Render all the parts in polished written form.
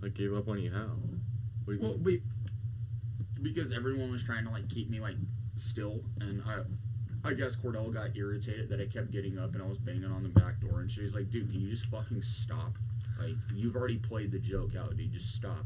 I gave up on you how? What do you mean? Because everyone was trying to like keep me like still, and I guess Cordell got irritated that I kept getting up and I was banging on the back door, and she was like, "Dude, can you just fucking stop? Like, you've already played the joke out, dude. Just stop."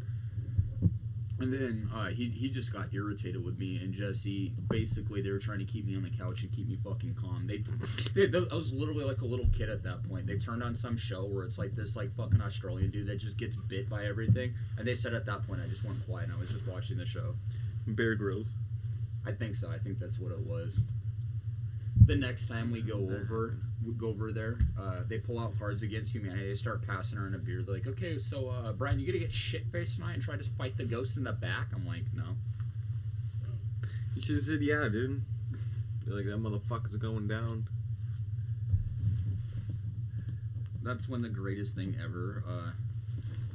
And then he just got irritated with me and Jesse. Basically, they were trying to keep me on the couch and keep me fucking calm. I was literally like a little kid at that point. They turned on some show where it's like this like fucking Australian dude that just gets bit by everything. And they said at that point I just went quiet and I was just watching the show. Bear Grylls. I think so. I think that's what it was. The next time we go over there, they pull out Cards Against Humanity. They start passing around a beer. They're like, "Okay, so Brian, you gonna get shit-faced tonight and try to fight the ghost in the back?" I'm like, "No." You should have said, "Yeah, dude." You're like, that motherfucker's going down. That's when the greatest thing ever.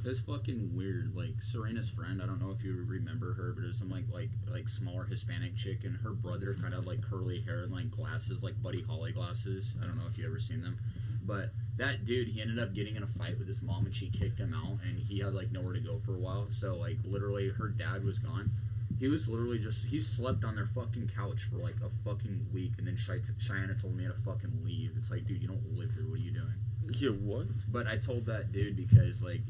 It's fucking weird. Like Serena's friend, I don't know if you remember her, but there's some like smaller Hispanic chick, and her brother kind of like curly hair and like glasses, like Buddy Holly glasses. I don't know if you ever seen them, but that dude, he ended up getting in a fight with his mom, and she kicked him out, and he had like nowhere to go for a while. So like literally, her dad was gone. He was literally he slept on their fucking couch for like a fucking week, and then Cheyenne told me to fucking leave. It's like, dude, you don't live here. What are you doing? Yeah, what? But I told that dude because like.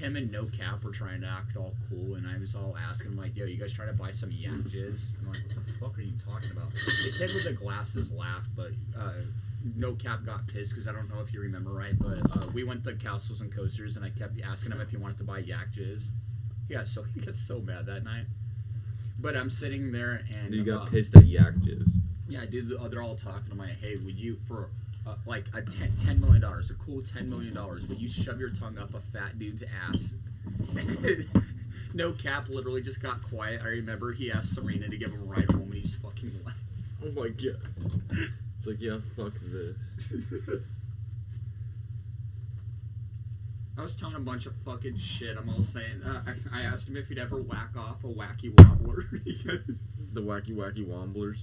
Him and No Cap were trying to act all cool, and I was all asking him, like, "Yo, you guys trying to buy some yak jizz?" I'm like, "What the fuck are you talking about?" The kid with the glasses laughed, but No Cap got pissed because I don't know if you remember right, but we went to Castles and Coasters, and I kept asking him if he wanted to buy yak jizz. He got so mad that night. But I'm sitting there, and You got pissed at yak jizz. Yeah, dude, they're all talking. I'm like, "Hey, would you for?" Like a $10 million, a cool $10 million, but you shove your tongue up a fat dude's ass. No Cap literally just got quiet. I remember he asked Serena to give him a ride home, and he just fucking left. Oh my god. It's like, yeah, fuck this. I was telling a bunch of fucking shit. I'm all saying, I asked him if he'd ever whack off a wacky wobbler. The wacky womblers.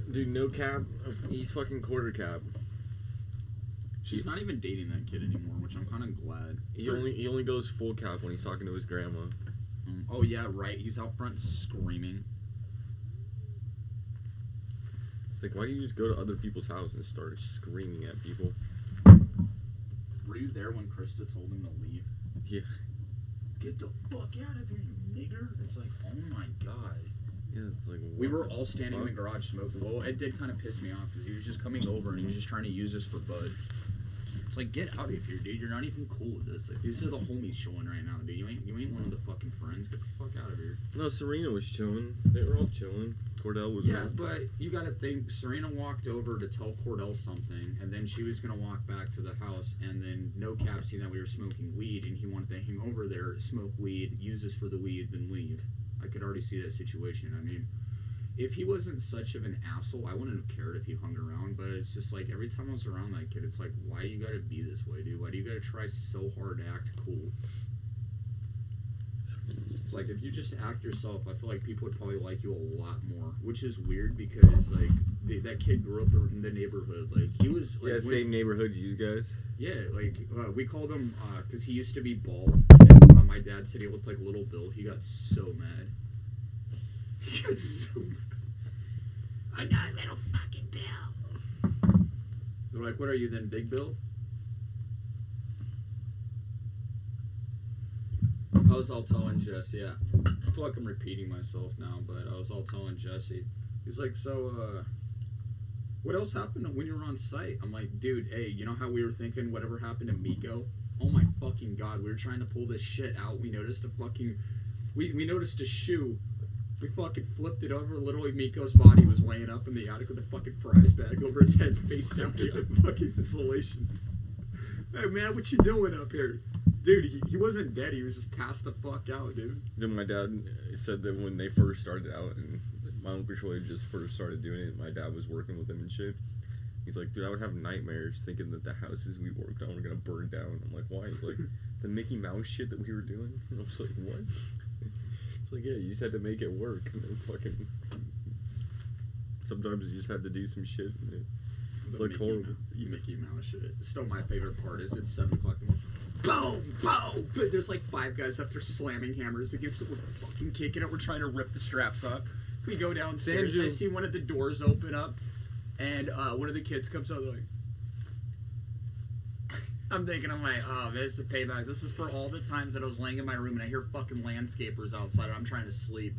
Dude, No Cap, he's fucking quarter cap. She's not even dating that kid anymore, which I'm kind of glad. He only goes full cap when he's talking to his grandma. Oh yeah, right. He's out front screaming. It's like, why do you just go to other people's house and start screaming at people? Were you there when Krista told him to leave? Yeah. Get the fuck out of here, you nigger! It's like, oh my god. Yeah, it's like, we were all standing in the garage smoking. Well, it did kind of piss me off because he was just coming over and he was just trying to use us for bud. It's like, get out of here, dude. You're not even cool with this. Like, these are the homies chilling right now, dude. You ain't one of the fucking friends. Get the fuck out of here. No, Serena was chilling. They were all chilling. Cordell was. Yeah, but you gotta think. Serena walked over to tell Cordell something, and then she was gonna walk back to the house, and then No Cap seen that we were smoking weed, and he wanted to hang over there, smoke weed, use us for the weed, then leave. I could already see that situation. I mean, if he wasn't such of an asshole, I wouldn't have cared if he hung around, but it's just like, every time I was around that kid, it's like, why you gotta be this way, dude? Why do you gotta try so hard to act cool? It's like, if you just act yourself, I feel like people would probably like you a lot more, which is weird because, like, that kid grew up in the neighborhood. Like, he was... Like, yeah, same neighborhood you guys? Yeah, like, we called him, because he used to be bald, and my dad said he looked like Little Bill. He got so mad. He got so mad. I'm not Little fucking Bill. They're like, what are you then, Big Bill? I was all telling Jesse, yeah. I feel like I'm repeating myself now, but I was all telling Jesse. He's like, so, what else happened when you were on site? I'm like, dude, hey, you know how we were thinking whatever happened to Miko? Oh my fucking god, we were trying to pull this shit out. We noticed we noticed a shoe. We fucking flipped it over. Literally, Miko's body was laying up in the attic with a fucking fries bag over its head, face down the fucking insulation. Hey, man, what you doing up here? Dude, he wasn't dead. He was just passed the fuck out, dude. Then my dad said that when they first started out, and my Uncle Troy just first started doing it, my dad was working with him and shit. He's like, dude, I would have nightmares thinking that the houses we worked on were gonna burn down. I'm like, why? He's like, the Mickey Mouse shit that we were doing. And I was like, what? It's like, yeah, you just had to make it work, and then fucking. Sometimes you just had to do some shit. And it, like horrible. Mickey Mouse shit. Still, my favorite part is it's 7 o'clock in the morning. boom, boom. But there's like 5 guys up there slamming hammers against it. We're fucking kicking it. We're trying to rip the straps up. We go downstairs. Sanju. I see one of the doors open up, and one of the kids comes out. They're like, I'm like, oh, this is payback. This is for all the times that I was laying in my room and I hear fucking landscapers outside. I'm trying to sleep.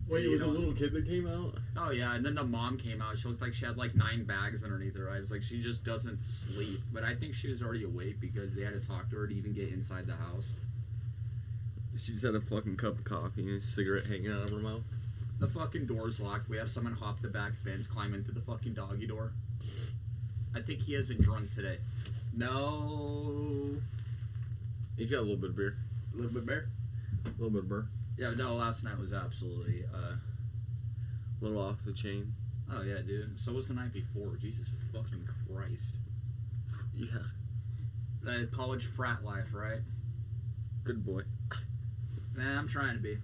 Wait, it was a little kid that came out? Oh, yeah, and then the mom came out. She looked like she had like 9 bags underneath her eyes. Like, she just doesn't sleep. But I think she was already awake because they had to talk to her to even get inside the house. She just had a fucking cup of coffee and a cigarette hanging out of her mouth. The fucking door's locked. We have someone hop the back fence, climb into the fucking doggy door. I think he hasn't drunk today. No. He's got a little bit of beer. A little bit beer? A little bit of beer. Yeah, no, last night was absolutely, A little off the chain. Oh, yeah, dude. So was the night before. Jesus fucking Christ. Yeah. College frat life, right? Good boy. Nah, I'm trying to be.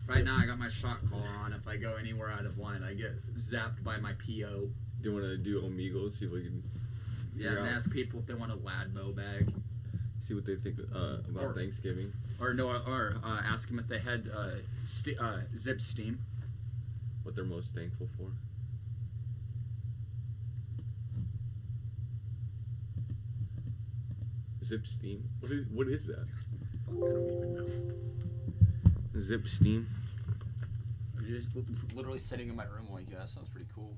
Right now, I got my shot collar on. If I go anywhere out of line, I get zapped by my PO. Do you want to do Omegos? See if we can. Yeah, and ask people if they want a Ladmo bag. See what they think about Thanksgiving. Or ask them if they had Zip Steam. What they're most thankful for. Zip Steam? What is that? Fuck, I don't even know. Zip Steam? You're just literally sitting in my room like, yeah, that sounds pretty cool.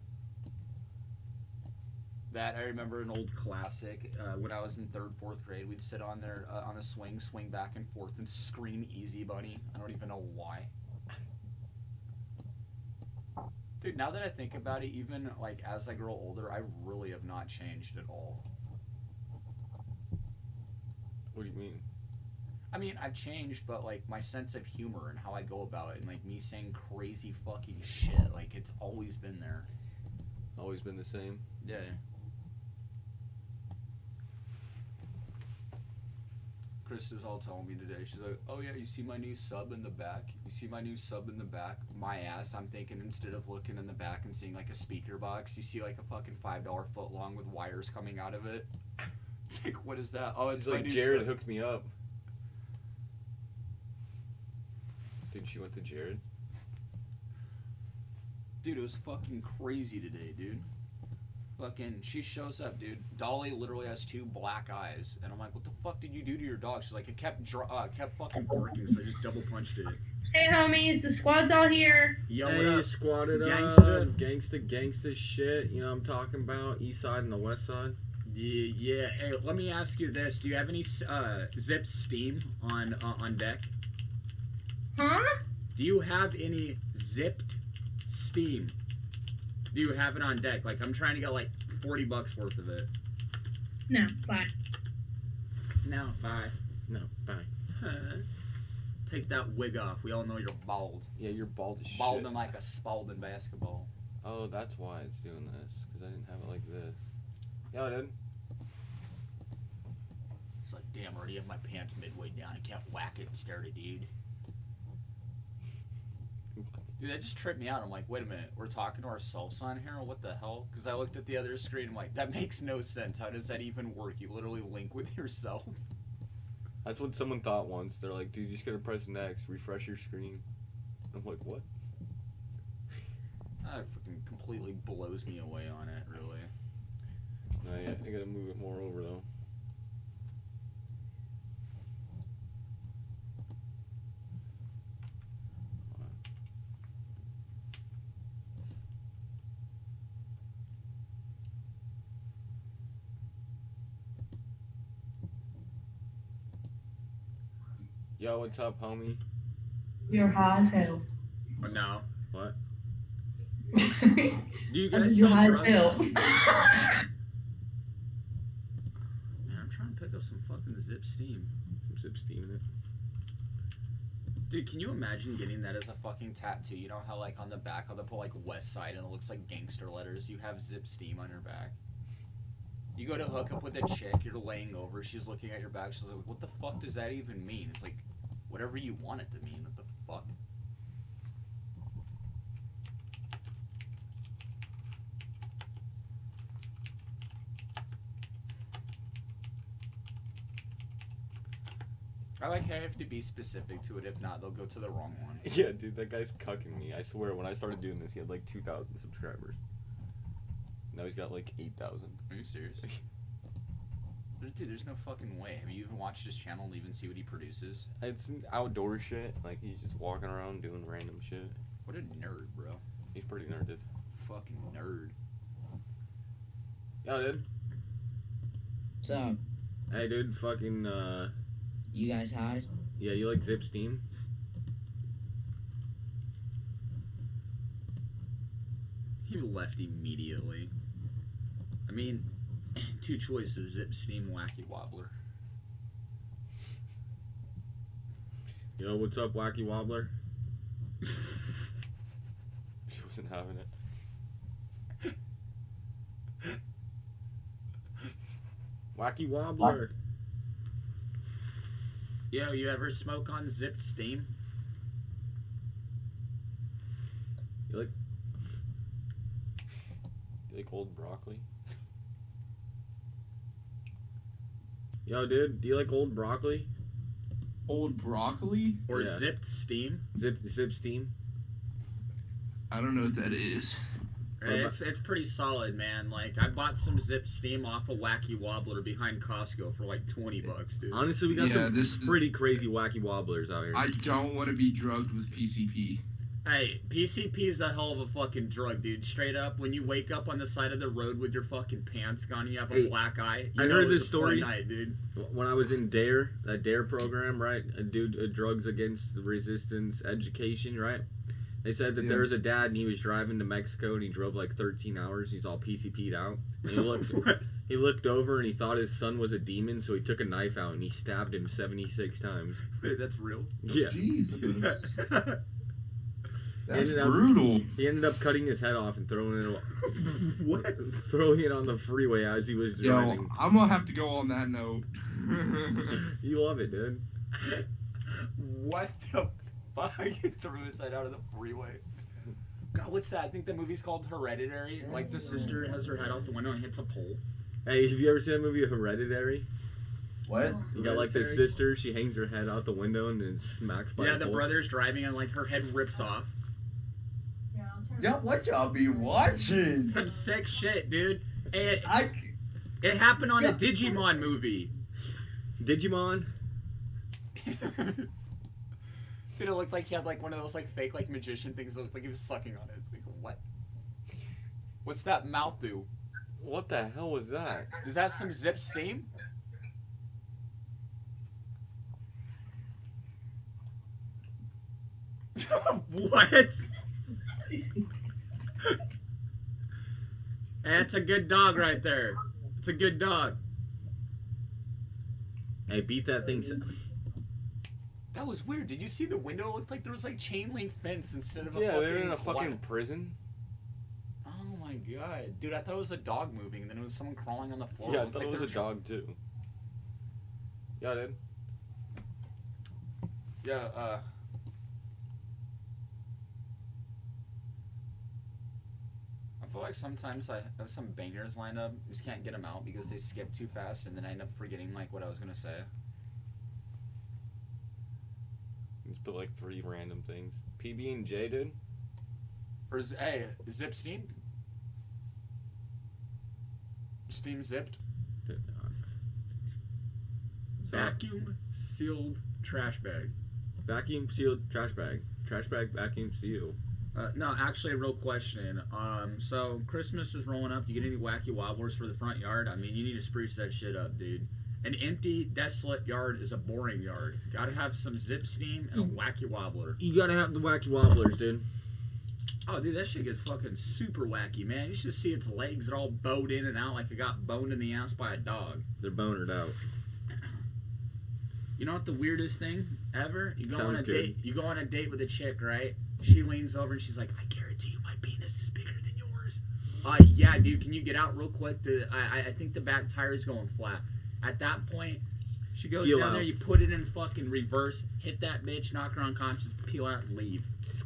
That, I remember an old classic. When I was in 3rd, 4th grade, we'd sit on there on a swing back and forth and scream Easy Bunny. I don't even know why. Dude, now that I think about it, even like as I grow older, I really have not changed at all. What do you mean? I mean, I've changed, but like my sense of humor and how I go about it and like me saying crazy fucking shit, like it's always been there. Always been the same? Yeah. Krista's all telling me today. She's like, oh yeah, you see my new sub in the back? You see my new sub in the back? My ass, I'm thinking instead of looking in the back and seeing like a speaker box, you see like a fucking $5 foot long with wires coming out of it. It's like, what is that? Oh, it's like new Jared sub. hooked me up. Dude, she went to Jared? Dude, it was fucking crazy today, dude. Fucking, she shows up, dude. Dolly literally has 2 black eyes, and I'm like, "What the fuck did you do to your dog?" She's like, "It kept fucking barking, so I just double punched it." Hey homies, the squad's all here. Yo, hey, what up? squatted Gangsta? up, gangsta shit. You know what I'm talking about? East side and the west side. Yeah. Hey, let me ask you this: do you have any Zip Steam on deck? Huh? Do you have any zipped Steam? Do you have it on deck? Like, I'm trying to get like $40 worth of it. No, bye. No, bye. No, bye. Take that wig off. We all know you're bald. Yeah, you're bald as shit. Balding like a Spalding basketball. Oh, that's why it's doing this. Because I didn't have it like this. Yeah, I did. It's like, damn, I already have my pants midway down. I can't whack it and stare at a dude. Dude, that just tripped me out. I'm like, wait a minute, we're talking to ourselves on here? What the hell? Because I looked at the other screen, I'm like, that makes no sense. How does that even work? You literally link with yourself. That's what someone thought once. They're like, dude, you just gotta press next, refresh your screen. I'm like, what? That freaking completely blows me away on it, really. I gotta move it more over, though. Yo, what's up, homie? You're high as hell. No. What? Do you guys You're sell high drugs? as hell. Man, I'm trying to pick up some fucking Zip Steam. Some Zip Steam in it. Dude, can you imagine getting that as a fucking tattoo? You know how, like, on the back, I'll put, like, West Side, and it looks like gangster letters. You have Zip Steam on your back. You go to hook up with a chick, you're laying over, she's looking at your back, she's like, what the fuck does that even mean? It's like, whatever you want it to mean, what the fuck? I like how you have to be specific to it. If not, they'll go to the wrong one. Yeah, dude, that guy's cucking me. I swear, when I started doing this, he had like 2,000 subscribers. Now he's got like 8,000. Are you serious? Dude, there's no fucking way. Have you even watched his channel and even see what he produces? It's outdoor shit. Like, he's just walking around doing random shit. What a nerd, bro. He's pretty nerded. Fucking nerd. Yeah, dude. What's up? Hey, dude, fucking, You guys hot? yeah, you like Zip Steam? He left immediately. I mean, two choices: Zip, Steam, Wacky Wobbler. Yo, what's up, Wacky Wobbler? She wasn't having it. Wacky Wobbler. Yo, you ever smoke on Zip Steam? You like old broccoli? Yo, dude, do you like old broccoli? Old broccoli? Or Yeah. Zipped Steam? Zip Steam? I don't know what that is. It's pretty solid, man. Like, I bought some Zip Steam off a Wacky Wobbler behind Costco for like $20, dude. Honestly, we got Yeah, some this is- pretty crazy wacky wobblers out here. I don't want to be drugged with PCP. Hey, PCP is a hell of a fucking drug, dude. Straight up, when you wake up on the side of the road with your fucking pants gone and you have a Hey, black eye, I you know heard it was this a fun story. night, dude. When I was in DARE, that DARE program, right? Drugs Against Resistance Education, right? They said that there was a dad and he was driving to Mexico and he drove like 13 hours. He's all PCP'd out. And he looked over and he thought his son was a demon, so he took a knife out and he stabbed him 76 times. Wait, that's real? Yeah. Jesus. That's ended up- brutal. He ended up cutting his head off and throwing it What? throwing it on the freeway as he was driving. Yo, I'm gonna have to go on that note. You love it, dude. What the fuck? He threw his head out of the freeway. God, what's that? I think the movie's called Hereditary. Like, the sister has her head out the window and hits a pole. Hey, have you ever seen that movie Hereditary? What? You got like this Hereditary? sister, she hangs her head out the window and then smacks by Yeah, a the pole. brother's driving and, like, her head rips off. Yeah, what y'all be watching? Some sick shit, dude. It I happened on a Digimon movie. Digimon? Dude, it looked like he had like one of those like fake like magician things that looked like he was sucking on it. It's like, what? What's that mouth do? What the hell was that? Is that some Zip Steam? What? That's a good dog right there. It's a good dog. Hey, beat that thing. That was weird. Did you see the window? It looked like there was like chain link fence instead of a Yeah, fucking they're in a glass. fucking prison. Oh my god. Dude, I thought it was a dog moving and then it was someone crawling on the floor. Yeah, I looked thought like it was they a were dog too. Yeah, dude. Yeah, I feel like sometimes I have some bangers lined up, just can't get them out because they skip too fast, and then I end up forgetting like what I was gonna say. Just put like 3 random things. PB and J, dude. Or hey, Zip Steam? Steam zipped. Vacuum sealed trash bag. Vacuum sealed trash bag. Trash bag vacuum seal. No, actually, a real question. So Christmas is rolling up. You get any wacky wobblers for the front yard? I mean, you need to spruce that shit up, dude. An empty, desolate yard is a boring yard. Gotta have some Zip Steam and a wacky wobbler. You gotta have the wacky wobblers, dude. Oh, dude, that shit gets fucking super wacky, man. You should see its legs. They're all bowed in and out like it got boned in the ass by a dog. They're bonered out. You know what the weirdest thing ever? You go on Sounds a good. date. You go on a date with a chick, right? She leans over and she's like, "I guarantee you, my penis is bigger than yours." Yeah, dude. Can you get out real quick? I think the back tire is going flat. At that point, she goes Peel down out. there. You put it in fucking reverse. Hit that bitch. Knock her unconscious. Peel out and leave.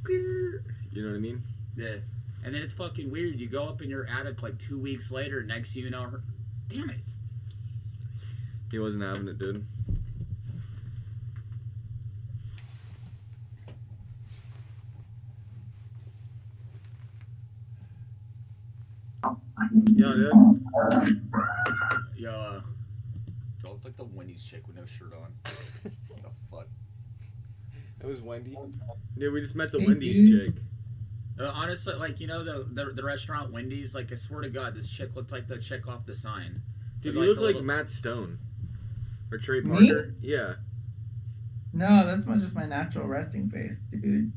You know what I mean? Yeah. And then it's fucking weird. You go up in your attic like 2 weeks later. Next thing you know, damn it. He wasn't having it, dude. Yeah, dude. Yeah. Do I look like the Wendy's chick with no shirt on? What the fuck? It was Wendy. Yeah, we just met the Hey, Wendy's dude. chick. Honestly, like, you know the restaurant Wendy's, like, I swear to God, this chick looked like the chick off the sign. Dude, With, you look the like little- Matt Stone. Or Trey Me? Parker. Yeah. No, that's just my natural resting face, dude.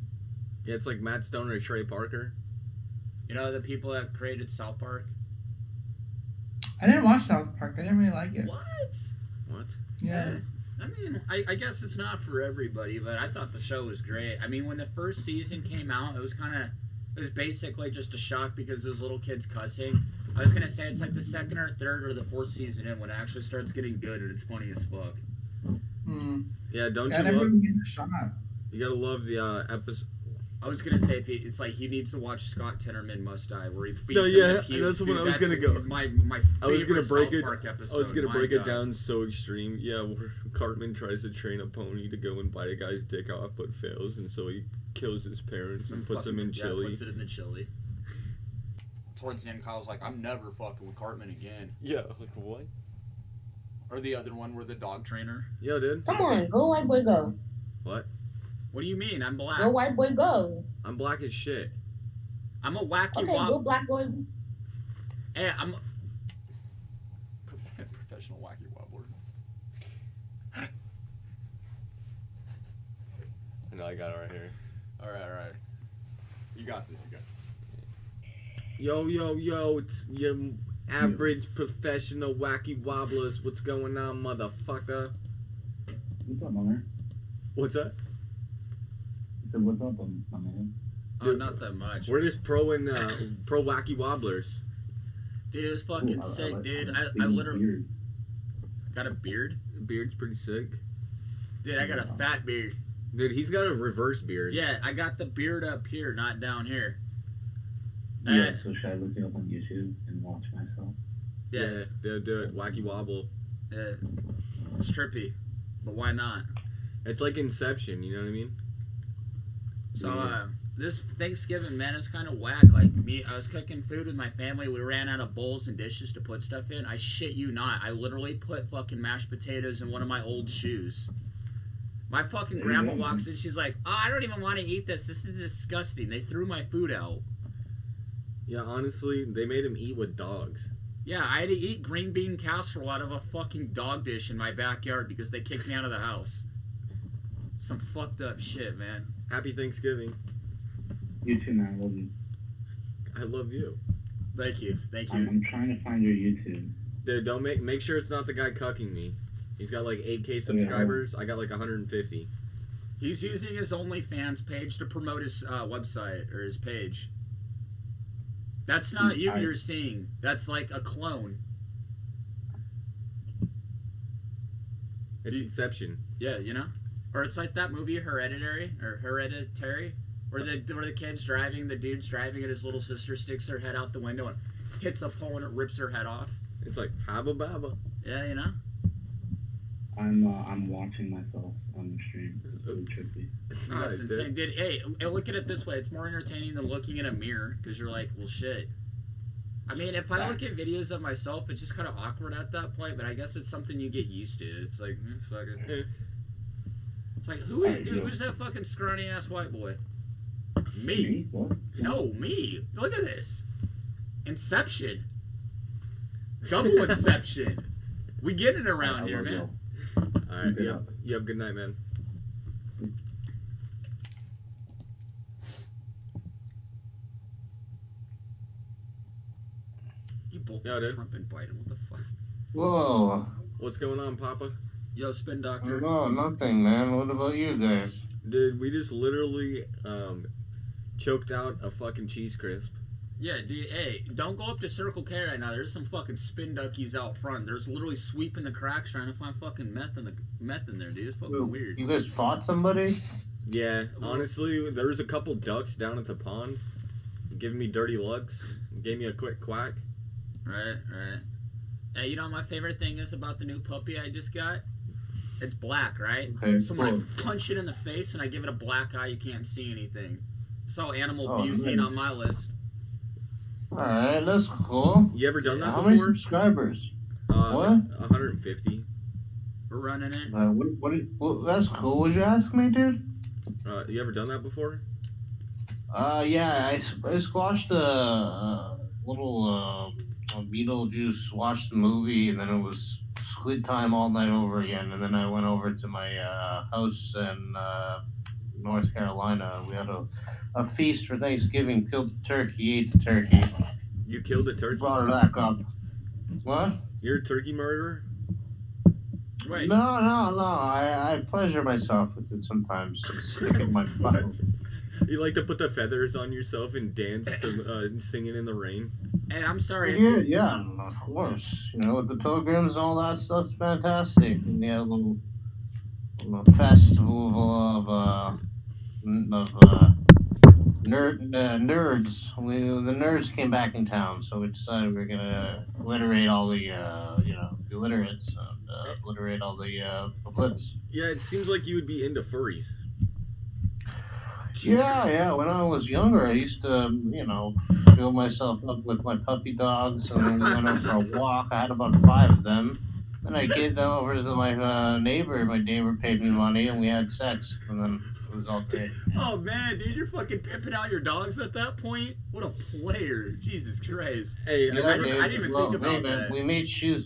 Yeah, it's like Matt Stone or Trey Parker. You know the people that created South Park? I didn't watch South Park. I didn't really like it. What? What? Yeah. I mean, I guess it's not for everybody, but I thought the show was great. I mean, when the first season came out, it was basically just a shock because those little kids cussing. I was gonna say it's like the second or third or the fourth season in when it actually starts getting good and it's funny as fuck. Yeah, don't I you never love? even get a shot. You gotta love the episode. I was gonna say it's like he needs to watch Scott Tenorman Must Die, where he feeds No, him yeah, the pubes. that's the one Dude, I was that's gonna go. My I was gonna favorite break South it. Park episode. I was gonna My break God. it down so extreme. Yeah, where Cartman tries to train a pony to go and bite a guy's dick off, but fails, and so he kills his parents and puts them in chili. Puts it in the chili. Towards the end, Kyle's like, "I'm never fucking with Cartman again." Yeah, like what? Or the other one, where the dog trainer. Yeah, dude. Come on, go white boy go. What? What do you mean? I'm black. Go white boy go. I'm black as shit. I'm a wacky Okay, wop. go black boy. Hey, I'm a professional wacky wobbler. No, I got it right here. All right. You got this. Yo, it's your average professional wacky wobblers. What's going on, motherfucker? What's up, my man? What's that? I said, what's up, my man? Oh, not that much. We're just pro wacky wobblers. Dude, it was fucking Ooh, sick, like dude. a I literally beard. got a beard. Beard's pretty sick. Dude, I got a fat beard. Dude, he's got a reverse beard. Yeah, I got the beard up here, not down here. Yeah, so should I look it up on YouTube and watch myself? Yeah, do it. Wacky wobble. it's trippy, but why not? It's like Inception, you know what I mean? So, this Thanksgiving, man, is kind of whack. Like, I was cooking food with my family. We ran out of bowls and dishes to put stuff in. I shit you not. I literally put fucking mashed potatoes in one of my old shoes. My fucking grandma walks in. She's like, "Oh, I don't even want to eat this. This is disgusting. They threw my food out." Yeah, honestly, they made him eat with dogs. Yeah, I had to eat green bean casserole out of a fucking dog dish in my backyard because they kicked me out of the house. Some fucked up shit, man. Happy Thanksgiving. You too, man. I love you. I love you. Thank you. I'm trying to find your YouTube. Dude, don't make sure it's not the guy cucking me. He's got like 8K subscribers. I got like 150. He's using his OnlyFans page to promote his website or his page. That's not you you're seeing. That's like a clone. It's Inception. Yeah, you know? Or it's like that movie Hereditary, where the kid's driving, the dude's driving, and his little sister sticks her head out the window and hits a pole and it rips her head off. It's like Habba Baba. Yeah, you know? I'm watching myself on the stream. It's really trippy. No, it's insane. Dude, hey, look at it this way. It's more entertaining than looking in a mirror, because you're like, well, shit. I mean, if I look at videos of myself, it's just kind of awkward at that point, but I guess it's something you get used to. It's like, fuck it. It's like, who's that fucking scrawny-ass white boy? Me. What? No, me. Look at this. Inception. Double Inception. We get it around here, man. Alright, you have a good night, man. You both Yeah, like dude. Trump and Biden. What the fuck? Whoa. What's going on, Papa? Yo, spin doctor. No, nothing, man. What about you guys? Dude, we just literally choked out a fucking cheese crisp. Yeah, dude, hey, don't go up to Circle K right now. There's some fucking spin duckies out front. There's literally sweeping the cracks trying to find fucking meth in there, dude. It's fucking weird. You guys fought somebody? Yeah, honestly, there was a couple ducks down at the pond giving me dirty looks. Gave me a quick quack. Right. Hey, you know what my favorite thing is about the new puppy I just got? It's black, right? Okay, So when cool. I punch it in the face and I give it a black eye, you can't see anything. So animal Oh, abuse man. ain't on my list. Alright, that's cool. You ever done that How many before? subscribers? What? 150. We're running it. Well, that's cool. Would you ask me, dude? You ever done that before? Yeah, I squashed a little Beetlejuice, watched the movie, and then it was Squid Time all night over again. And then I went over to my house in North Carolina. We had a feast for Thanksgiving, killed the turkey, ate the turkey, You killed a turkey? brought it back up. What? You're a turkey murderer? Wait. No. I pleasure myself with it sometimes. Stick in my butt. You like to put the feathers on yourself and dance to singing in the rain? Hey, I'm sorry. Yeah, of course. You know, with the pilgrims and all that stuff's fantastic. And yeah, a little festival of nerds. The nerds came back in town, so we decided we were gonna obliterate all the the illiterates and obliterate all the blitz. Yeah, it seems like you would be into furries. Yeah. When I was younger, I used to, fill myself up with my puppy dogs, and then we went out for a walk. I had about 5 of them. Then I gave them over to my neighbor. My neighbor paid me money, and we had sex. And then it was all great. Oh man, dude, you're fucking pimping out your dogs at that point. What a player! Jesus Christ. Hey, Yeah, I didn't even think about that. We made shoes.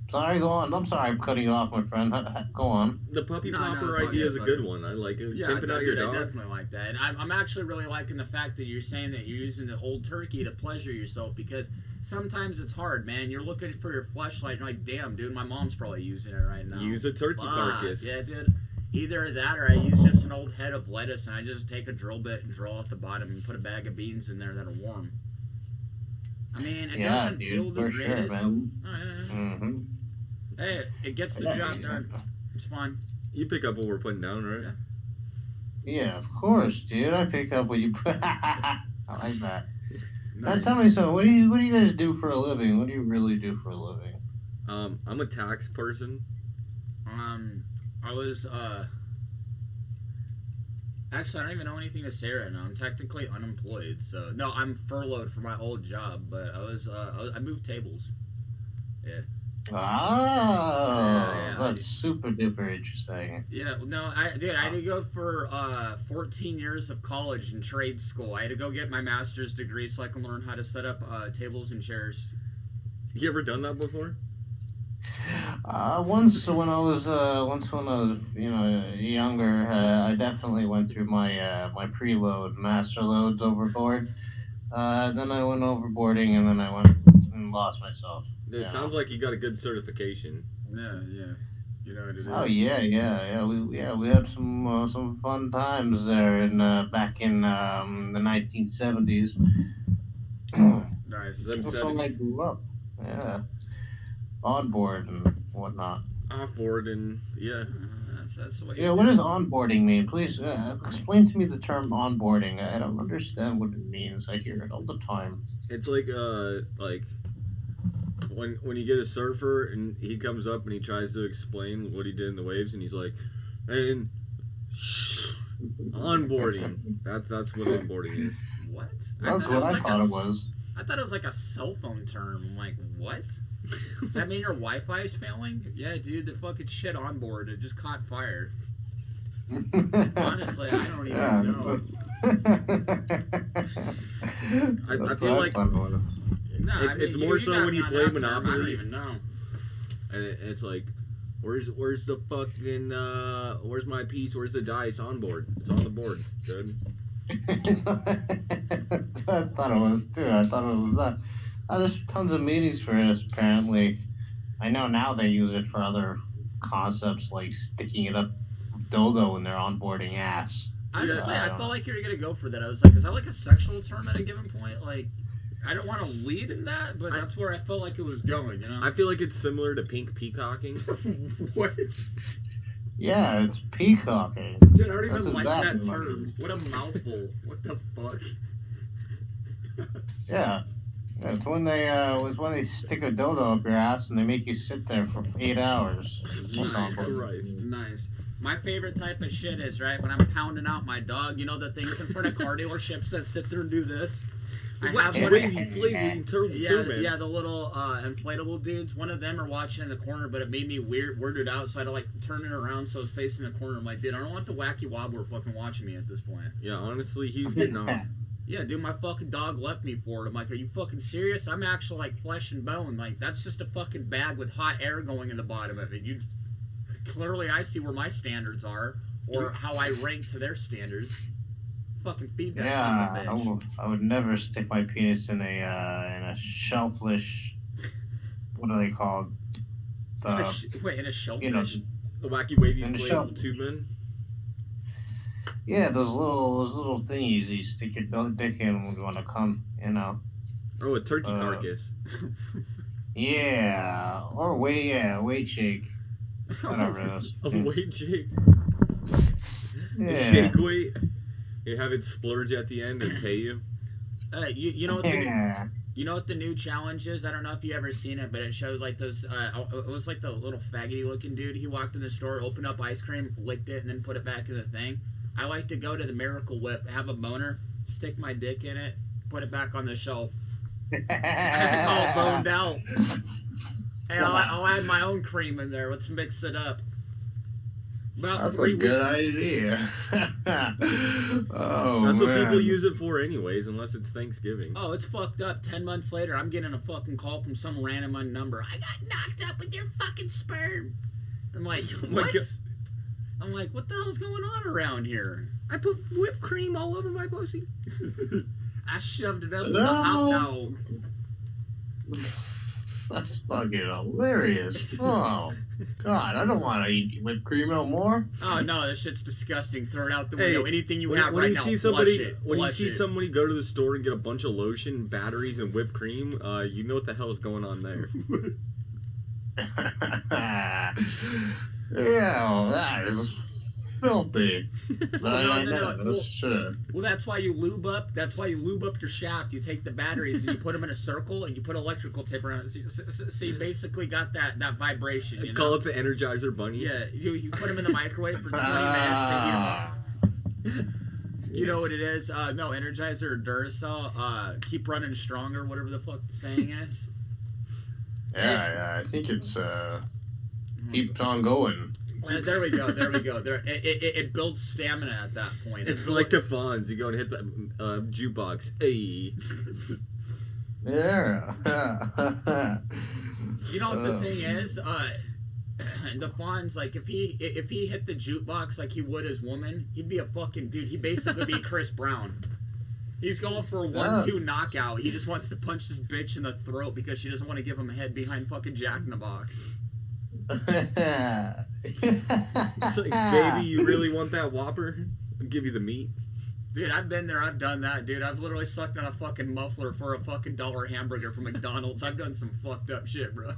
Sorry, go on. I'm sorry I'm cutting you off, my friend. Go on. the puppy No, popper it's all idea good, is a it's all good good. one. I like it. Yeah, Pimping out your dude, I dog. definitely like that. And I'm actually really liking the fact that you're saying that you're using the old turkey to pleasure yourself, because sometimes it's hard, man. You're looking for your fleshlight and you're like, damn, dude, my mom's probably using it right now. Use a turkey Fuck, carcass. yeah, dude. Either that or I use just an old head of lettuce and I just take a drill bit and drill out the bottom and put a bag of beans in there that are warm. I mean, it doesn't feel the for sure, greatest. man. Oh, yeah. Mm-hmm. Hey, it gets the job done. It's fun. You pick up what we're putting down, right? Yeah, of course, dude. I pick up what you put. I like that. Now Nice. tell me something. What do you guys do for a living? What do you really do for a living? I'm a tax person. I was actually I don't even know anything to say right now. I'm technically unemployed, so no, I'm furloughed for my old job, but I moved tables. Yeah. Ah, Yeah, that's super duper interesting. Yeah, no, I had to go for 14 years of college and trade school. I had to go get my master's degree so I can learn how to set up tables and chairs. You ever done that before? Once when I was younger, I definitely went through my preload, master loads overboard. Then I went overboarding, and then I went and lost myself. It sounds like you got a good certification. Yeah. You know what it is. Oh yeah. We had some fun times there back in the 1970s. Nice. Them That's when I 70s. grew up. Yeah, onboard and whatnot. Offboard and yeah. That's the way. Yeah, what does onboarding mean? Please explain to me the term onboarding. I don't understand what it means. I hear it all the time. It's like when you get a surfer and he comes up and he tries to explain what he did in the waves and he's like, and onboarding. That's what onboarding is. What? That's what I thought it was. I thought it was like a cell phone term. I'm like, what? Does that mean your Wi-Fi is failing? Yeah, dude, the fucking shit on board. It just caught fire. Honestly, I don't even know. I feel like No, it's more so got when me you on play that term. I don't Monopoly. even know. and it's like, where's the fucking where's my piece? Where's the dice on board? It's on the board, dude. I thought it was too. I thought it was that. There's tons of meanings for this, apparently. I know now they use it for other concepts like sticking it up dildo in their onboarding ass. Honestly, Yeah. I felt like you were gonna go for that. I was like, is that like a sexual term at a given point? Like, I don't want to lead in that, but that's where I felt like it was going, you know? I feel like it's similar to pink peacocking. What? Yeah, it's peacocking. Dude, I don't That's even like exactly that what it term. What a mouthful. What the fuck? Yeah. It's when they stick a dildo up your ass and they make you sit there for 8 hours. Jesus Christ. Nice. My favorite type of shit is, right, when I'm pounding out my dog, you know the things in front of car dealerships that sit there and do this? I have Wacky one. wavy flailing turban. Yeah, the little inflatable dudes. One of them are watching in the corner, but it made me weirded out, so I had to like turn it around so it's facing the corner. I'm like, dude, I don't want the wacky wobbler fucking watching me at this point. Yeah, honestly, he's getting off. Yeah, dude, my fucking dog left me for it. I'm like, are you fucking serious? I'm actually like flesh and bone. Like, that's just a fucking bag with hot air going in the bottom of it. You clearly, I see where my standards are, or how I rank to their standards. Fucking feed that son of a bitch. I would never stick my penis in a shellfish. What are they called? In a shellfish? You know, The wacky wavy And the inflatable tube man. yeah, those little thingies you stick your dick in when you want to come. You know. Oh, a turkey carcass. Yeah, or weight shake. Whatever it is. A weight shake. Yeah. A shake weight. You have it splurge at the end and pay you. You know what the Yeah. you know what the new challenge is? I don't know if you ever seen it, but it showed like those. It was like the little faggoty looking dude. He walked in the store, opened up ice cream, licked it, and then put it back in the thing. I like to go to the Miracle Whip, have a boner, stick my dick in it, put it back on the shelf. I all boned out. Hey, I'll add my own cream in there. Let's mix it up. About That's 3 a good weeks. idea. Oh, That's what man. people use it for, anyways, unless it's Thanksgiving. Oh, it's fucked up. 10 months later, I'm getting a fucking call from some random number. I got knocked up with your fucking sperm. I'm like, my what? God. I'm like, what the hell's going on around here? I put whipped cream all over my pussy. I shoved it up with a hot dog. That's fucking hilarious. Oh, God, I don't want to eat whipped cream no more. Oh no, this shit's disgusting. Throw it out the Hey, window. Anything you when, have when right you now, see flush somebody, it. when you Flush see it. somebody go to the store and get a bunch of lotion, batteries, and whipped cream, you know what the hell is going on there. Yeah, well, that is filthy. No. That's true. Well, that's why you lube up. That's why you lube up your shaft. You take the batteries and you put them in a circle and you put electrical tape around it. So you basically got that vibration. You know? Call it the Energizer Bunny. Yeah, you put them in the microwave for 20 minutes. They heat 'em up. You know what it is? No, Energizer or Duracell. Keep running stronger. Whatever the fuck the saying is. Yeah, I think it's keeps on going. There we go. It builds stamina at that point. It's like the Fonz. You go and hit the jukebox. Hey. Yeah. You know what the thing is? The Fonz, like if he hit the jukebox like he would his woman, he'd be a fucking dude. He'd basically be Chris Brown. He's going for a 1-2 knockout. He just wants to punch this bitch in the throat because she doesn't want to give him a head behind fucking Jack in the Box. It's like, baby, you really want that Whopper? I'll give you the meat. Dude, I've been there. I've done that, dude. I've literally sucked on a fucking muffler for a fucking $1 hamburger from McDonald's. I've done some fucked up shit, bro.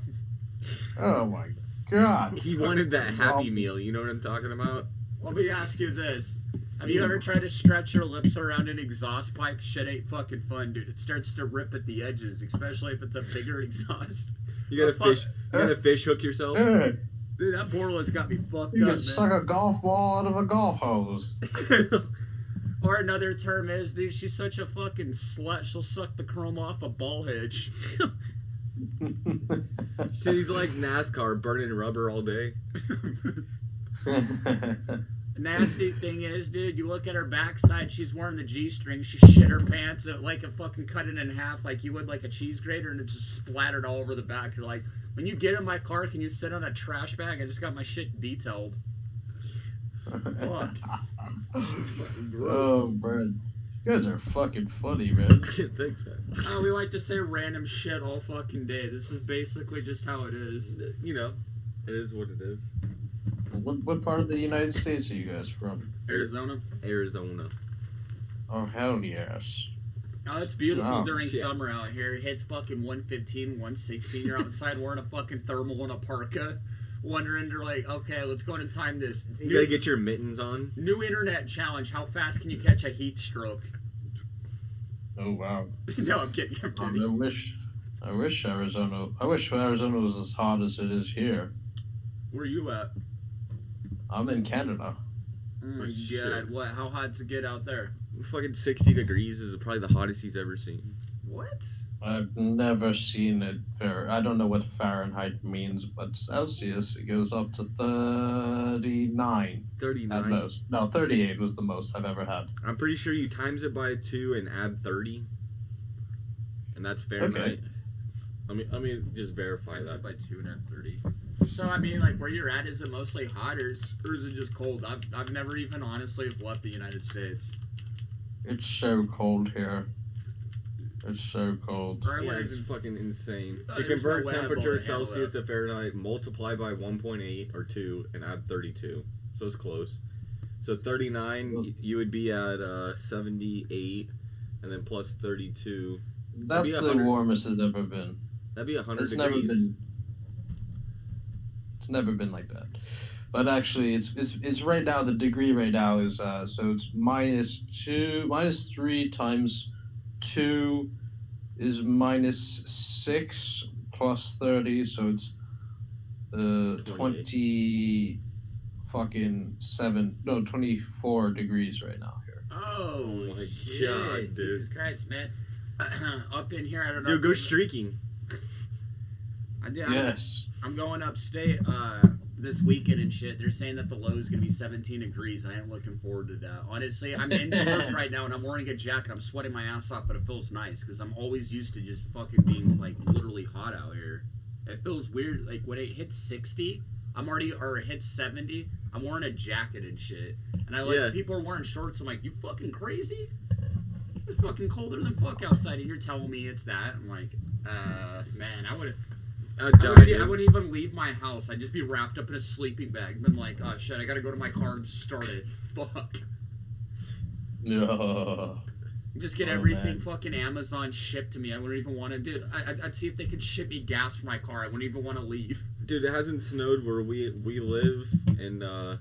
Oh my God. He wanted that Happy Meal. You know what I'm talking about? Let me ask you this. Have you ever tried to stretch your lips around an exhaust pipe? Shit ain't fucking fun, dude. It starts to rip at the edges, especially if it's a bigger exhaust. You gotta fish hook yourself. Dude, Dude, that Borla's got me fucked you up, can man. suck a golf ball out of a golf hose. Or another term is, dude, she's such a fucking slut, she'll suck the chrome off a ball hitch. She's like NASCAR, burning rubber all day. Nasty thing is, dude, you look at her backside, she's wearing the G-string, she shit her pants, like a fucking cut it in half like you would like a cheese grater, and it's just splattered all over the back. You're like, when you get in my car, can you sit on a trash bag? I just got my shit detailed. Fuck. She's fucking gross. Oh, man. You guys are fucking funny, man. Thanks, man. We like to say random shit all fucking day. This is basically just how it is. You know, it is what it is. What part of the United States are you guys from? Arizona. Arizona. Oh, hell yes. Oh, it's beautiful Oh, during shit. summer out here. It hits fucking 115, 116. You're outside wearing a fucking thermal and a parka. Wondering, you're like, okay, let's go and time this. You gotta get your mittens on. New internet challenge. How fast can you catch a heat stroke? Oh, wow. No, I'm kidding. I'm kidding. I wish Arizona was as hot as it is here. Where you at? I'm in Canada. Oh my shit. god, what? How hot's it get out there? Fucking 60 degrees is probably the hottest he's ever seen. What? I've never seen it I don't know what Fahrenheit means, but Celsius it goes up to 39 at 39. most. No, 38 was the most I've ever had. I'm pretty sure you times it by 2 and add 30, and that's Fahrenheit. Let me just verify Times that. it by 2 and add 30. So I mean, like where you're at, is it mostly hot or is it just cold? I've never even honestly left the United States. It's so cold here. It's so cold. Or I Yeah, wouldn't it's even- fucking insane. You there's no convert way I'd be able temperature to handle Celsius that. to Fahrenheit, multiply by 1.8 or 2, and add 32. So it's close. So 39, you would be at 78, and then plus 32. That's be the 100. warmest it's ever been. That'd be 100 It's degrees. never been like that. But actually, it's right now. The degree right now is so it's -3 times 2 is -6 plus 30, so it's 20 fucking 24 degrees right now here. Oh, Oh my shit. God, dude. Jesus Christ, man. Up in here, I don't know. Dude, go if you- streaking. Yes. I'm going upstate this weekend and shit. They're saying that the low is going to be 17 degrees. I ain't looking forward to that. Honestly, I'm indoors right now and I'm wearing a jacket. I'm sweating my ass off, but it feels nice because I'm always used to just fucking being like literally hot out here. It feels weird. Like when it hits 60, or it hits 70, I'm wearing a jacket and shit. And people are wearing shorts. I'm like, you fucking crazy? It's fucking colder than fuck outside and you're telling me it's that. I'm like, man, I wouldn't even leave my house. I'd just be wrapped up in a sleeping bag. Been like, oh shit, I gotta go to my car and start it. Fuck. No. Just get everything fucking Amazon shipped to me. I wouldn't even want to do it. I'd see if they could ship me gas for my car. I wouldn't even want to leave. Dude, it hasn't snowed where we live in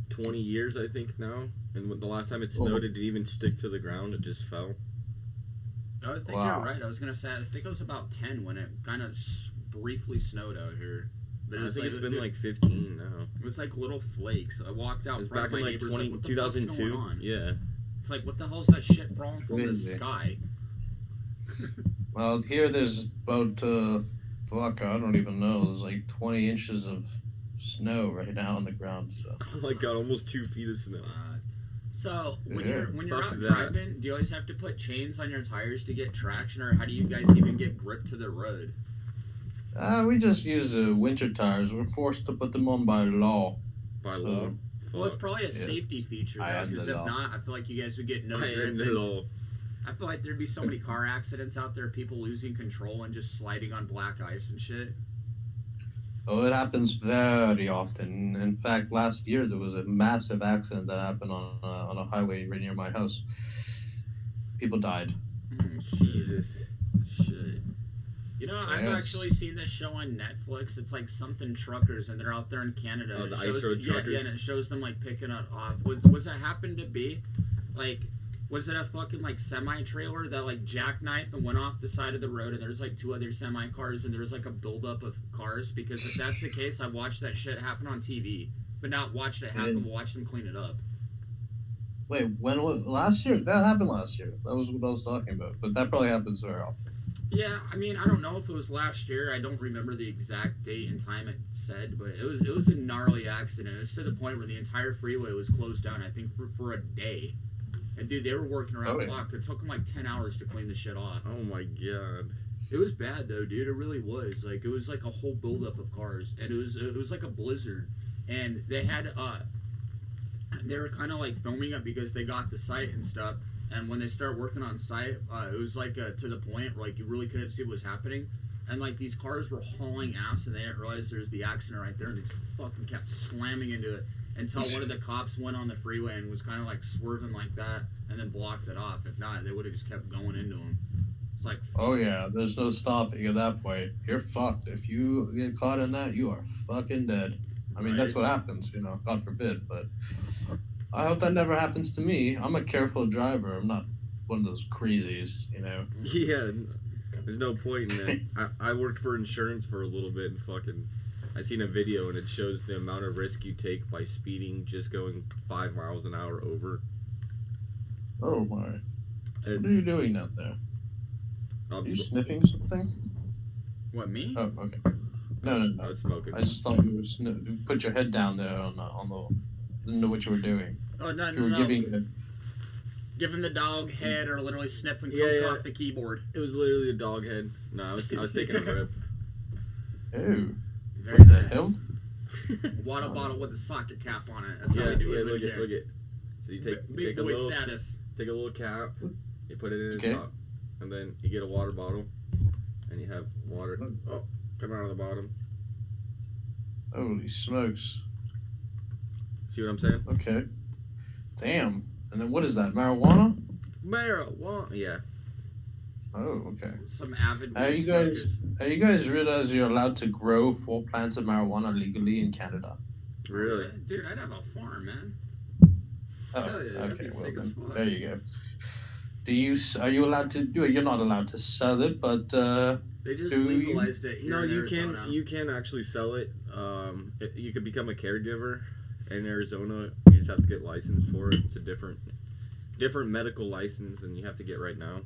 20 years, I think, now. And the last time it snowed, it didn't even stick to the ground. It just fell. I think you're right. I was going to say, I think it was about 10 when it kind of briefly snowed out here. But I think it's been like 15 now. It was like little flakes. I walked out It was front back of my in like neighbors like, what the fuck's 2002. going on? Yeah. It's like, what the hell's that shit falling from the sky? Well, here there's about I don't even know. There's like 20 inches of snow right now on the ground. So. Oh my god, almost 2 feet of snow. So when Yeah. you're Fuck out that. driving, do you always have to put chains on your tires to get traction, or how do you guys even get grip to the road? We just use winter tires. We're forced to put them on by law. By So- law. Well, it's probably a Yeah. safety feature, I though, am because the if law. not, I feel like you guys would get no I grip. am the and law. I feel like there'd be so many car accidents out there, people losing control and just sliding on black ice and shit. Oh, it happens very often. In fact, last year there was a massive accident that happened on a highway right near my house. People died. Jesus. Shit. You know, I've Yes. actually seen this show on Netflix. It's like something truckers, and they're out there in Canada. Oh, and the it ice shows, road yeah, truckers? yeah, and it shows them like picking it off. Was it happened to be like? Was it a fucking like semi trailer that like jackknifed and went off the side of the road, and there's like 2 other semi cars, and there's like a buildup of cars? Because if that's the case, I watched that shit happen on TV, but not watched it happen. Watched them clean it up. Wait, when was last year? That happened last year. That was what I was talking about. But that probably happens very often. Yeah, I mean, I don't know if it was last year. I don't remember the exact date and time it said, but it was a gnarly accident. It was to the point where the entire freeway was closed down, I think, for a day. And dude, they were working around the clock. It took them like 10 hours to clean the shit off. Oh my god. It was bad though, dude. It really was. Like it was like a whole buildup of cars, and it was like a blizzard. And they had they were kind of like filming it because they got the site and stuff. And when they started working on site, it was like to the point where like you really couldn't see what was happening. And like these cars were hauling ass, and they didn't realize there's the accident right there, and they just fucking kept slamming into it until one of the cops went on the freeway and was kind of like swerving like that, and then blocked it off. If not, they would have just kept going into him. It's like, Oh yeah, there's no stopping at that point. You're fucked. If you get caught in that, you are fucking dead. I mean, that's what happens, you know, God forbid, but I hope that never happens to me. I'm a careful driver. I'm not one of those crazies, you know. Yeah, there's no point in that. I worked for insurance for a little bit and fucking I seen a video and it shows the amount of risk you take by speeding just going 5 miles an hour over. Oh my. What are you doing out there? Are you sniffing something? What, me? Oh, okay. No. I was smoking. I just thought you were put your head down there on the. Didn't know what you were doing. Oh, no, You were giving it. Giving the dog head or literally sniffing coke Yeah, yeah. off the keyboard. It was literally a dog head. No, I was taking a rip. Ew. Very What the nice. hell? Water bottle with a socket cap on it. That's how Yeah, we do it. look here. at. So you Big take a boy little status. cap, you put it in Okay. the top, and then you get a water bottle, and you have water coming out of the bottom. Holy smokes. See what I'm saying? Okay. Damn. And then what is that? Marijuana? Marijuana. Yeah. Oh, okay. Some avid Are weed you guys- smokers. You guys realize you're allowed to grow 4 plants of marijuana legally in Canada? Really? Dude, I'd have a farm, man. Oh, Hell yeah, that'd be okay. Well, sick as then, fuck. there you go. Are you allowed to do it? You're not allowed to sell it, but They just Do you- legalized it here No, in you Arizona. can. You can actually sell it. You could become a caregiver in Arizona. You just have to get licensed for it. It's a different medical license than you have to get right now.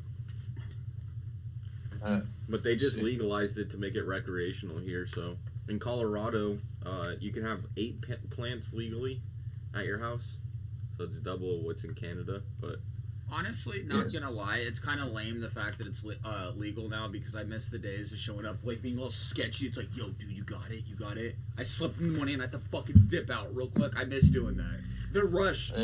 But they just see. legalized it to make it recreational here. So in Colorado, you can have 8 plants legally at your house. So it's double what's in Canada. But Honestly, not Yes. gonna lie, it's kind of lame the fact that it's legal now because I miss the days of showing up like being all sketchy. It's like, yo, dude, you got it. I slipped in the money and I had to fucking dip out real quick. I miss doing that. The rush of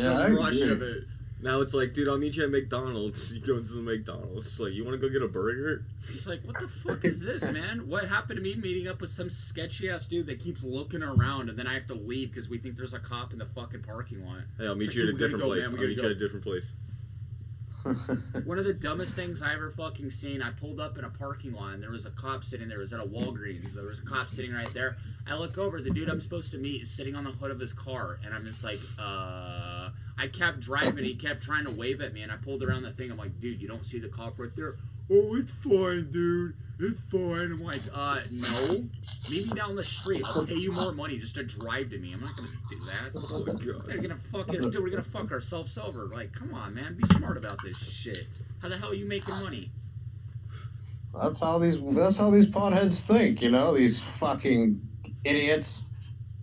it. now it's like, dude, I'll meet you at McDonald's. You go into the McDonald's. It's like, you want to go get a burger? He's like, what the fuck is this, man? What happened to me meeting up with some sketchy ass dude that keeps looking around and then I have to leave because we think there's a cop in the fucking parking lot? Hey, I'll meet It's you like, at a dude, we different gotta go, place. man, I'll we meet gotta you at a different place. One of the dumbest things I ever fucking seen, I pulled up in a parking lot and there was a cop sitting there. It was at a Walgreens. There was a cop sitting right there. I look over, the dude I'm supposed to meet is sitting on the hood of his car and I'm just like, I kept driving, he kept trying to wave at me and I pulled around the thing. I'm like, dude, you don't see the cop right there? Oh, it's fine, dude. It's fine. I'm like, no. Meet me down the street. I'll pay you more money just to drive to me. I'm not gonna do that. Oh my god. We're gonna fuck ourselves over. Like, come on, man. Be smart about this shit. How the hell are you making money? That's how these potheads think, these fucking idiots.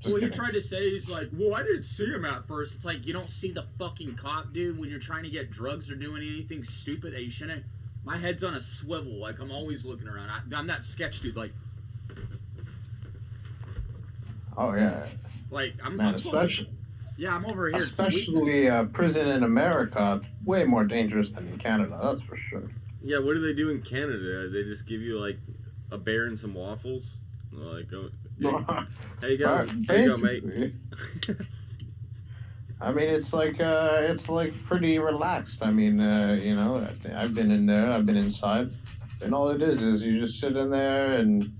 Well, he tried to say, he's like, well, I didn't see him at first. It's like, you don't see the fucking cop, dude, when you're trying to get drugs or doing anything stupid that you shouldn't. My head's on a swivel. Like, I'm always looking around. I'm that sketch dude. Like, Oh yeah, I'm man. I'm Especially I'm over here. especially prison in America, way more dangerous than in Canada. That's for sure. Yeah, what do they do in Canada? They just give you like a bear and some waffles. Like, oh, there you go, mate. Basically. I mean, it's like pretty relaxed. I mean, I've been in there, I've been inside, and all it is you just sit in there and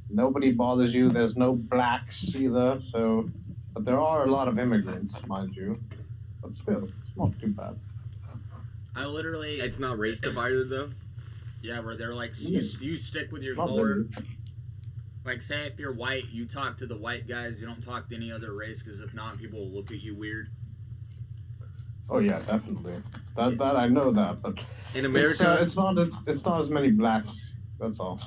nobody bothers you. There's no blacks either, so. But there are a lot of immigrants, mind you. But still, it's not too bad. I literally. It's not race divided though. Yeah, where they're like, you stick with your Not color. really. Like, say if you're white, you talk to the white guys. You don't talk to any other race, because if not, people will look at you weird. Oh yeah, definitely. That I know that, but In America, it's not as many blacks. That's all.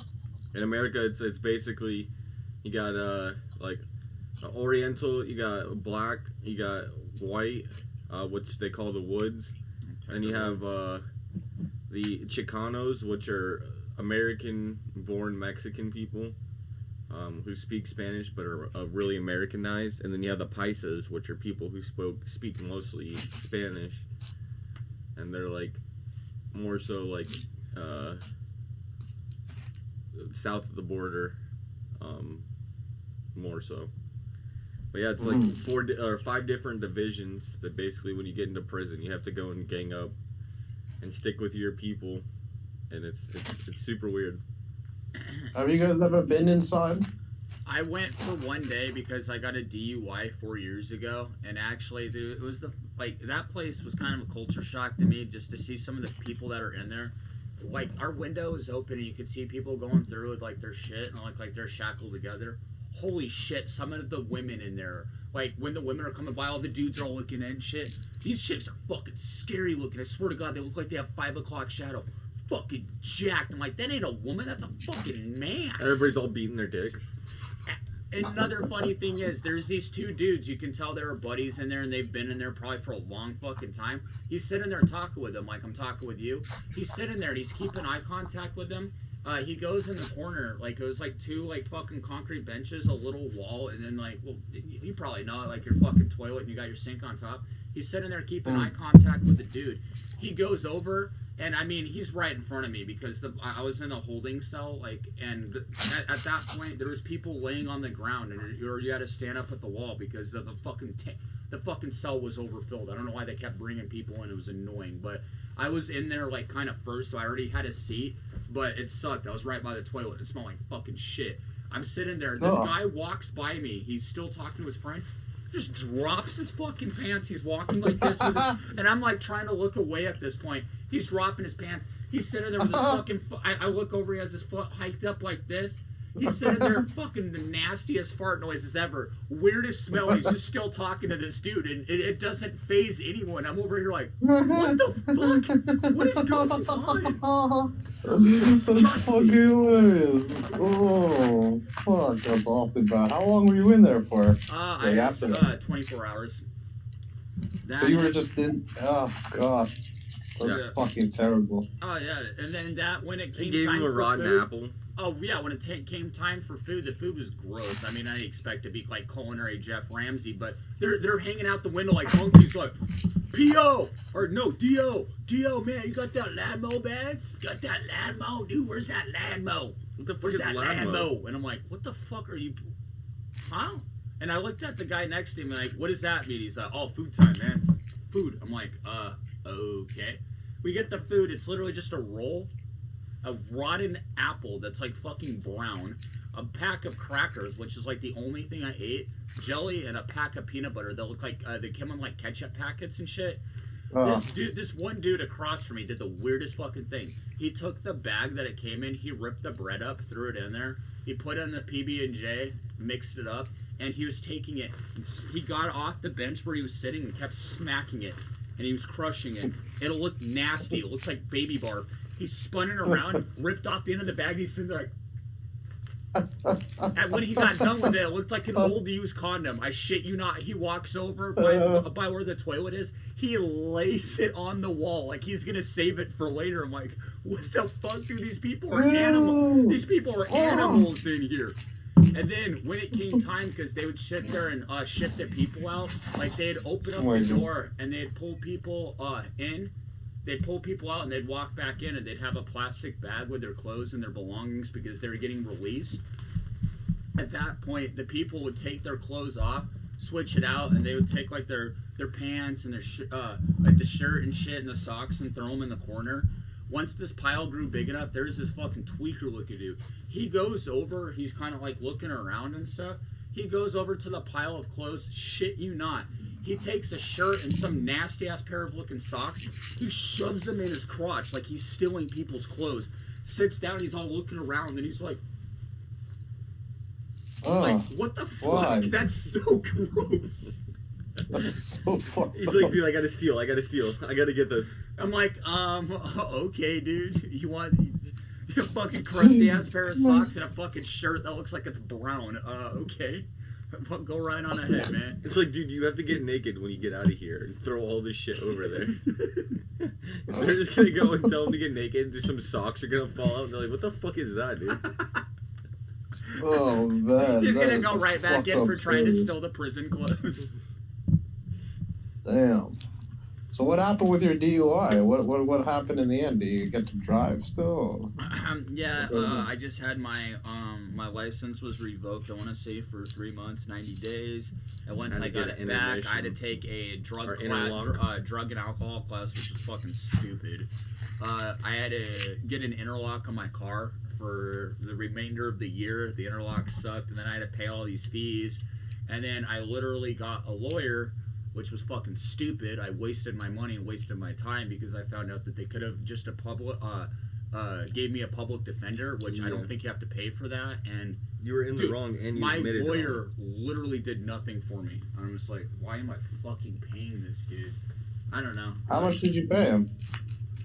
in America, it's basically you got like Oriental, you got black, you got white, which they call the woods, and you have the Chicanos, which are American-born Mexican people who speak Spanish but are really Americanized, and then you have the Paisas, which are people who speak mostly Spanish, and they're like more so like south of the border, more so. But yeah, it's like 4 or 5 different divisions that basically, when you get into prison, you have to go and gang up and stick with your people, and it's super weird. Have you guys ever been inside? I went for one day because I got a DUI 4 years ago, and actually, dude, it was that place was kind of a culture shock to me just to see some of the people that are in there. Like, our window is open and you could see people going through with like their shit and like they're shackled together. Holy shit, some of the women in there, like when the women are coming by, all the dudes are all looking at and shit. These chicks are fucking scary looking. I swear to God, they look like they have 5 o'clock shadow. fucking jacked. I'm like, that ain't a woman, that's a fucking man. Everybody's all beating their dick. Another funny thing is, there's these two dudes, you can tell they were buddies in there, and they've been in there probably for a long fucking time. He's sitting there talking with them like I'm talking with you. He's sitting there, and he's keeping eye contact with them. He goes in the corner, like, it was like two, like, fucking concrete benches, a little wall, and then, like, well, you probably know it, like your fucking toilet, and you got your sink on top. He's sitting there keeping eye contact with the dude. He goes over, and I mean, he's right in front of me because I was in a holding cell, like, and at that point, there was people laying on the ground, and you had to stand up at the wall because the fucking cell was overfilled. I don't know why they kept bringing people in. It was annoying, but I was in there, like, kind of first, so I already had a seat, but it sucked. I was right by the toilet. It smelled like fucking shit. I'm sitting there. This guy walks by me. He's still talking to his friend. Just drops his fucking pants. He's walking like this with his, and I'm like trying to look away at this point. He's dropping his pants. He's sitting there with his fucking. I look over. He has his foot hiked up like this. He's sitting there, fucking the nastiest fart noises ever. Weirdest smell. He's just still talking to this dude, and it doesn't faze anyone. I'm over here like, what the fuck? What is going on? This is fucking hilarious. Oh, fuck, that's awfully bad. How long were you in there for? I was 24 hours. So you were just in. Oh, God. That's fucking terrible. Oh, yeah. And then that, when it came They gave time him a for rotten food, apple. Oh, yeah, when it came time for food, the food was gross. I mean, I expect to be like culinary Jeff Ramsey, but they're hanging out the window like monkeys, like, P.O. or no, D.O. D.O., man, you got that Ladmo bag? Got that Ladmo? Dude, where's that Ladmo? What the fuck Where's is that Ladmo? Ladmo? And I'm like, what the fuck are you... Huh? And I looked at the guy next to him and like, what does that mean? He's like, oh, food time, man. Food. I'm like, okay. We get the food. It's literally just a roll, a rotten apple that's like fucking brown, a pack of crackers, which is like the only thing I ate, jelly, and a pack of peanut butter that look like they came in like ketchup packets and shit. This one dude across from me did the weirdest fucking thing. He took the bag that it came in, he ripped the bread up, threw it in there, he put in the PB&J, mixed it up, and he was taking it. He got off the bench where he was sitting and kept smacking it, and he was crushing it. It looked nasty. It looked like baby barf. He spun it around, ripped off the end of the bag, and he's sitting there like... And when he got done with it, it looked like an old used condom. I shit you not. He walks over by where the toilet is. He lays it on the wall like he's gonna save it for later. I'm like, what the fuck, dude? These people are animals. These people are animals in here. And then when it came time, because they would sit there and shift the people out, like they'd open up the door and they'd pull people in. They'd pull people out and they'd walk back in and they'd have a plastic bag with their clothes and their belongings because they were getting released. At that point, the people would take their clothes off, switch it out, and they would take like their pants and their like the shirt and shit and the socks and throw them in the corner. Once this pile grew big enough, there's this fucking tweaker looking dude. He goes over, he's kind of like looking around and stuff. He goes over to the pile of clothes, shit you not. He takes a shirt and some nasty ass pair of looking socks. He shoves them in his crotch like he's stealing people's clothes. Sits down, he's all looking around, and he's like, what the fuck? Why? That's so gross. That's so fucked. He's like, dude, I gotta steal. I gotta get this. I'm like, okay, dude. You want a fucking crusty ass pair of socks and a fucking shirt that looks like it's brown? Okay. Go right on ahead, man. It's like, dude, you have to get naked when you get out of here and throw all this shit over there. They're just gonna go and tell him to get naked, and some socks are gonna fall out, and they're like, what the fuck is that, dude? Oh, man. He's that gonna is go some right back fucked in up for trying to shit. steal the prison clothes. Damn. So what happened with your DUI? What happened in the end? Do you get to drive still? Yeah, I just had my my license was revoked. I want to say for 3 months, 90 days. And once I got it back, I had to take a drug and alcohol class, which was fucking stupid. I had to get an interlock on my car for the remainder of the year. The interlock sucked, and then I had to pay all these fees. And then I literally got a lawyer, which was fucking stupid. I wasted my money and wasted my time because I found out that they could have just gave me a public defender, which I don't think you have to pay for that. And you were in the wrong, and you admitted it. My lawyer literally did nothing for me. I'm just like, why am I fucking paying this dude? I don't know. How much did you pay him?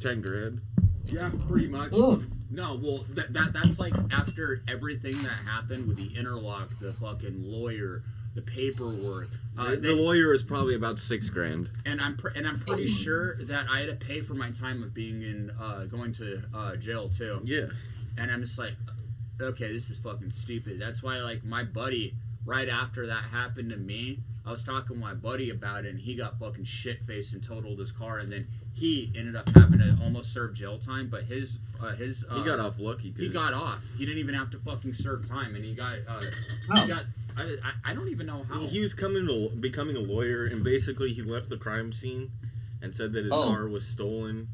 10 grand. Yeah, pretty much. Ugh. No, well, that's like after everything that happened with the interlock, the fucking lawyer, the paperwork. The lawyer is probably about $6,000. And I'm pretty sure that I had to pay for my time of being in going to jail too. Yeah. And I'm just like, okay, this is fucking stupid. That's why, like, my buddy, right after that happened to me, I was talking to my buddy about it, and he got fucking shit-faced and totaled his car, and then he ended up having to almost serve jail time, but his he got off lucky. He got off. He didn't even have to fucking serve time, and he got I don't even know how. He was becoming a lawyer, and basically he left the crime scene and said that his car was stolen.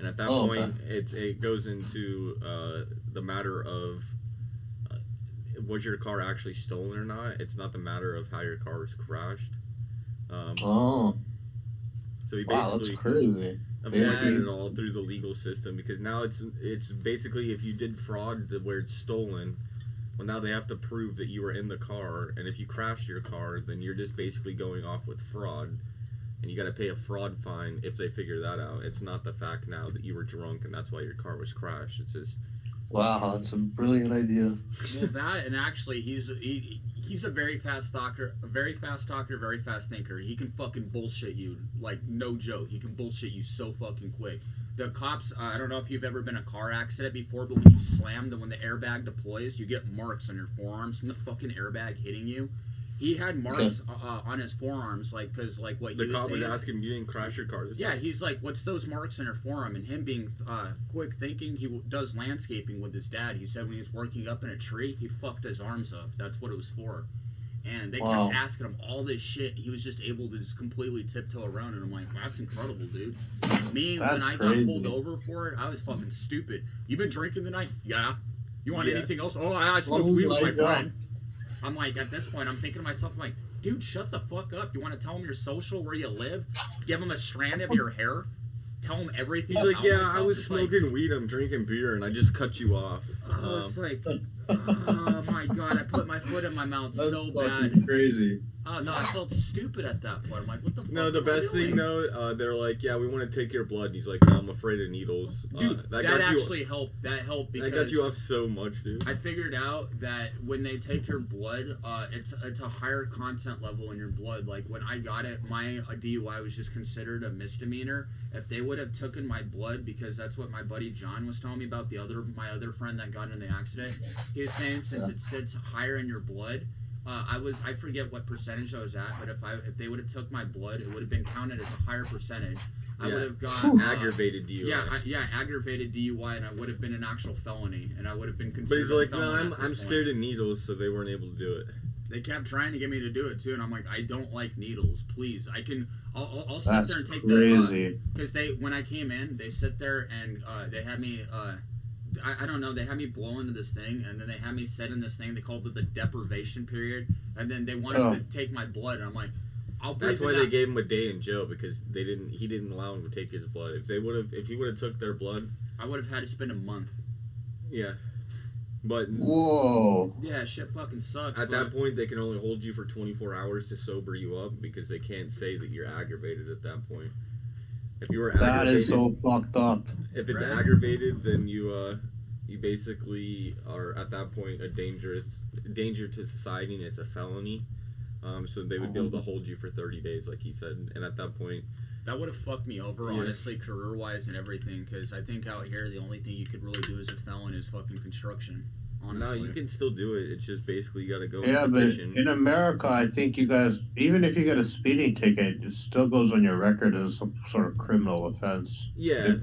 And at that point, it goes into the matter of was your car actually stolen or not. It's not the matter of how your car was crashed. So he basically that's crazy. avoided it all through the legal system, because now it's basically, if you did fraud where it's stolen, well, now they have to prove that you were in the car, and if you crashed your car, then you're just basically going off with fraud, and you got to pay a fraud fine if they figure that out. It's not the fact now that you were drunk and that's why your car was crashed. It's just Wow, that's a brilliant idea. Well, that, and actually, he's a very fast talker, very fast thinker. He can fucking bullshit you, like, no joke. He can bullshit you so fucking quick. The cops, I don't know if you've ever been in a car accident before, but when you slam, when the airbag deploys, you get marks on your forearms from the fucking airbag hitting you. He had marks on his forearms, like, because, like, what he was saying. The cop was asking, you didn't crash your car this time? Yeah, he's like, what's those marks on your forearm? And him being quick thinking, he does landscaping with his dad. He said when he was working up in a tree, he fucked his arms up. That's what it was for. And they kept asking him all this shit. He was just able to just completely tiptoe around. And I'm like, that's incredible, dude. Me, when I got pulled over for it, I was fucking stupid. You been drinking tonight? Yeah. You want anything else? Oh, I smoked weed with my friend. I'm like, at this point, I'm thinking to myself, I'm like, dude, shut the fuck up. You want to tell him your social, where you live? Give him a strand of your hair? Tell him everything. He's like, yeah, I was smoking weed, I'm drinking beer, and I just cut you off. It's like, oh my god, I put my foot in my mouth so bad. Crazy. Oh no, I felt stupid at that point. I'm like, what the fuck? No, the best thing though, they're like, yeah, we want to take your blood. And he's like, no, I'm afraid of needles. Dude, that actually helped. That helped because that got you off so much, dude. I figured out that when they take your blood, it's a higher content level in your blood. Like when I got it, my DUI was just considered a misdemeanor. If they would have taken my blood, because that's what my buddy John was telling me about, my other friend that got in the accident, he was saying since it sits higher in your blood. I forget what percentage I was at, but if they would have took my blood, it would have been counted as a higher percentage. I would have got aggravated DUI. Yeah, aggravated DUI, and I would have been an actual felony, and I would have been But considered. he's like, a felon no, I'm scared of needles, so they weren't able to do it. They kept trying to get me to do it too, and I'm like, I don't like needles. Please, I'll sit there and take the because when I came in, they sit there and they had me. I don't know, they had me blow into this thing, and then they had me sit in this thing, they called it the deprivation period, and then they wanted to take my blood, and I'm like, I'll breathe. That's why they gave him a day in jail, because he didn't allow him to take his blood. If he would have took their blood, I would have had to spend a month. Yeah. But whoa. Yeah, shit fucking sucks. At that point, they can only hold you for 24 hours to sober you up, because they can't say that you're aggravated at that point. If you were aggravated, that is so fucked up. If it's aggravated, then you basically are at that point a danger to society, and it's a felony. So they would be able to hold you for 30 days, like he said. And at that point, that would have fucked me over, honestly, career-wise and everything. Because I think out here, the only thing you could really do as a felon is fucking construction. Honestly. No, you can still do it. It's just basically you got to go. Yeah, and petition. but in America, I think you guys, even if you get a speeding ticket, it still goes on your record as some sort of criminal offense. Yeah.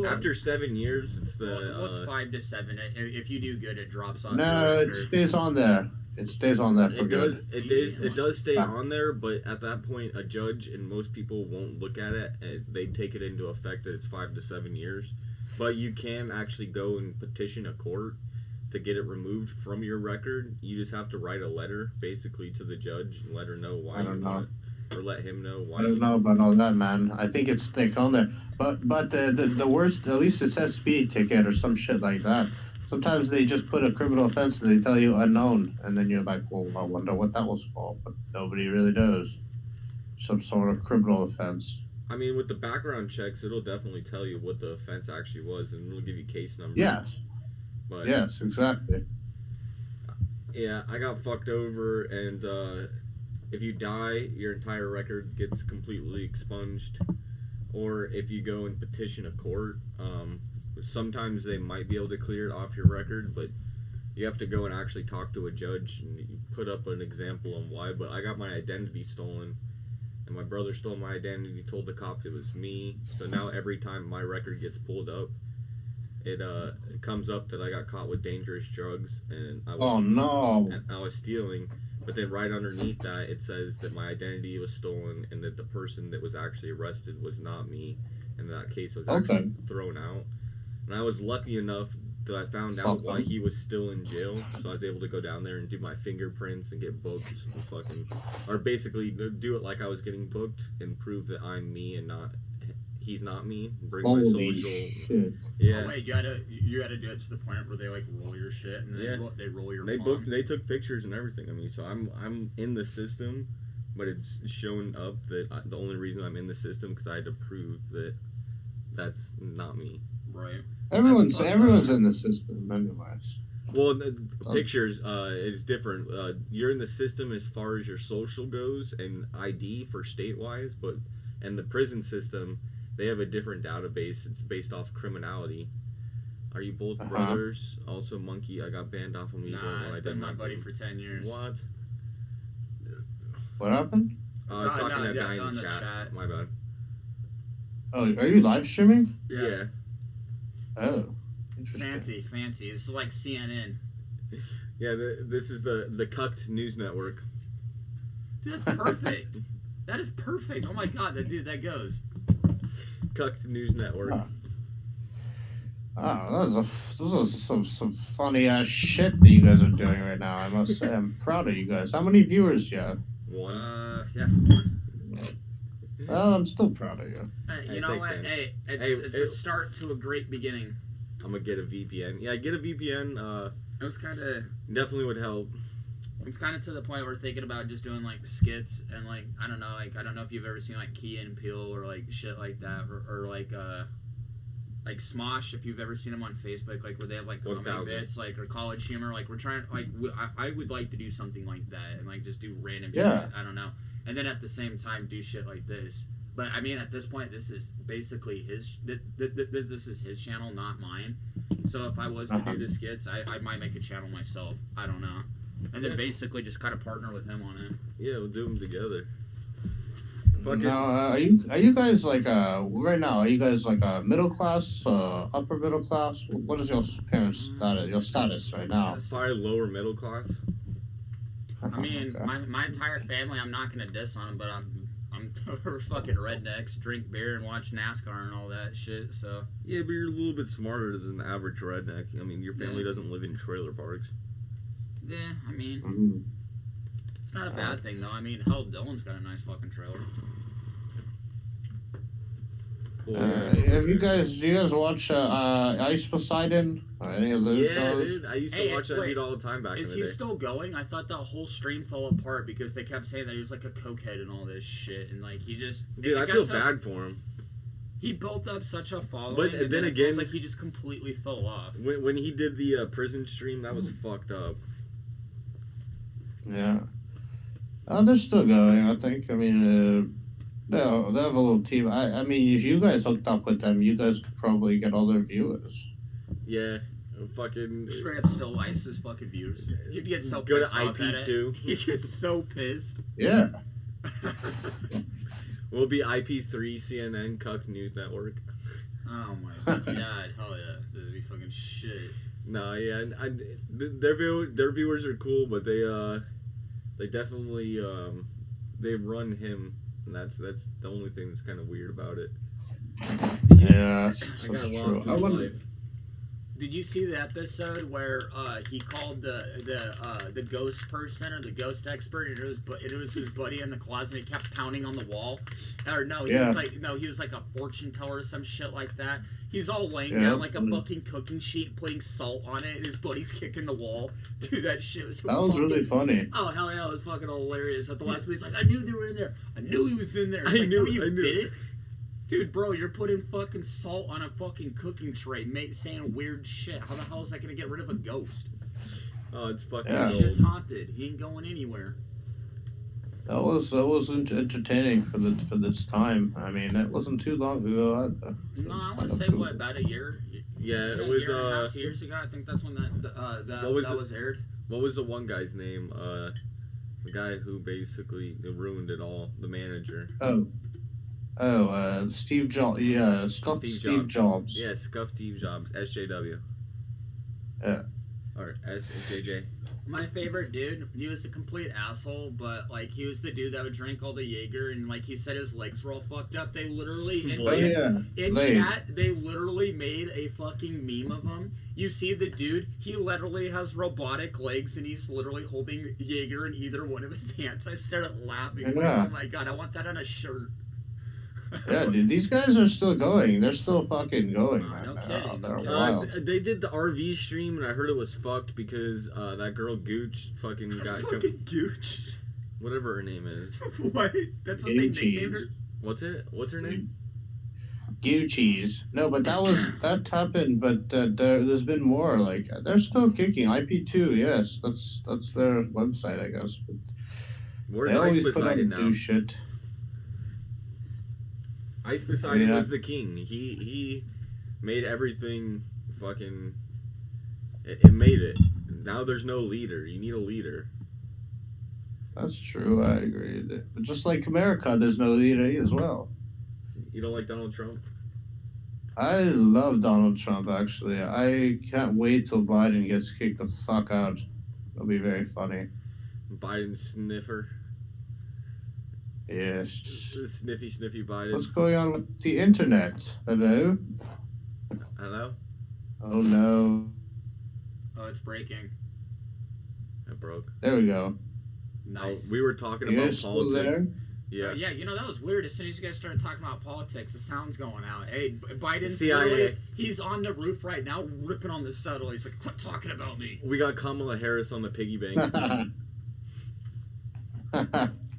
After 7 years, it's what's 5 to 7? If you do good, it drops off. No, it stays on there. It stays on there for good. It does stay on there, but at that point, a judge and most people won't look at it, and they take it into effect that it's 5 to 7 years. But you can actually go and petition a court to get it removed from your record. You just have to write a letter, basically, to the judge and let her know why you want it, or let him know why. I don't know about all that, man. I think it's thick on there. But the worst, at least it says speeding ticket or some shit like that. Sometimes they just put a criminal offense and they tell you unknown, and then you're like, well, I wonder what that was for. But nobody really does. Some sort of criminal offense. I mean, with the background checks, it'll definitely tell you what the offense actually was, and it'll give you case number. Yes. But Yes, exactly. yeah, I got fucked over, and if you die, your entire record gets completely expunged. Or if you go and petition a court, sometimes they might be able to clear it off your record, but you have to go and actually talk to a judge and you put up an example on why. But I got my identity stolen, and my brother stole my identity, told the cops it was me. So now every time my record gets pulled up, it comes up that I got caught with dangerous drugs, and Oh no. I was stealing. But then right underneath that, it says that my identity was stolen and that the person that was actually arrested was not me, and that case was actually thrown out. And I was lucky enough that I found out why he was still in jail, so I was able to go down there and do my fingerprints and get booked and or basically do it like I was getting booked and prove that I'm me and he's not me. Bring my Holy social. shit. Yeah. Oh, wait, you gotta do it to the point where they like roll your shit and then they roll your. They took pictures and everything. I mean, so I'm in the system, but it's showing up that the only reason I'm in the system because I had to prove that that's not me. Right. Everyone's in the system, anyways. Well, the pictures is different. You're in the system as far as your social goes and ID for state-wise, but and the prison system, they have a different database. It's based off criminality. Are you both brothers? Also, Monkey, I got banned off of me. Nah, it's been my buddy for 10 years. What? What happened? I was talking to a guy in the chat. My bad. Oh, are you live streaming? Yeah. Oh. Fancy. This is like CNN. Yeah, this is the Cucked News Network. Dude, that's perfect. That is perfect. Oh my god, that goes. Cucked News Network. Oh, those are some funny ass shit that you guys are doing right now. I must say, I'm proud of you guys. How many viewers do you have? One. Yeah, one. Well, I'm still proud of you. You know what? Hey, it's a start to a great beginning. I'm gonna get a VPN. Yeah, get a VPN. It was kind of definitely would help. It's kind of to the point where we're thinking about just doing like skits and like I don't know if you've ever seen like Key and Peele or like shit like that or like Smosh if you've ever seen them on Facebook like where they have like comedy 1000. bits like or college humor like we're trying like I would like to do something like that and like just do random shit I don't know and then at the same time do shit like this. But I mean, at this point, this is basically his. This is his channel, not mine. So if I was to do the skits, I might make a channel myself. I don't know, and then basically just kind of partner with him on it. Yeah, we'll do them together. Now, are you guys like right now? Are you guys like a middle class, upper middle class? What is your parents' status? Your status right now? Probably lower middle class. I mean, my entire family. I'm not gonna diss on them, but we're fucking rednecks, drink beer and watch NASCAR and all that shit, so... Yeah, but you're a little bit smarter than the average redneck. I mean, your family doesn't live in trailer parks. Yeah, I mean... It's not a bad thing, though. I mean, hell, Dylan's got a nice fucking trailer. Do you guys watch Ice Poseidon or any of those? Yeah, dude. I used to watch that dude all the time back in the day. Is he still going? I thought the whole stream fell apart because they kept saying that he was like a cokehead and all this shit, and like he just. Dude, I feel bad for him. He built up such a following, but then it again, feels like he just completely fell off. When he did the prison stream, that was fucked up. Yeah. They're still going. I think. I mean. They have a little team. I mean, if you guys hooked up with them, you guys could probably get all their viewers. Yeah, fucking straight up still Ice's fucking views. You'd get so go pissed to off IP2. You get so pissed. Yeah. We'll be IP3 CNN Cuck News Network. Oh my god, hell yeah, that'd be fucking shit. Nah, yeah, their viewers are cool, but they definitely they run him. And that's the only thing that's kind of weird about it. Yeah, I got lost in life. Did you see the episode where he called the ghost person or the ghost expert, and it was his buddy in the closet, and he kept pounding on the wall? Or no, he was like a fortune teller or some shit like that. He's all laying down like a fucking cooking sheet, putting salt on it, and his buddy's kicking the wall. Dude, that shit was really funny. Oh, hell yeah, it was fucking hilarious. At the last one, he's like, I knew they were in there. I knew he was in there. I knew you did it. Dude, bro, you're putting fucking salt on a fucking cooking tray, saying weird shit. How the hell is that gonna get rid of a ghost? Oh, it's fucking Yeah. gold. Shit's haunted. He ain't going anywhere. That was entertaining for this time. I mean, that wasn't too long ago. No, I want to say what, about a year? Yeah, it A was year and a half, 2 years ago. I think that's when that was aired. What was the one guy's name? The guy who basically ruined it all. The manager. Steve Jobs. Yeah, Steve Jobs. Yeah, Scuff Steve Jobs. SJW. Yeah. Or SJJ. My favorite dude, he was a complete asshole, but like he was the dude that would drink all the Jaeger and like he said his legs were all fucked up. They literally in chat, they literally made a fucking meme of him. You see the dude, he literally has robotic legs and he's literally holding Jaeger in either one of his hands. I started laughing. Yeah. Like, oh my god, I want that on a shirt. Yeah, dude, these guys are still going. They're still fucking going. No man. kidding, no They're kidding. wild. They did the RV stream, and I heard it was fucked because that girl Gooch fucking got Fucking Gooch. whatever her name is. What? That's what they nicknamed her? What's it? What's her name? Gucci's. No, but that happened. But there's been more. Like they're still kicking. IP2, yes, that's their website, I guess. But Where's they Ice always put beside out it now? new shit. Ice beside it Yeah. was the king. He made everything fucking. It made it. Now there's no leader. You need a leader. That's true. I agree. But just like America, there's no leader as well. You don't like Donald Trump? I love Donald Trump, actually. I can't wait till Biden gets kicked the fuck out. It'll be very funny. Biden sniffer. Yes. Sniffy Biden. What's going on with the internet? Hello? Hello? Oh no. Oh, it's breaking. It broke. There we go. Nice. Oh, we were talking You about guys still politics. there? Yeah. Yeah, you know, that was weird. As soon as you guys started talking about politics, the sound's going out. Hey, Biden's CIA. literally, he's on the roof right now, ripping on the settle. He's like, quit talking about me. We got Kamala Harris on the piggy bank.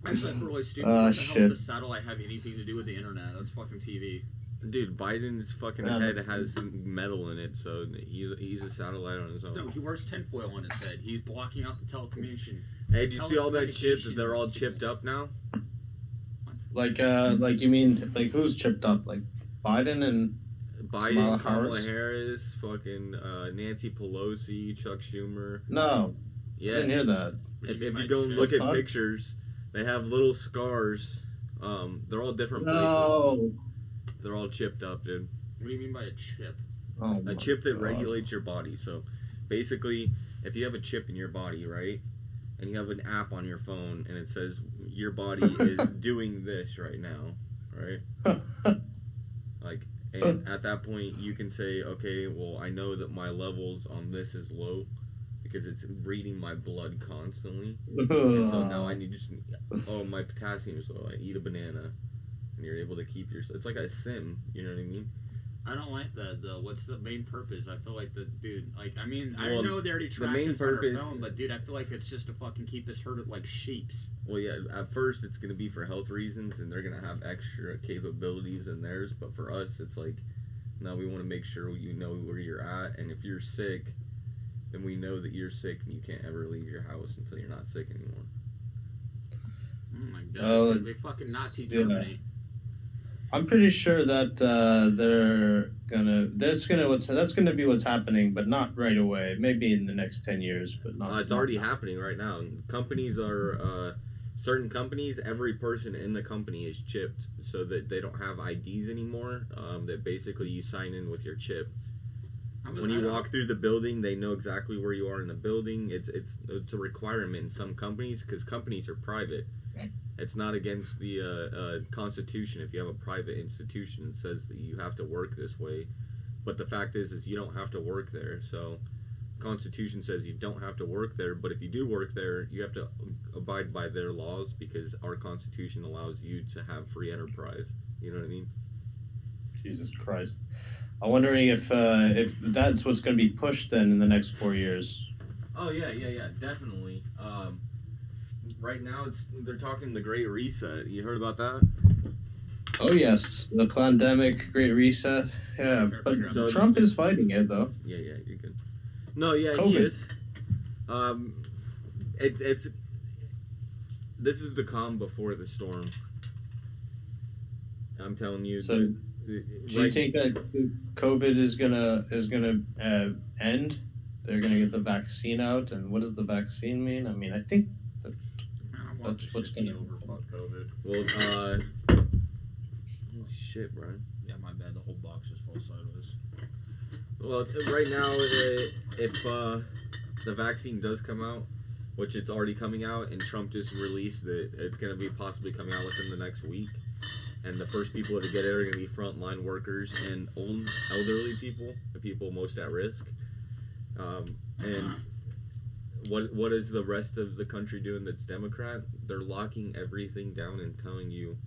Actually, I'm really stupid. Oh, What the hell shit. with the satellite have anything to do with the internet? That's fucking TV. Dude, Biden's fucking Yeah. head has metal in it, so he's a satellite on his own. No, he wears tinfoil on his head. He's blocking out the telecommunication. Hey, do you see all that shit that they're all chipped up now? like you mean, like who's chipped up? Like Biden and Biden, Kamala Kamala Harris? Harris, fucking Nancy Pelosi, Chuck Schumer. no, I Yeah, didn't hear that. if you go and look Shit, at fuck. pictures, they have little scars. They're all different places. No. They're all chipped up, dude. What do you mean by a chip? Oh, A my chip that God. regulates your body. So basically, if you have a chip in your body, right, and you have an app on your phone and it says your body is doing this right now, right? Like, and at that point, you can say, okay, well, I know that my levels on this is low because it's reading my blood constantly. And so now I need to just, oh, my potassium is low. I eat a banana. And you're able to keep your, it's like a sim, you know what I mean? I don't like that though. What's the main purpose? I feel like the dude, like, I mean, I Well, know they already track main us on our purpose- phone, but dude, I feel like it's just to fucking keep us herded like sheeps. Well, yeah, at first it's going to be for health reasons and they're going to have extra capabilities in theirs. But for us, it's like, no, we want to make sure you know where you're at. And if you're sick, then we know that you're sick and you can't ever leave your house until you're not sick anymore. Oh my god, Oh, it's like they fucking Nazi yeah. Germany. I'm pretty sure that that's gonna be what's happening, but not right away. Maybe in the next 10 years, but not. It's already happening right now. Companies are, certain companies, every person in the company is chipped so that they don't have IDs anymore. That basically you sign in with your chip. When you walk through the building, they know exactly where you are in the building. It's a requirement in some companies because companies are private. It's not against the Constitution if you have a private institution that says that you have to work this way. But the fact is you don't have to work there. So Constitution says you don't have to work there, but if you do work there, you have to abide by their laws because our Constitution allows you to have free enterprise. You know what I mean? Jesus Christ. I'm wondering if that's what's going to be pushed then in the next 4 years. Oh yeah, definitely. Right now they're talking the Great Reset. You heard about that? Oh yes, the pandemic, Great Reset. Yeah, but So Trump is fighting it though. Yeah, you're good. No, yeah, he COVID. is. It's this is the calm before the storm. I'm telling you. So, do you think that COVID is gonna end? They're gonna get the vaccine out, and what does the vaccine mean? I mean, I think that Man, I want that's this what's shit to be gonna. over. Fuck COVID. Well, oh shit, Brian. Yeah, my bad. The whole box just falls sideways. Well, right now, if the vaccine does come out, which it's already coming out, and Trump just released that it's going to be possibly coming out within the next week, and the first people to get it are going to be frontline workers and elderly people, the people most at risk. And what is the rest of the country doing that's Democrat? They're locking everything down and telling you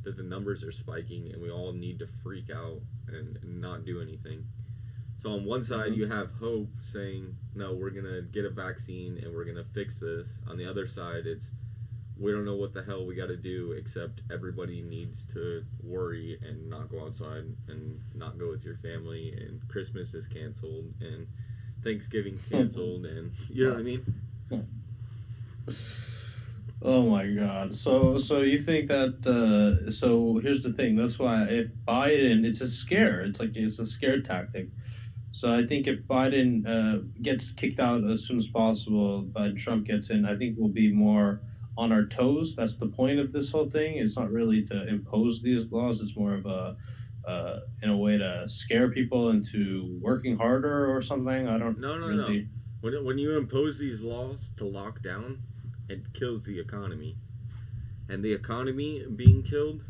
that the numbers are spiking and we all need to freak out and not do anything. So on one side you have hope saying, no, we're going to get a vaccine and we're going to fix this. On the other side, it's, we don't know what the hell we got to do except everybody needs to worry and not go outside and not go with your family, and Christmas is canceled and Thanksgiving's canceled, and you know what I mean? Oh my God! So you think that? So here's the thing. That's why if Biden, it's a scare. It's a scare tactic. So I think if Biden gets kicked out as soon as possible, but Trump gets in, I think we'll be more on our toes. That's the point of this whole thing. It's not really to impose these laws. It's more of a in a way to scare people into working harder or something. I don't No. When you impose these laws to lock down, it kills the economy. And the economy being killed,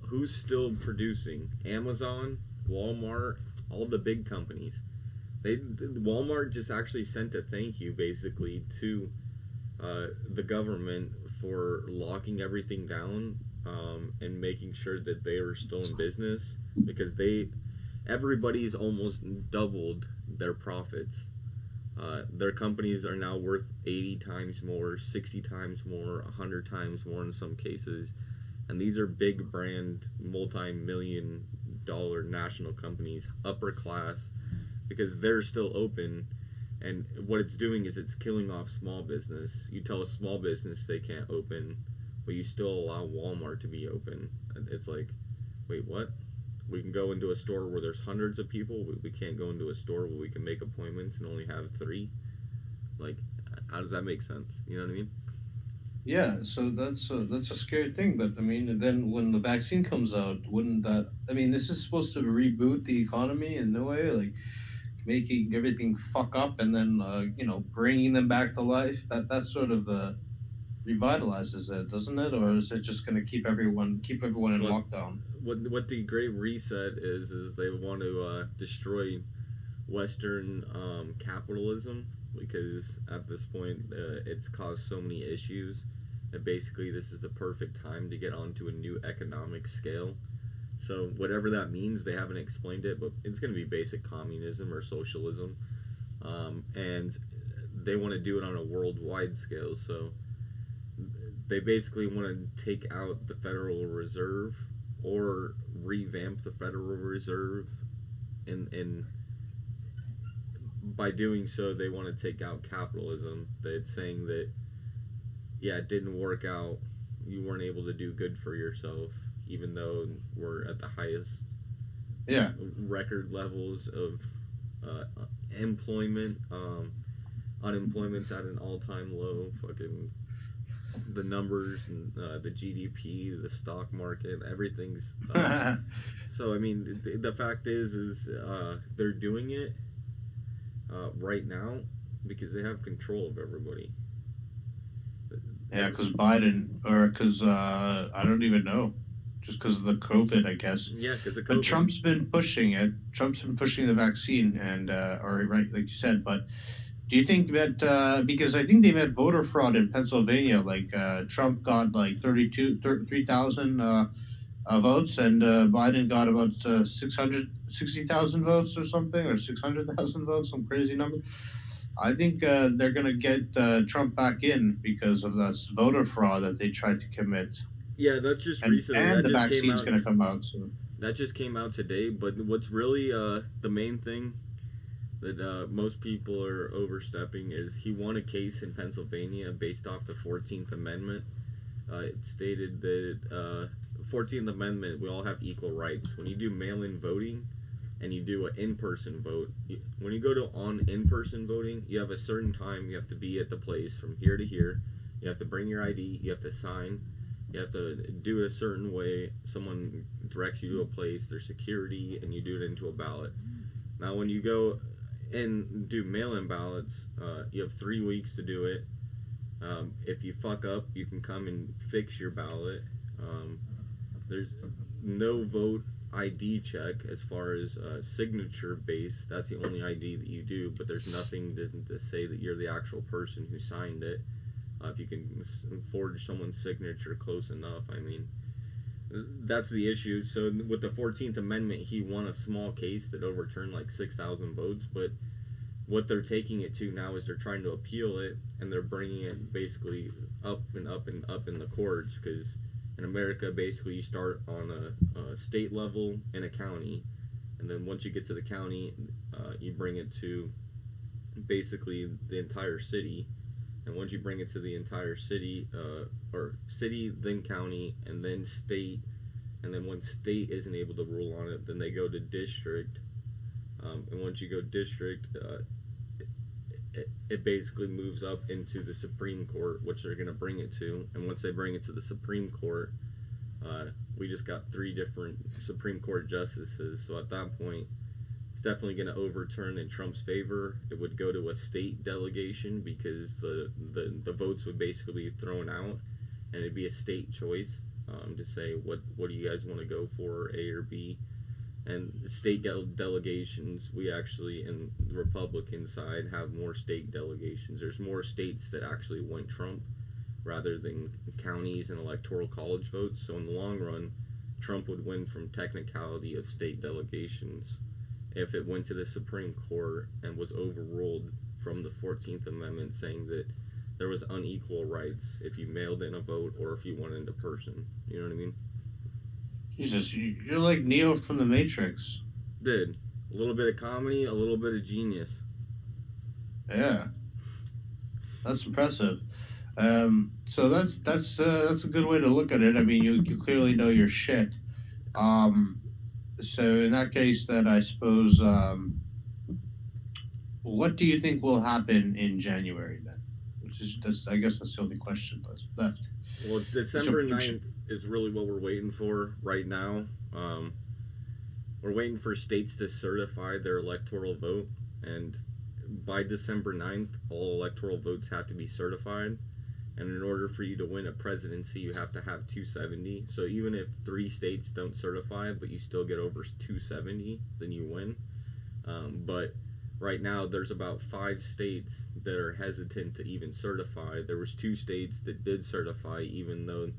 who's still producing? Amazon, Walmart, all the big companies. Walmart just actually sent a thank you basically to the government for locking everything down, and making sure that they are still in business, because everybody's almost doubled their profits. Their companies are now worth 80 times more, 60 times more, 100 times more in some cases. And these are big brand, multi-million dollar national companies, upper class, because they're still open. And what it's doing is it's killing off small business. You tell a small business they can't open, but you still allow Walmart to be open. It's like, wait, what? We can go into a store where there's hundreds of people. We can't go into a store where we can make appointments and only have 3. Like, how does that make sense? You know what I mean? Yeah, so that's a scary thing. But I mean, and then when the vaccine comes out, wouldn't that? I mean, this is supposed to reboot the economy in a way, like making everything fuck up and then bringing them back to life. That sort of revitalizes it, doesn't it? Or is it just going to keep everyone in lockdown? What the Great Reset is they want to destroy Western capitalism, because at this point it's caused so many issues that basically this is the perfect time to get onto a new economic scale. So whatever that means, they haven't explained it, but it's going to be basic communism or socialism, and they want to do it on a worldwide scale. So they basically want to take out the Federal Reserve or revamp the Federal Reserve, and by doing so they want to take out capitalism. That's saying that, yeah, it didn't work out, you weren't able to do good for yourself, even though we're at the highest record levels of employment. Unemployment's at an all-time low. Fucking the numbers and the GDP, the stock market, everything's so I mean the fact is they're doing it right now because they have control of everybody. Yeah, because Biden, or because I don't even know, just because of the COVID, I guess. Yeah, because of COVID. But Trump's been pushing it. Trump's been pushing the vaccine, and or right, like you said. But do you think that because I think they've had voter fraud in Pennsylvania, like Trump got like 3,000 votes, and Biden got about 660,000 votes or something, or 600,000 votes, some crazy number. I think they're going to get Trump back in because of that voter fraud that they tried to commit. Yeah, that's just And, recently. and That the just came vaccine's out. going to come out soon. That just came out today. But what's really the main thing that most people are overstepping is he won a case in Pennsylvania based off the 14th Amendment. It stated that 14th Amendment, we all have equal rights. When you do mail-in voting and you do an in-person vote, when you go to in-person voting, you have a certain time you have to be at the place from here to here. You have to bring your ID. You have to sign. You have to do it a certain way. Someone directs you to a place. There's security, and you do it into a ballot. Now, when you go and do mail-in ballots, you have 3 weeks to do it. If you fuck up, you can come and fix your ballot. There's no vote ID check as far as signature base. That's the only ID that you do, but there's nothing to say that you're the actual person who signed it. If you can forge someone's signature close enough, I mean, that's the issue. So with the 14th Amendment, he won a small case that overturned like 6,000 votes, but what they're taking it to now is they're trying to appeal it, and they're bringing it basically up and up and up in the courts, because in America, basically, you start on a state level in a county, and then once you get to the county, you bring it to basically the entire city. And once you bring it to the entire city, or city, then county, and then state, and then when state isn't able to rule on it, then they go to district. And once you go district, it basically moves up into the Supreme Court, which they're going to bring it to. And once they bring it to the Supreme Court, we just got 3 different Supreme Court justices. So at that point, it's definitely going to overturn in Trump's favor. It would go to a state delegation because the votes would basically be thrown out, and it'd be a state choice to say what do you guys want to go for, A or B. And state delegations, we actually, in the Republican side, have more state delegations. There's more states that actually want Trump rather than counties and electoral college votes. So in the long run, Trump would win from technicality of state delegations if it went to the Supreme Court and was overruled from the 14th Amendment, saying that there was unequal rights if you mailed in a vote or if you went into person. You know what I mean? Jesus, you're like Neo from the Matrix. Did a little bit of comedy, a little bit of genius. Yeah, that's impressive. So that's a good way to look at it. I mean, you clearly know your shit. So in that case, then I suppose, what do you think will happen in January then? I guess that's the only question left. Well, December 9th is really what we're waiting for right now. We're waiting for states to certify their electoral vote, and by December 9th, all electoral votes have to be certified. And in order for you to win a presidency, you have to have 270. So even if 3 states don't certify, but you still get over 270, then you win. But right now, there's about 5 states that are hesitant to even certify. There was 2 states that did certify, even though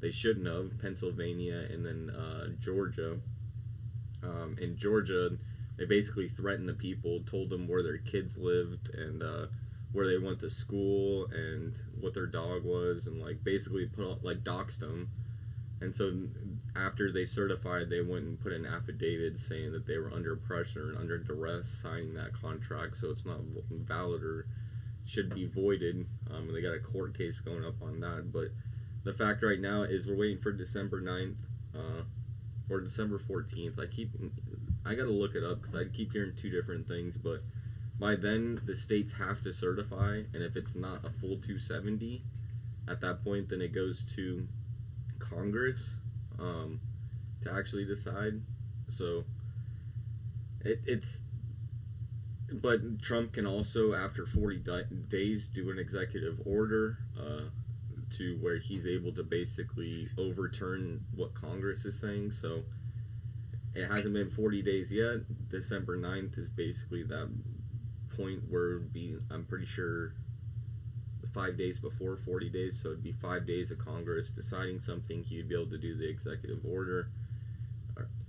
they shouldn't have, Pennsylvania and then Georgia. In Georgia, they basically threatened the people, told them where their kids lived and where they went to school and what their dog was, and like basically doxed them. And so after they certified, they went and put an affidavit saying that they were under pressure and under duress signing that contract, so it's not valid or should be voided. They got a court case going up on that. But the fact right now is we're waiting for December 9th or December 14th. I gotta look it up because I keep hearing 2 different things, but by then the states have to certify, and if it's not a full 270 at that point, then it goes to Congress to actually decide. So but Trump can also, after 40 days, do an executive order to where he's able to basically overturn what Congress is saying. So it hasn't been 40 days yet. December 9th is basically that point where it would be, I'm pretty sure, 5 days before 40 days, so it'd be 5 days of Congress deciding something. He'd be able to do the executive order.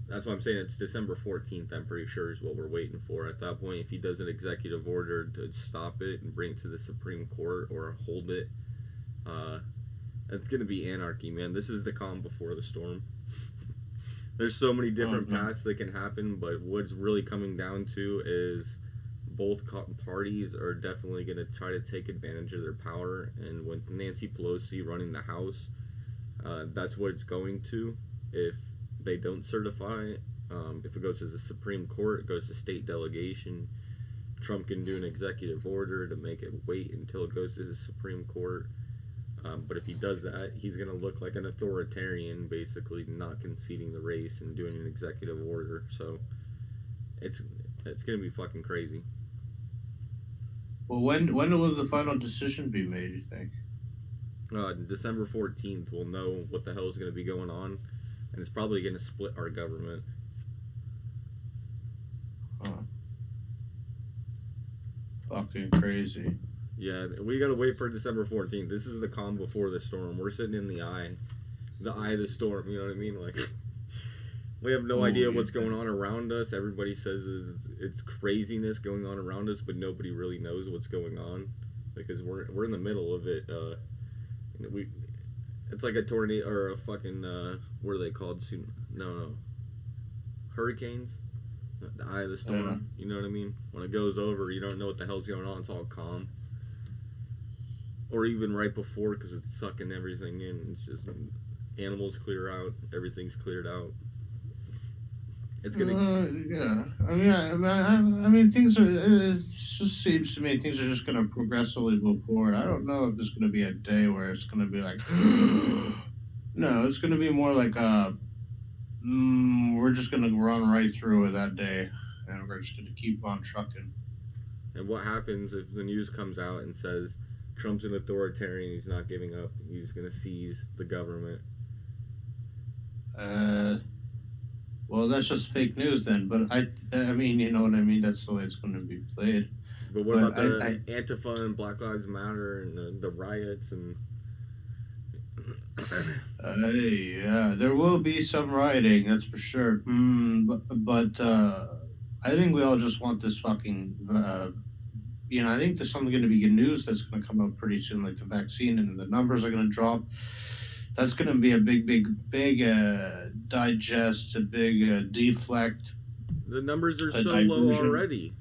That's why I'm saying it's December 14th, I'm pretty sure, is what we're waiting for. At that point, if he does an executive order to stop it and bring it to the Supreme Court or hold it, It's gonna be anarchy, man. This is the calm before the storm. There's so many different paths that can happen, but what's really coming down to is both parties are definitely going to try to take advantage of their power. And with Nancy Pelosi running the House, that's what it's going to. If they don't certify, if it goes to the Supreme Court, it goes to state delegation. Trump can do an executive order to make it wait until it goes to the Supreme Court. But if he does that, he's going to look like an authoritarian, basically not conceding the race and doing an executive order. So it's going to be fucking crazy. Well, when will the final decision be made, you think? December 14th, we'll know what the hell is going to be going on, and it's probably going to split our government. Huh. Fucking crazy. Yeah, we got to wait for December 14th. This is the calm before the storm. We're sitting in the eye of the storm, you know what I mean? Like, we have no idea what's going on around us. Everybody says it's craziness going on around us, but nobody really knows what's going on because we're in the middle of it. It's like a tornado or a fucking what are they called? No, hurricanes. The eye of the storm. You know what I mean? When it goes over, you don't know what the hell's going on. It's all calm. Or even right before, because it's sucking everything in. It's just animals clear out. Everything's cleared out. It's gonna. Yeah. I mean, things are. It just seems to me things are just gonna progressively move forward. I don't know if there's gonna be a day where it's gonna be like, no, it's gonna be more like we're just gonna run right through it that day, and we're just gonna keep on trucking. And what happens if the news comes out and says Trump's an authoritarian, he's not giving up, he's gonna seize the government? Well, that's just fake news then. But I mean, you know what I mean. That's the way it's going to be played. But what about the Antifa and Black Lives Matter and the riots and? Yeah, there will be some rioting, that's for sure. But I think we all just want this fucking. I think there's something going to be good news that's going to come out pretty soon, like the vaccine, and the numbers are going to drop. That's going to be a big digest, a big deflect. The numbers are so low already.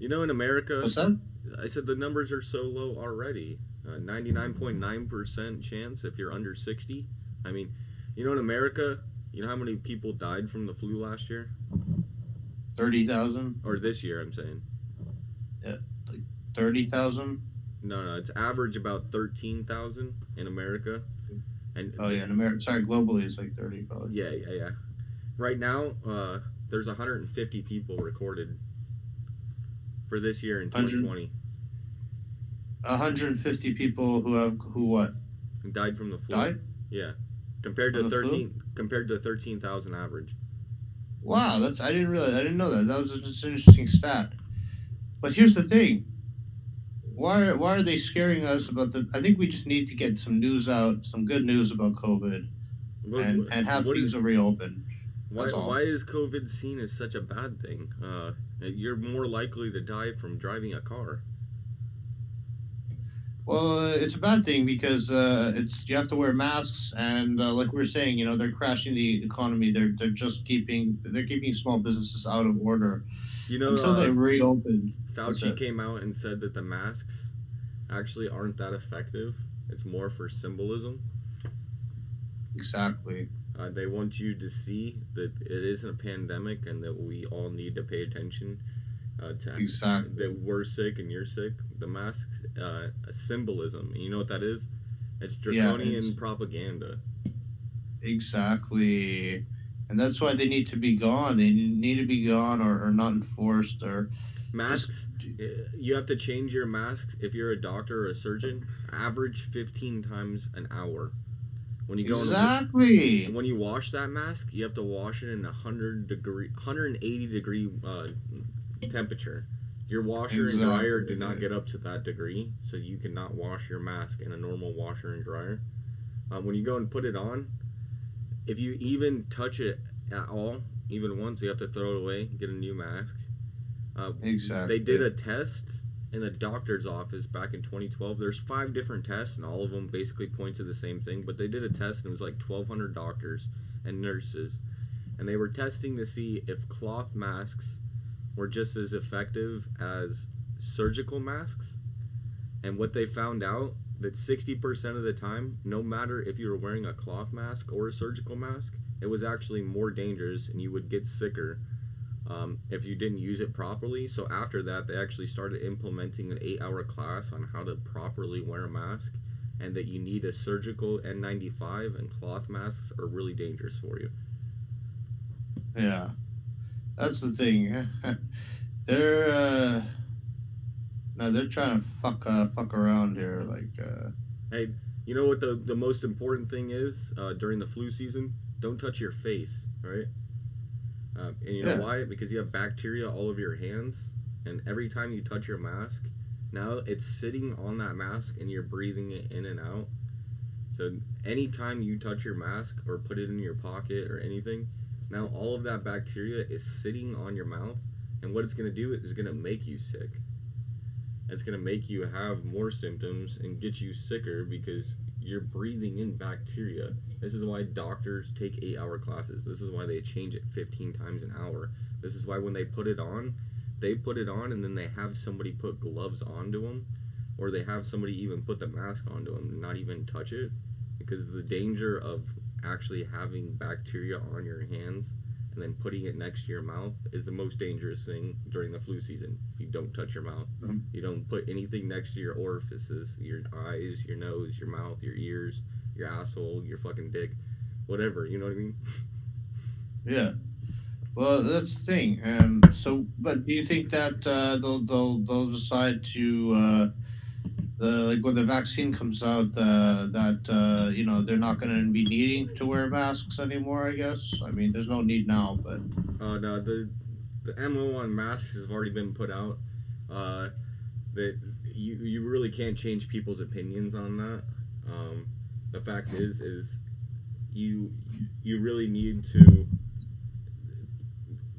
You know, in America, what's that? I said the numbers are so low already. 99.9% chance if you're under 60. I mean, you know, in America, you know how many people died from the flu last year? 30,000. Or this year, I'm saying. Yeah, like 30,000. No, it's average about 13,000 in America. And in America. Sorry, globally it's like 30 probably. Yeah. Right now, there's 150 people recorded for this year in 2020. 150 people who died from the flu. Died? Yeah, compared to 13,000 average. Wow, I didn't know that. That was just an interesting stat. But here's the thing. Why are they scaring us about I think we just need to get some news out, some good news about COVID, and have things reopen. Why is COVID seen as such a bad thing? You're more likely to die from driving a car. Well, it's a bad thing because you have to wear masks, and like we were saying, they're crashing the economy. They're just keeping small businesses out of order. Until they reopen. Fauci came out and said that the masks actually aren't that effective. It's more for symbolism. Exactly. They want you to see that it isn't a pandemic and that we all need to pay attention that we're sick and you're sick. The masks, symbolism. And you know what that is? It's draconian propaganda. Exactly. And that's why they need to be gone. They need to be gone or not enforced. Or masks, you have to change your masks if you're a doctor or a surgeon. Average 15 times an hour. When you go when you wash that mask, you have to wash it in 180 degree temperature. Your washer and dryer do not get up to that degree, so you cannot wash your mask in a normal washer and dryer. When you go and put it on, if you even touch it at all, even once, you have to throw it away, get a new mask. They did a test, in a doctor's office back in 2012. There's 5 different tests, and all of them basically point to the same thing. But they did a test, and it was like 1,200 doctors and nurses, and they were testing to see if cloth masks were just as effective as surgical masks. And what they found out, that 60% of the time, no matter if you were wearing a cloth mask or a surgical mask, it was actually more dangerous, and you would get sicker if you didn't use it properly. So after that, they actually started implementing an 8-hour class on how to properly wear a mask, and that you need a surgical N95, and cloth masks are really dangerous for you. Yeah, that's the thing. They're no, they're trying to fuck around here. Like, Hey, you know what the most important thing is during the flu season? Don't touch your face, right? And you know why? Because you have bacteria all over your hands, and every time you touch your mask, now it's sitting on that mask, and you're breathing it in and out. So anytime you touch your mask or put it in your pocket or anything, now all of that bacteria is sitting on your mouth, and what it's going to do is going to make you sick. It's going to make you have more symptoms and get you sicker because you're breathing in bacteria. This is why doctors take 8-hour classes. This is why they change it 15 times an hour. This is why when they put it on and then they have somebody put gloves onto them, or they have somebody even put the mask onto them and not even touch it, because the danger of actually having bacteria on your hands and then putting it next to your mouth is the most dangerous thing during the flu season. If you don't touch your mouth, you don't put anything next to your orifices, your eyes, your nose, your mouth, your ears, your asshole, your fucking dick, whatever, you know what I mean? yeah. Well, that's the thing. So, but do you think that they'll decide to like when the vaccine comes out that you know, they're not going to be needing to wear masks anymore? I guess. I mean, there's no need now, but No, the MO on masks has already been put out. That you really can't change people's opinions on that. The fact is you really need to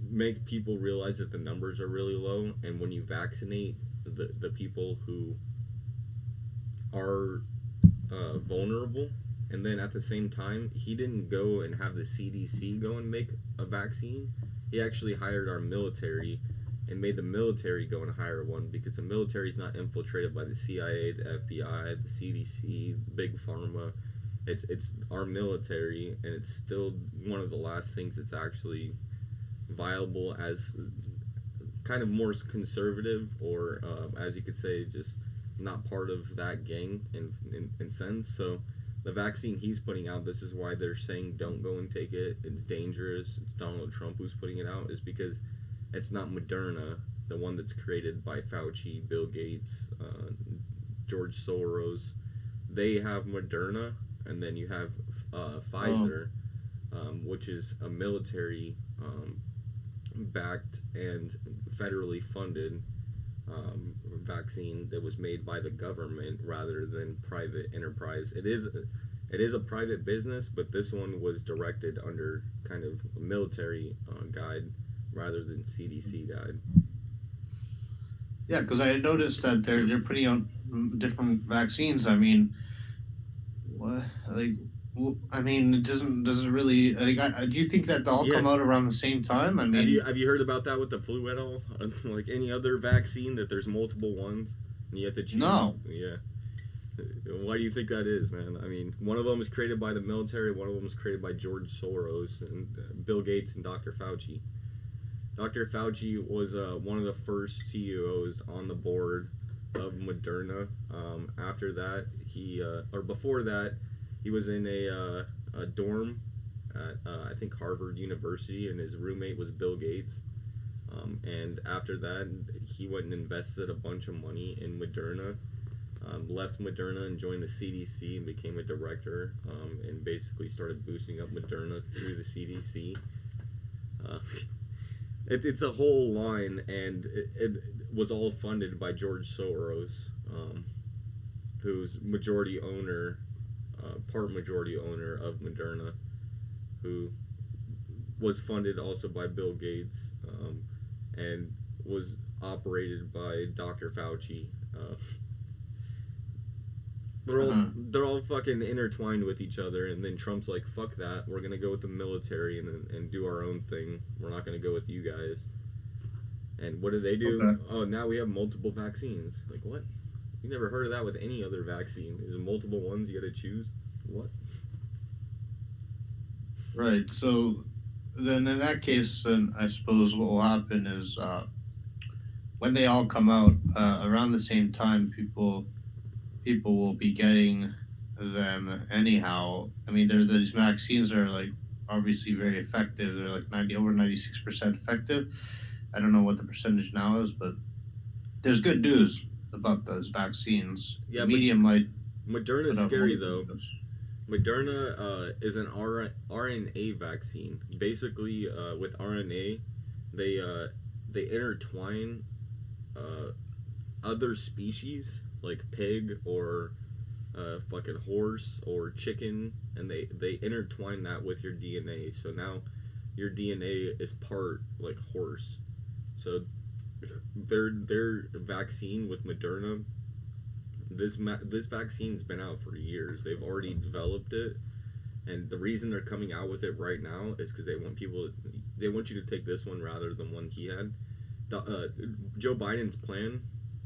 make people realize that the numbers are really low, and when you vaccinate the people who are vulnerable, and then at the same time, he didn't go and have the CDC go and make a vaccine. He actually hired our military and made the military go and hire one, because the military is not infiltrated by the CIA, the FBI, the CDC, Big Pharma. It's our military, and it's still one of the last things that's actually viable as kind of more conservative, or as you could say, just not part of that gang in sense. So the vaccine he's putting out, this is why they're saying don't go and take it, it's dangerous, it's Donald Trump who's putting it out, is because it's not Moderna, the one that's created by Fauci, Bill Gates, George Soros. They have Moderna, and then you have Pfizer, which is a military backed and federally funded vaccine that was made by the government rather than private enterprise. It is a private business, but this one was directed under kind of a military guide rather than CDC guide. yeah, because I noticed that they're putting out different vaccines. I mean, what like. I mean, it doesn't really. Like, do you think that they'll all come out around the same time? I mean, have you heard about that with the flu at all? Like any other vaccine, that there's multiple ones and you have to choose? No. Yeah. Why do you think that is, man? I mean, one of them was created by the military, one of them was created by George Soros and Bill Gates and Dr. Fauci. Dr. Fauci was one of the first CEOs on the board of Moderna. After that, before that, he was in a dorm at I think Harvard University, and his roommate was Bill Gates. And after that, he went and invested a bunch of money in Moderna. Left Moderna and joined the CDC and became a director, and basically started boosting up Moderna through the CDC. It's a whole line, and it was all funded by George Soros, who's majority owner, part majority owner of Moderna, who was funded also by Bill Gates, and was operated by Dr. Fauci. They're all fucking intertwined with each other, and then Trump's like, fuck that, we're gonna go with the military and do our own thing. We're not gonna go with you guys. And what do they do? Okay. Oh, now we have multiple vaccines. Like, what? You never heard of that with any other vaccine. Is it multiple ones you gotta choose? What? Right. So then in that case, then I suppose what will happen is when they all come out around the same time, people will be getting them anyhow. I mean, these vaccines are like obviously very effective. They're like over 96% effective. I don't know what the percentage now is, but there's good news about those vaccines. Yeah, the media might. Moderna's scary though. Moderna is an RNA vaccine. Basically, with RNA, they intertwine other species like pig or fucking horse or chicken, and they intertwine that with your DNA. So now your DNA is part like horse. So their vaccine with Moderna, this vaccine's been out for years. They've already developed it, and the reason they're coming out with it right now is because they want you to take this one rather than one he had. Joe Biden's plan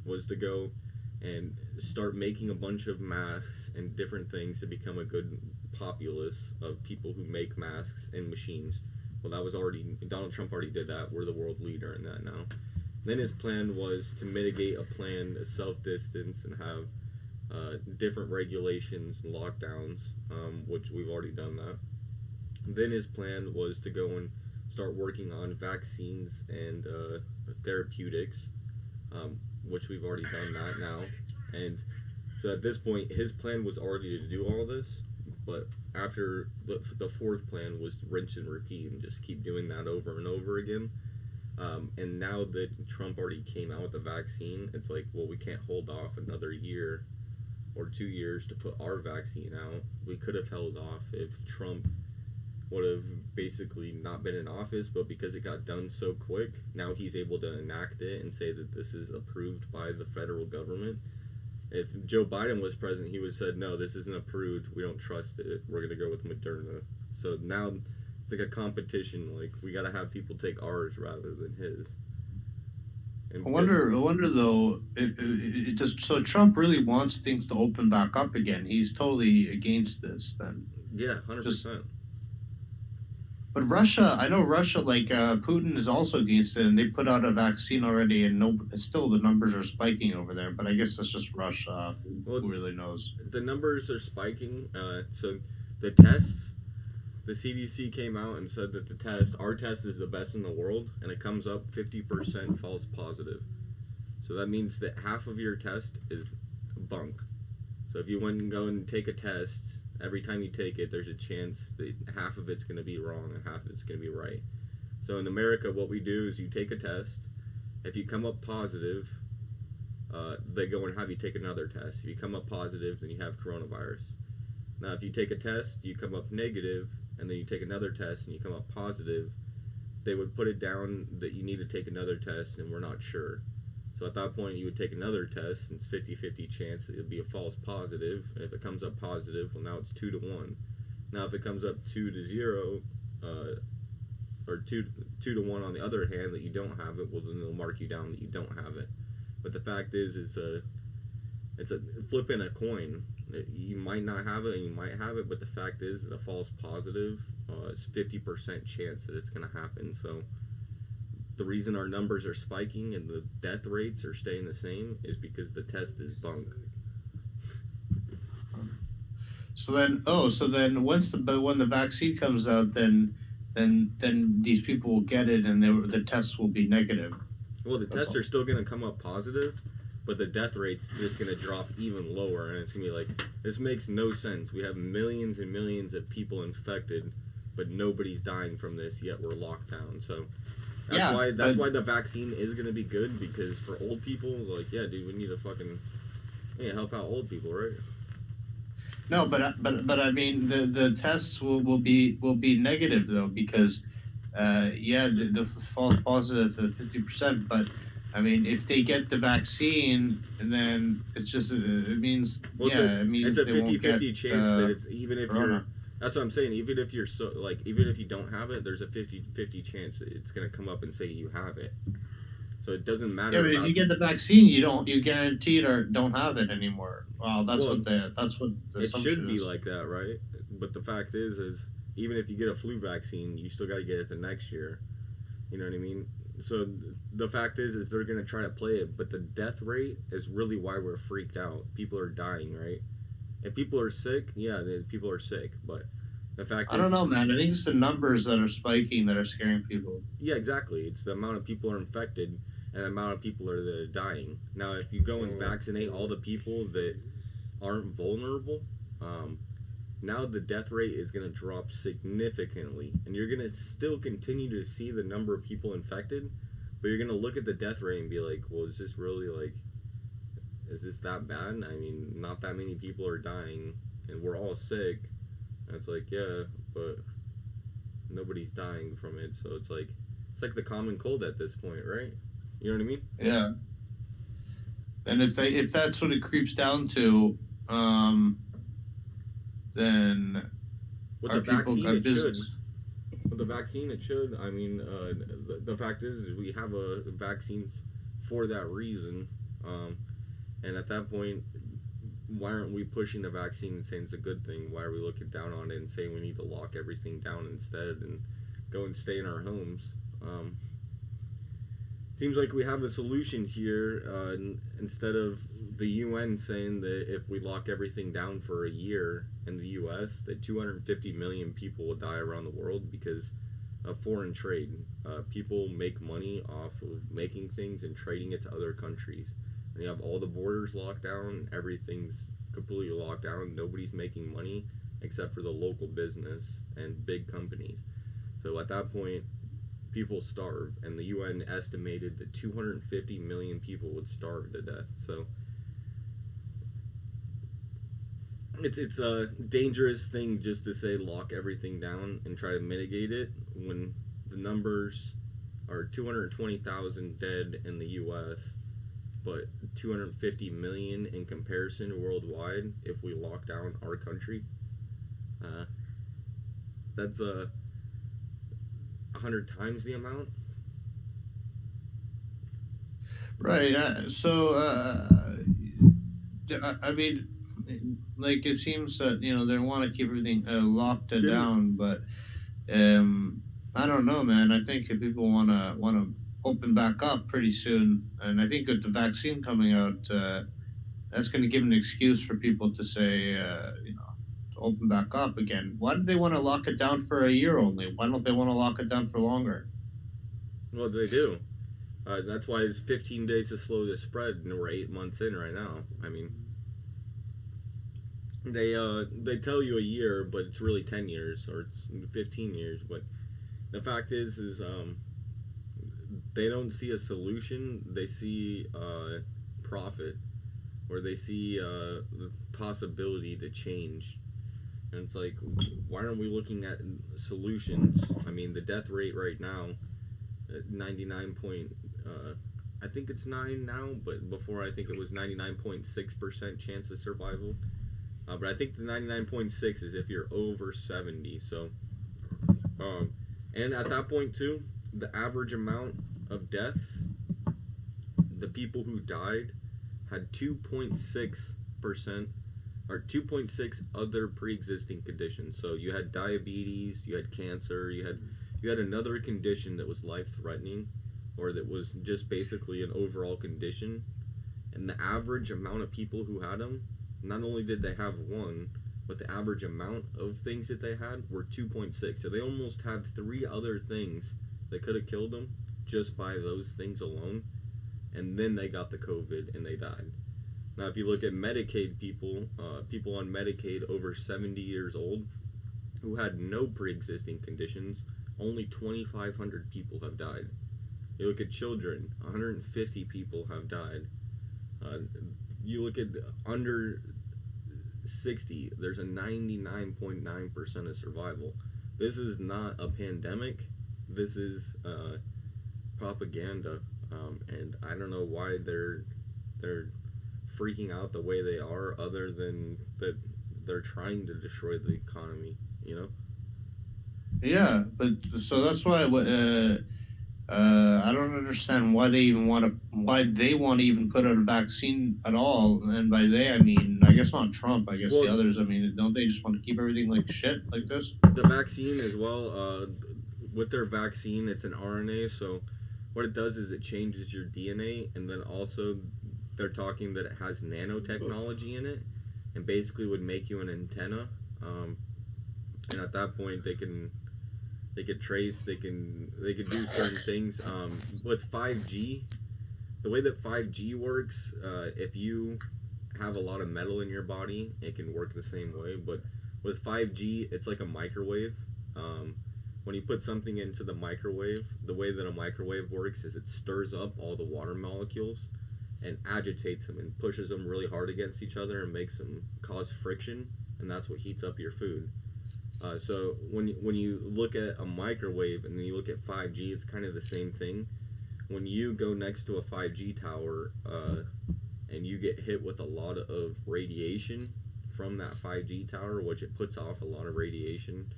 was to go and start making a bunch of masks and different things to become a good populace of people who make masks and machines. Well, that was Donald Trump already did that. We're the world leader in that now. Then his plan was to mitigate a plan to self-distance and have different regulations and lockdowns, which we've already done that. Then his plan was to go and start working on vaccines and therapeutics, which we've already done that now. And so at this point, his plan was already to do all this, but after the fourth plan was to rinse and repeat and just keep doing that over and over again. And now that Trump already came out with the vaccine, it's like, well, we can't hold off another year or 2 years to put our vaccine out. We could have held off if Trump would have basically not been in office, but because it got done so quick, now he's able to enact it and say that this is approved by the federal government. If Joe Biden was president, he would have said, no, this isn't approved, we don't trust it, we're going to go with Moderna. So now it's like a competition, like we got to have people take ours rather than his. And I wonder though, it just, so Trump really wants things to open back up again. He's totally against this then. Yeah, 100%. But Russia, I know Russia, like Putin is also against it, and they put out a vaccine already, and still the numbers are spiking over there. But I guess that's just Russia. Well, who really knows? The numbers are spiking. So the tests, the CDC came out and said that our test is the best in the world, and it comes up 50% false positive. So that means that half of your test is bunk. So if you went and go and take a test, every time you take it, there's a chance that half of it's going to be wrong and half of it's going to be right. So in America, what we do is you take a test. If you come up positive, they go and have you take another test. If you come up positive, then you have coronavirus. Now, if you take a test, you come up negative, and then you take another test and you come up positive, they would put it down that you need to take another test, and we're not sure. So at that point, you would take another test, and it's 50-50 chance that it would be a false positive. And if it comes up positive, well, now it's 2-1. Now, if it comes up 2-0, or 2-1 on the other hand that you don't have it, well, then they'll mark you down that you don't have it. But the fact is, it's a flipping a coin. You might not have it, and you might have it, but the fact is, a false positive is 50% chance that it's going to happen. So the reason our numbers are spiking and the death rates are staying the same is because the test is bunk. So then when the vaccine comes out, then these people will get it, and the tests will be negative. Well, the tests are still going to come up positive, but the death rate's just going to drop even lower, and it's going to be like, this makes no sense. We have millions and millions of people infected, but nobody's dying from this, yet we're locked down. So that's why the vaccine is going to be good, because for old people, like, yeah, dude, we need to help out old people, right? No, but I mean the tests will be negative though, because the false positive 50%, but I mean, if they get the vaccine, and then it's just it means Well, it means it's a they won't get 50-50 chance that it's even if corona. you're. That's what I'm saying. Even if you're even if you don't have it, there's a 50-50 chance that it's gonna come up and say you have it. So it doesn't matter. Yeah, but if you get the vaccine, you guaranteed or don't have it anymore. Well, that's what the it assumption should be is. like that, right? But the fact is even if you get a flu vaccine, you still got to get it the next year. You know what I mean? So the fact is they're gonna try to play it, but the death rate is really why we're freaked out. People are dying, right? If people are sick, people are sick, but the fact I don't know, man. I think it's the numbers that are spiking that are scaring people. Yeah, exactly. It's the amount of people are infected and the amount of people that are dying. Now, if you go and vaccinate all the people that aren't vulnerable, now the death rate is going to drop significantly, and you're going to still continue to see the number of people infected, but you're going to look at the death rate and be like, well, is this really is this that bad? I mean, not that many people are dying, and we're all sick. And it's like, yeah, but nobody's dying from it, so it's like the common cold at this point, right? You know what I mean? Yeah. And if that's what it creeps down to, then With our the people vaccine, got it should. business. With the vaccine, it should. I mean, the fact is we have vaccines for that reason, and at that point, why aren't we pushing the vaccine and saying it's a good thing? Why are we looking down on it and saying we need to lock everything down instead and go and stay in our homes? Seems like we have a solution here instead of the UN saying that if we lock everything down for a year in the US, that 250 million people will die around the world because of foreign trade. People make money off of making things and trading it to other countries. And you have all the borders locked down, everything's completely locked down, nobody's making money except for the local business and big companies. So at that point, people starve, and the UN estimated that 250 million people would starve to death. So it's a dangerous thing just to say lock everything down and try to mitigate it when the numbers are 220,000 dead in the US, but 250 million in comparison worldwide if we lock down our country. That's 100 times the amount. Right. I mean, like it seems that they want to keep everything locked down, but I don't know, man. I think if people want to open back up pretty soon, and I think with the vaccine coming out, that's going to give an excuse for people to say, to open back up again. Why do they want to lock it down for a year only? Why don't they want to lock it down for longer? Well, they do. That's why it's 15 days to slow the spread, and we're 8 months in right now. I mean, they tell you a year, but it's really 10 years or it's 15 years. But the fact is they don't see a solution. They see profit, or they see the possibility to change. And it's like, why aren't we looking at solutions? I mean, the death rate right now, 99 point, I think it's 9 now, but before I think it was 99.6% chance of survival. But I think the 99.6 is if you're over 70. So, and at that point too, the average amount of deaths, the people who died had 2.6% or 2.6 other pre-existing conditions. So you had diabetes, you had cancer, you had another condition that was life-threatening, or that was just basically an overall condition. And the average amount of people who had them, not only did they have one, but the average amount of things that they had were 2.6. So they almost had 3 other things that could have killed them just by those things alone. And then they got the COVID and they died. Now, if you look at Medicaid people, people on Medicaid over 70 years old who had no pre-existing conditions, only 2,500 people have died. You look at children, 150 people have died. You look at under 60, there's a 99.9% of survival. This is not a pandemic. This is propaganda. And I don't know why they're freaking out the way they are, other than that they're trying to destroy the economy. You know. Yeah, but so that's why I don't understand why they want to even put out a vaccine at all. And by they, I mean, I guess not Trump. I guess the others. I mean, don't they just want to keep everything like shit like this? The vaccine as well. With their vaccine, it's an RNA. So what it does is it changes your DNA, and then also they're talking that it has nanotechnology in it, and basically would make you an antenna. And at that point, they could trace, they could do certain things. With 5G, the way that 5G works, if you have a lot of metal in your body, it can work the same way. But with 5G, it's like a microwave. When you put something into the microwave, the way that a microwave works is it stirs up all the water molecules and agitates them and pushes them really hard against each other and makes them cause friction, and that's what heats up your food. So when you look at a microwave and then you look at 5G, it's kind of the same thing. When you go next to a 5G tower and you get hit with a lot of radiation from that 5G tower, which it puts off a lot of radiation,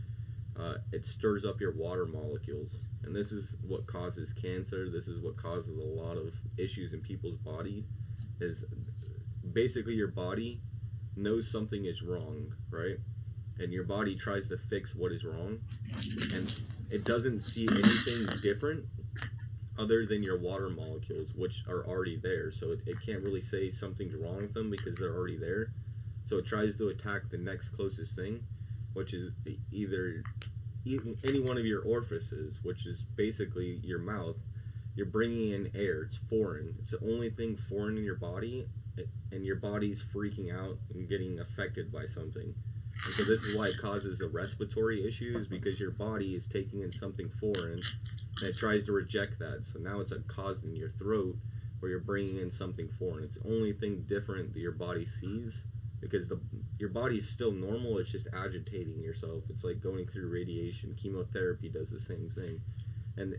it stirs up your water molecules. And this is what causes cancer. This is what causes a lot of issues in people's bodies. Is basically your body knows something is wrong, right? And your body tries to fix what is wrong, and it doesn't see anything different other than your water molecules, which are already there. So it can't really say something's wrong with them because they're already there. So it tries to attack the next closest thing, which is either any one of your orifices, which is basically your mouth. You're bringing in air. It's foreign. It's the only thing foreign in your body, and your body's freaking out and getting affected by something. And so this is why it causes a respiratory issues, because your body is taking in something foreign and it tries to reject that. So now it's a cause in your throat where you're bringing in something foreign. It's the only thing different that your body sees, because your body's still normal. It's just agitating yourself. It's like going through radiation. Chemotherapy does the same thing. And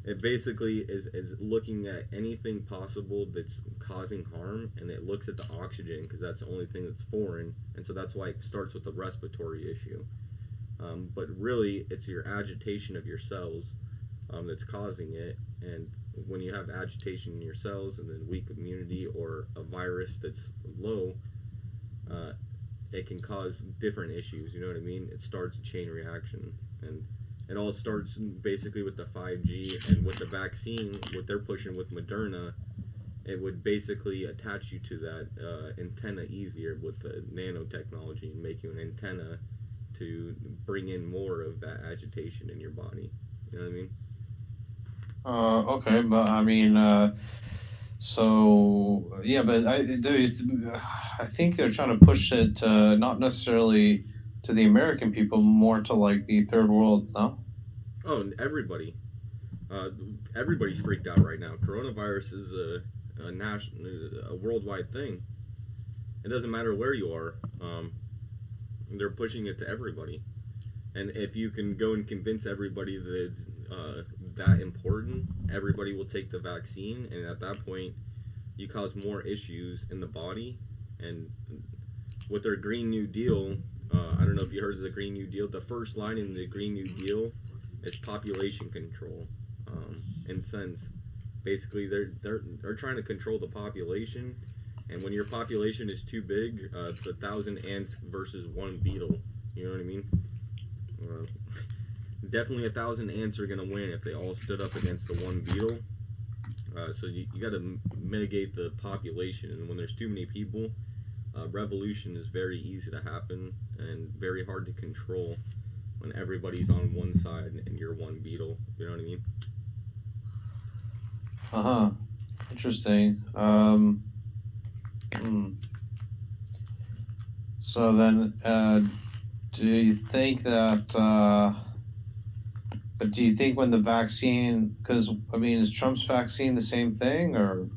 it basically is looking at anything possible that's causing harm, and it looks at the oxygen because that's the only thing that's foreign, and so that's why it starts with the respiratory issue. But really, it's your agitation of your cells that's causing it, and when you have agitation in your cells and then weak immunity or a virus that's low, it can cause different issues, you know what I mean? It starts a chain reaction, and it all starts basically with the 5G, and with the vaccine, what they're pushing with Moderna, it would basically attach you to that antenna easier with the nanotechnology and make you an antenna to bring in more of that agitation in your body. You know what I mean? Okay, but I mean, so yeah, but I think they're trying to push it not necessarily to the American people, more to like the third world, no? Oh, and everybody. Everybody's freaked out right now. Coronavirus is a worldwide thing. It doesn't matter where you are. They're pushing it to everybody. And if you can go and convince everybody that it's that important, everybody will take the vaccine, and at that point, you cause more issues in the body. And with their Green New Deal, I don't know if you heard of the Green New Deal. The first line in the Green New Deal is population control. In a sense, basically they're trying to control the population, and when your population is too big, it's 1,000 ants versus one beetle. You know what I mean? Definitely 1,000 ants are gonna win if they all stood up against the one beetle. So you got to mitigate the population, and when there's too many people, revolution is very easy to happen and very hard to control when everybody's on one side and you're one beetle. You know what I mean? Uh-huh. Interesting. So then, do you think that, but do you think when the vaccine, because, I mean, is Trump's vaccine the same thing, or?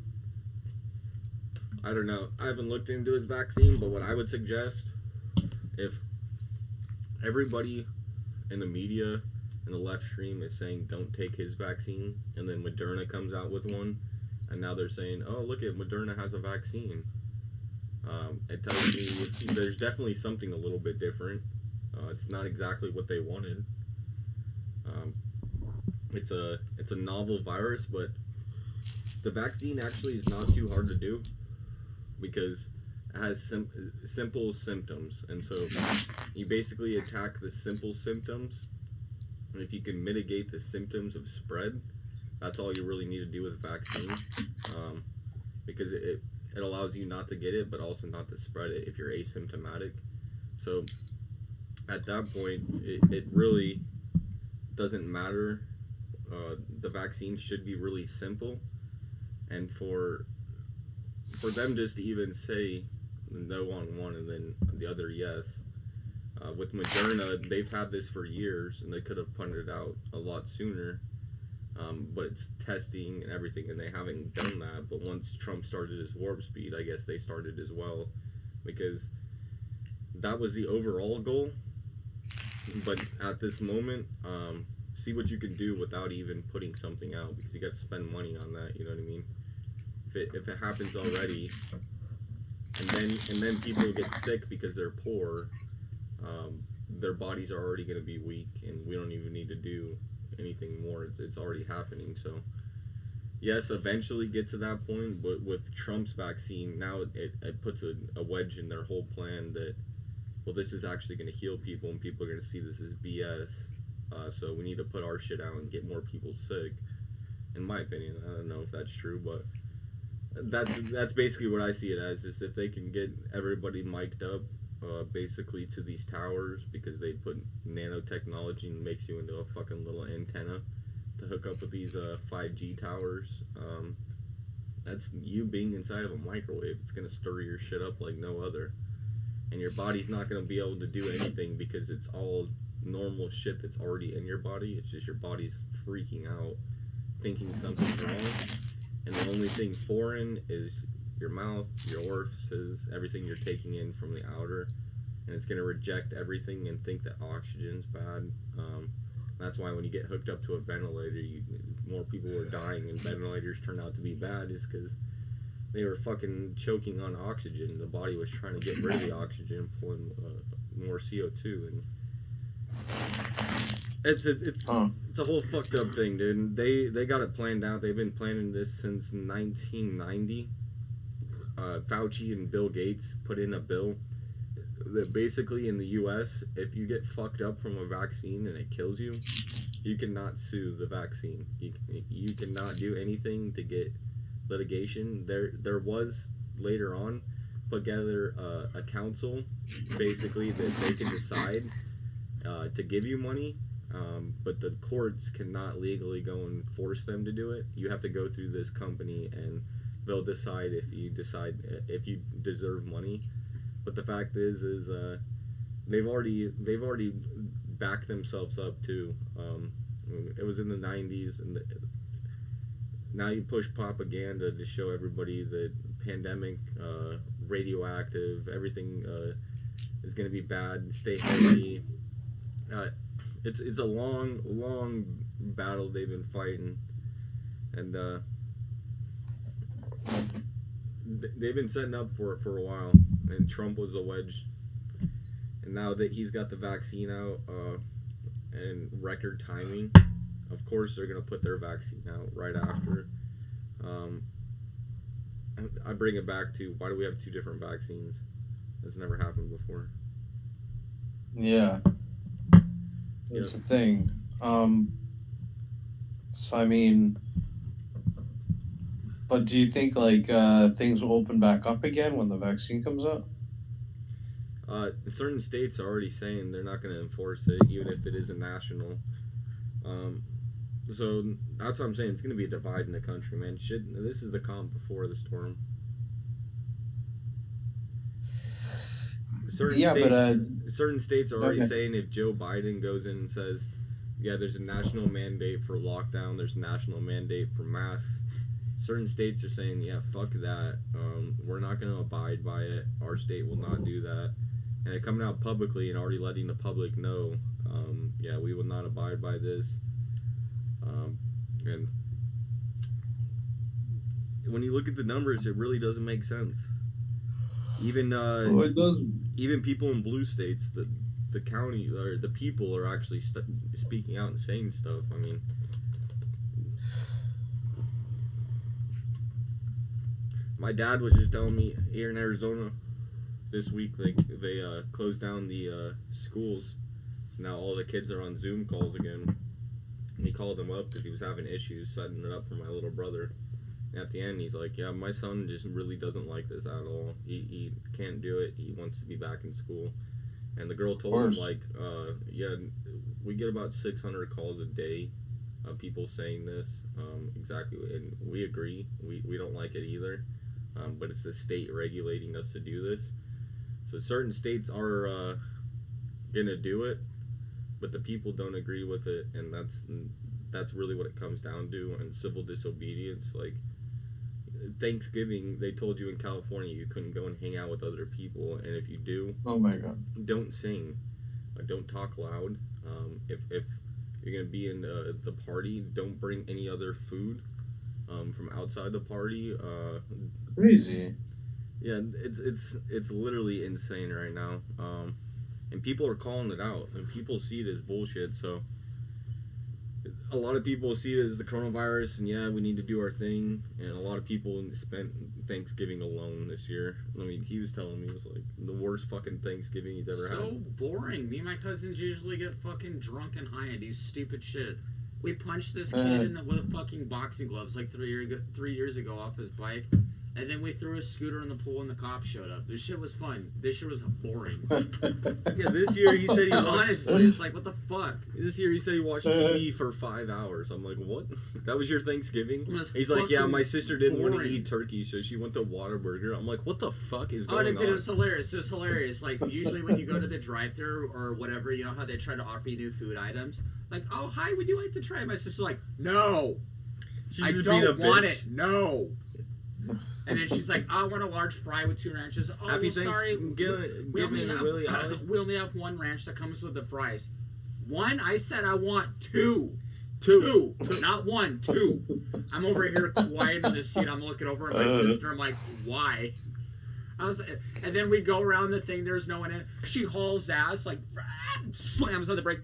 I don't know. I haven't looked into his vaccine, but what I would suggest, if everybody in the media and the left stream is saying don't take his vaccine, and then Moderna comes out with one, and now they're saying, oh, look at Moderna has a vaccine. It tells me there's definitely something a little bit different. It's not exactly what they wanted. It's a novel virus, but the vaccine actually is not too hard to do because it has simple symptoms, and so you basically attack the simple symptoms, and if you can mitigate the symptoms of spread, that's all you really need to do with a vaccine, because it allows you not to get it, but also not to spread it if you're asymptomatic. So at that point, it really doesn't matter. The vaccine should be really simple, and for them just to even say no on one and then the other yes. With Moderna, they've had this for years, and they could have punted it out a lot sooner. But it's testing and everything, and they haven't done that. But once Trump started his warp speed, I guess they started as well, because that was the overall goal. But at this moment, see what you can do without even putting something out, because you got to spend money on that. You know what I mean? If it happens already, and then people get sick because they're poor, their bodies are already going to be weak, and we don't even need to do anything more. It's already happening. So yes, eventually get to that point, but with Trump's vaccine now, it puts a wedge in their whole plan that, well, this is actually going to heal people, and people are going to see this as BS. So we need to put our shit out and get more people sick. In my opinion, I don't know if that's true, but that's basically what I see it as, is if they can get everybody mic'd up basically to these towers, because they put nanotechnology and makes you into a fucking little antenna to hook up with these 5G towers. That's you being inside of a microwave. It's gonna stir your shit up like no other, and your body's not gonna be able to do anything because it's all normal shit that's already in your body. It's just your body's freaking out, thinking something's wrong, and the only thing foreign is your mouth, your orifices, everything you're taking in from the outer, and it's going to reject everything and think that oxygen's bad. That's why when you get hooked up to a ventilator, more people are dying, and ventilators turn out to be bad, is because they were fucking choking on oxygen. The body was trying to get rid of the oxygen, pulling more CO2, and it's a whole fucked up thing, dude. They got it planned out. They've been planning this since 1990. Fauci and Bill Gates put in a bill that basically in the US, if you get fucked up from a vaccine and it kills you, you cannot sue the vaccine. You cannot do anything to get litigation. There was later on put together a council basically that they can decide to give you money, but the courts cannot legally go and force them to do it. You have to go through this company, and they'll decide if you deserve money. But the fact is they've already backed themselves up too. It was in the 90s, and now you push propaganda to show everybody that pandemic, radioactive, everything is going to be bad. Stay healthy. It's a long battle they've been fighting, and they've been setting up for it for a while, and Trump was a wedge, and now that he's got the vaccine out and record timing, of course they're gonna put their vaccine out right after. I bring it back to, why do we have two different vaccines? That's never happened before. Yeah, it's a thing. So I mean, but do you think like things will open back up again when the vaccine comes out? Certain states are already saying they're not going to enforce it, even if it is a national. So that's what I'm saying. It's going to be a divide in the country, man. This is the calm before the storm. Certain states are already saying if Joe Biden goes in and says, yeah, there's a national mandate for lockdown, there's a national mandate for masks, certain states are saying, yeah, fuck that, we're not going to abide by it, our state will not do that. And they're coming out publicly and already letting the public know Yeah, we will not abide by this. And when you look at the numbers, it really doesn't make sense. Even it doesn't. even people in blue states, the county or the people are actually speaking out and saying stuff. I mean, my dad was just telling me here in Arizona this week, like they closed down the schools, so now all the kids are on Zoom calls again. And he called him up because he was having issues setting it up for my little brother. And at the end, he's like, "Yeah, my son just really doesn't like this at all. He can't do it. He wants to be back in school." And the girl told him, like, "Yeah, we get about 600 calls a day of people saying this, exactly, and we agree. We don't like it either, but it's the state regulating us to do this. So certain states are gonna do it, but the people don't agree with it, and that's really what it comes down to. And civil disobedience, like Thanksgiving, they told you in California you couldn't go and hang out with other people, and if you do, Oh my god. don't sing, don't talk loud. If you're gonna be in the party, don't bring any other food from outside the party. Crazy. Yeah, it's literally insane right now. And people are calling it out, and people see it as bullshit. So a lot of people see it as the coronavirus, and yeah, we need to do our thing. And a lot of people spent Thanksgiving alone this year. I mean, he was telling me it was like the worst fucking Thanksgiving he's ever had. So boring. Me and my cousins usually get fucking drunk and high and do stupid shit. We punched this kid with a fucking boxing gloves like 3 years ago off his bike. And then we threw a scooter in the pool and the cops showed up. This shit was fun. This shit was boring. Yeah, this year he said he watched. Honestly, it's like, what the fuck? This year he said he watched TV for 5 hours. I'm like, what? That was your Thanksgiving? He's like, yeah, my sister didn't want to eat turkey, so she went to Whataburger. I'm like, what the fuck is going on? Dude, it was hilarious. It was hilarious. Like, usually when you go to the drive-thru or whatever, you know how they try to offer you new food items? Like, oh, hi, would you like to try? My sister's like, no. I don't want it. No. And then she's like, I want a large fry with 2 ranches. Oh, Happy well, sorry. We only have 1 ranch that comes with the fries. 1? I said I want 2. 2. Not 1, 2. I'm over here quiet in the seat. I'm looking over at my sister. I'm like, why? And then we go around the thing. There's no one in. She hauls ass, like, slams on the brake,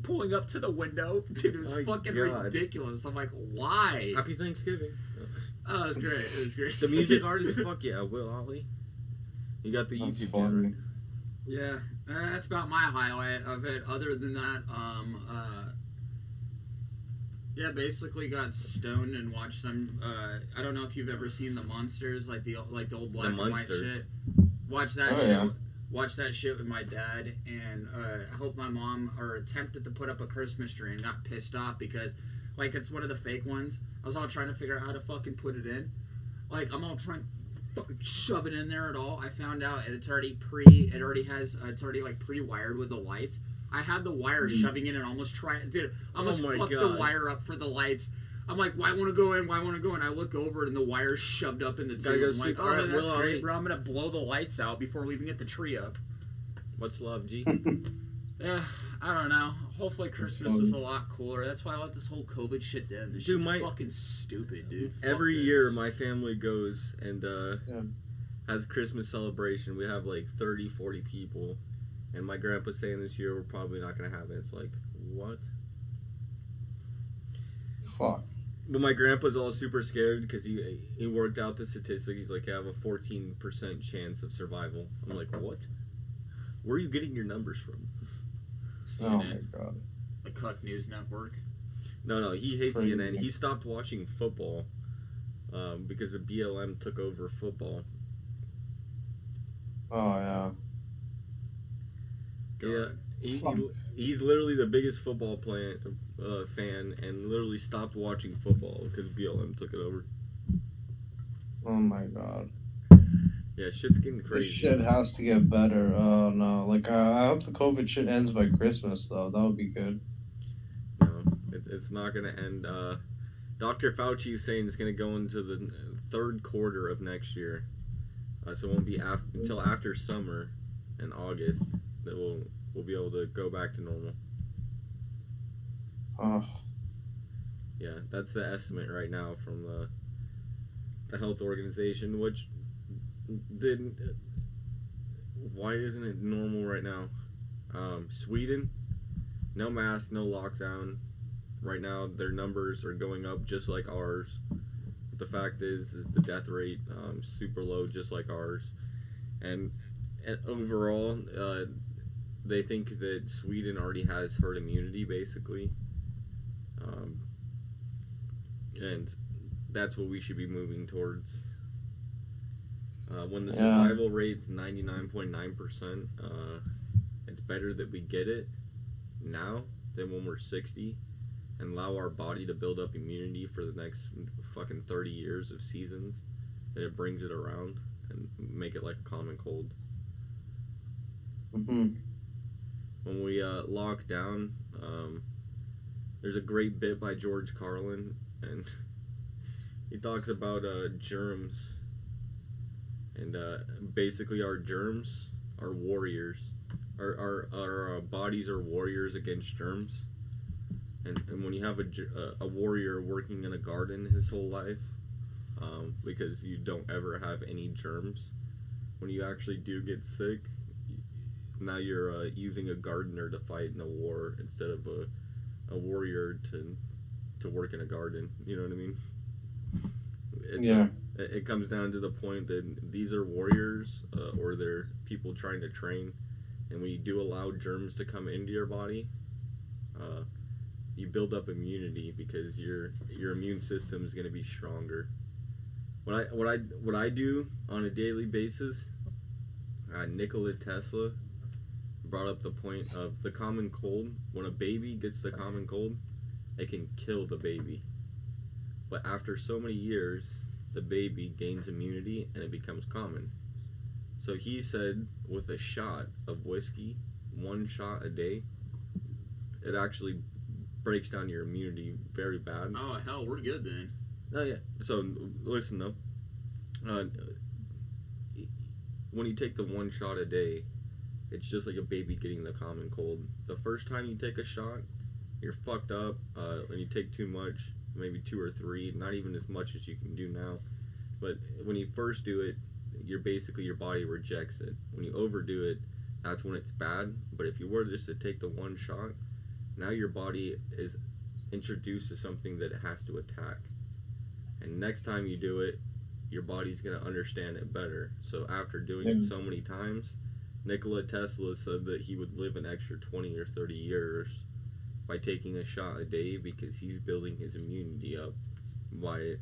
pulling up to the window. Dude, it was fucking ridiculous. I'm like, why? Happy Thanksgiving. Oh, it was great. It was great. The music artist, fuck yeah, Will Ollie. You got the YouTube channel. Yeah, that's about my highlight of it. Other than that, yeah, basically got stoned and watched some. I don't know if you've ever seen the Monsters, like the old black and white shit. Watch that shit. Yeah. Watch that shit with my dad, and I hope my mom attempted to put up a Christmas tree and got pissed off because. Like, it's one of the fake ones. I was all trying to figure out how to fucking put it in. Like, I'm all trying to fucking shove it in there at all. I found out it's already like pre-wired with the lights. I had the wire shoving in and almost fucked the wire up for the lights. I'm like, why want to go in? Why want to go in? I look over and the wire's shoved up in the tube. I'm like, oh, that's great, bro. I'm going to blow the lights out before we even get the tree up. What's love, G? Yeah, I don't know. Hopefully Christmas is a lot cooler. That's why I let this whole COVID shit down. This shit's fucking stupid, dude. Every year my family goes and has Christmas celebration. We have like 30, 40 people. And my grandpa's saying this year we're probably not going to have it. It's like, what? Fuck. But my grandpa's all super scared because he worked out the statistic. He's like, I have a 14% chance of survival. I'm like, what? Where are you getting your numbers from? CNN. Oh my god. The Cuck News Network. No, he hates CNN. He stopped watching football because the BLM took over football. Oh yeah. God. Yeah, he's literally the biggest football fan and literally stopped watching football because BLM took it over. Oh my god. Yeah, shit's getting crazy. This shit has to get better. Oh no. Like, I hope the COVID shit ends by Christmas, though. That would be good. No, it's not going to end. Dr. Fauci is saying it's going to go into the 3rd quarter of next year. So it won't be until after summer in August that we'll be able to go back to normal. Oh, Yeah, that's the estimate right now from the health organization. Which didn't. Why isn't it normal right now? Sweden, no mask, no lockdown. Right now, their numbers are going up just like ours. But the fact is the death rate super low, just like ours. And overall, they think that Sweden already has herd immunity, basically. And that's what we should be moving towards. When the survival rate's 99.9%, it's better that we get it now than when we're 60 and allow our body to build up immunity for the next fucking 30 years of seasons, that it brings it around and make it like a common cold. mm-hmm. When we lock down, there's a great bit by George Carlin, and he talks about germs. And basically, our germs are warriors. Our bodies are warriors against germs. And when you have a warrior working in a garden his whole life, because you don't ever have any germs, when you actually do get sick, now you're using a gardener to fight in a war instead of a warrior to work in a garden. You know what I mean? Yeah. It comes down to the point that these are warriors, or they're people trying to train, and when you do allow germs to come into your body, you build up immunity because your immune system is going to be stronger. What I do on a daily basis, Nikola Tesla brought up the point of the common cold. When a baby gets the common cold, it can kill the baby, but after so many years, the baby gains immunity and it becomes common. So he said with a shot of whiskey, 1 shot a day, it actually breaks down your immunity very bad. Oh, hell, we're good then. Oh, yeah. So listen though. When you take the 1 shot a day, it's just like a baby getting the common cold. The first time you take a shot, you're fucked up. When you take too much, maybe 2 or 3, not even as much as you can do now. But when you first do it, your body rejects it. When you overdo it, that's when it's bad. But if you were just to take the 1 shot, now your body is introduced to something that it has to attack. And next time you do it, your body's going to understand it better. So after doing it so many times, Nikola Tesla said that he would live an extra 20 or 30 years by taking a shot a day, because he's building his immunity up by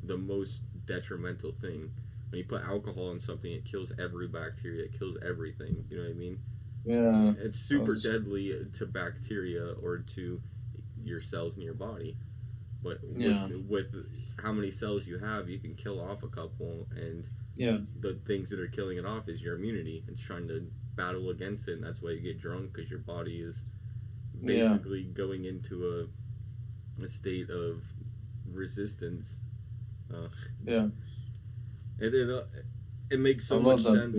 the most detrimental thing. When you put alcohol in something, it kills every bacteria, it kills everything, you know what I mean? Yeah. It's super deadly to bacteria or to your cells in your body. But with how many cells you have, you can kill off a couple, and the things that are killing it off is your immunity. It's trying to battle against it, and that's why you get drunk, because your body is basically going into a state of resistance. It makes so much sense.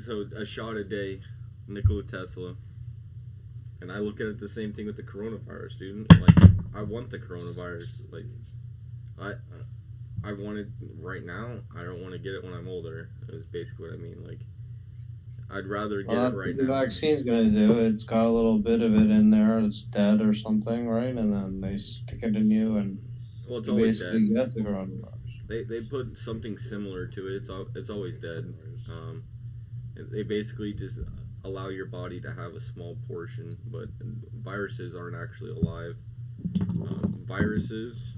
So a shot a day, Nikola Tesla, and I look at it the same thing with the coronavirus, dude. Like, I want the coronavirus. Like, I want it right now. I don't want to get it when I'm older. Is basically what I mean. Like, I'd rather get it right now. The vaccine's gonna do it. It's got a little bit of it in there. It's dead or something, right? And then they stick it in you, and it's you always basically dead. get the coronavirus. They put something similar to it. It's always dead. They basically just allow your body to have a small portion, but viruses aren't actually alive. Viruses,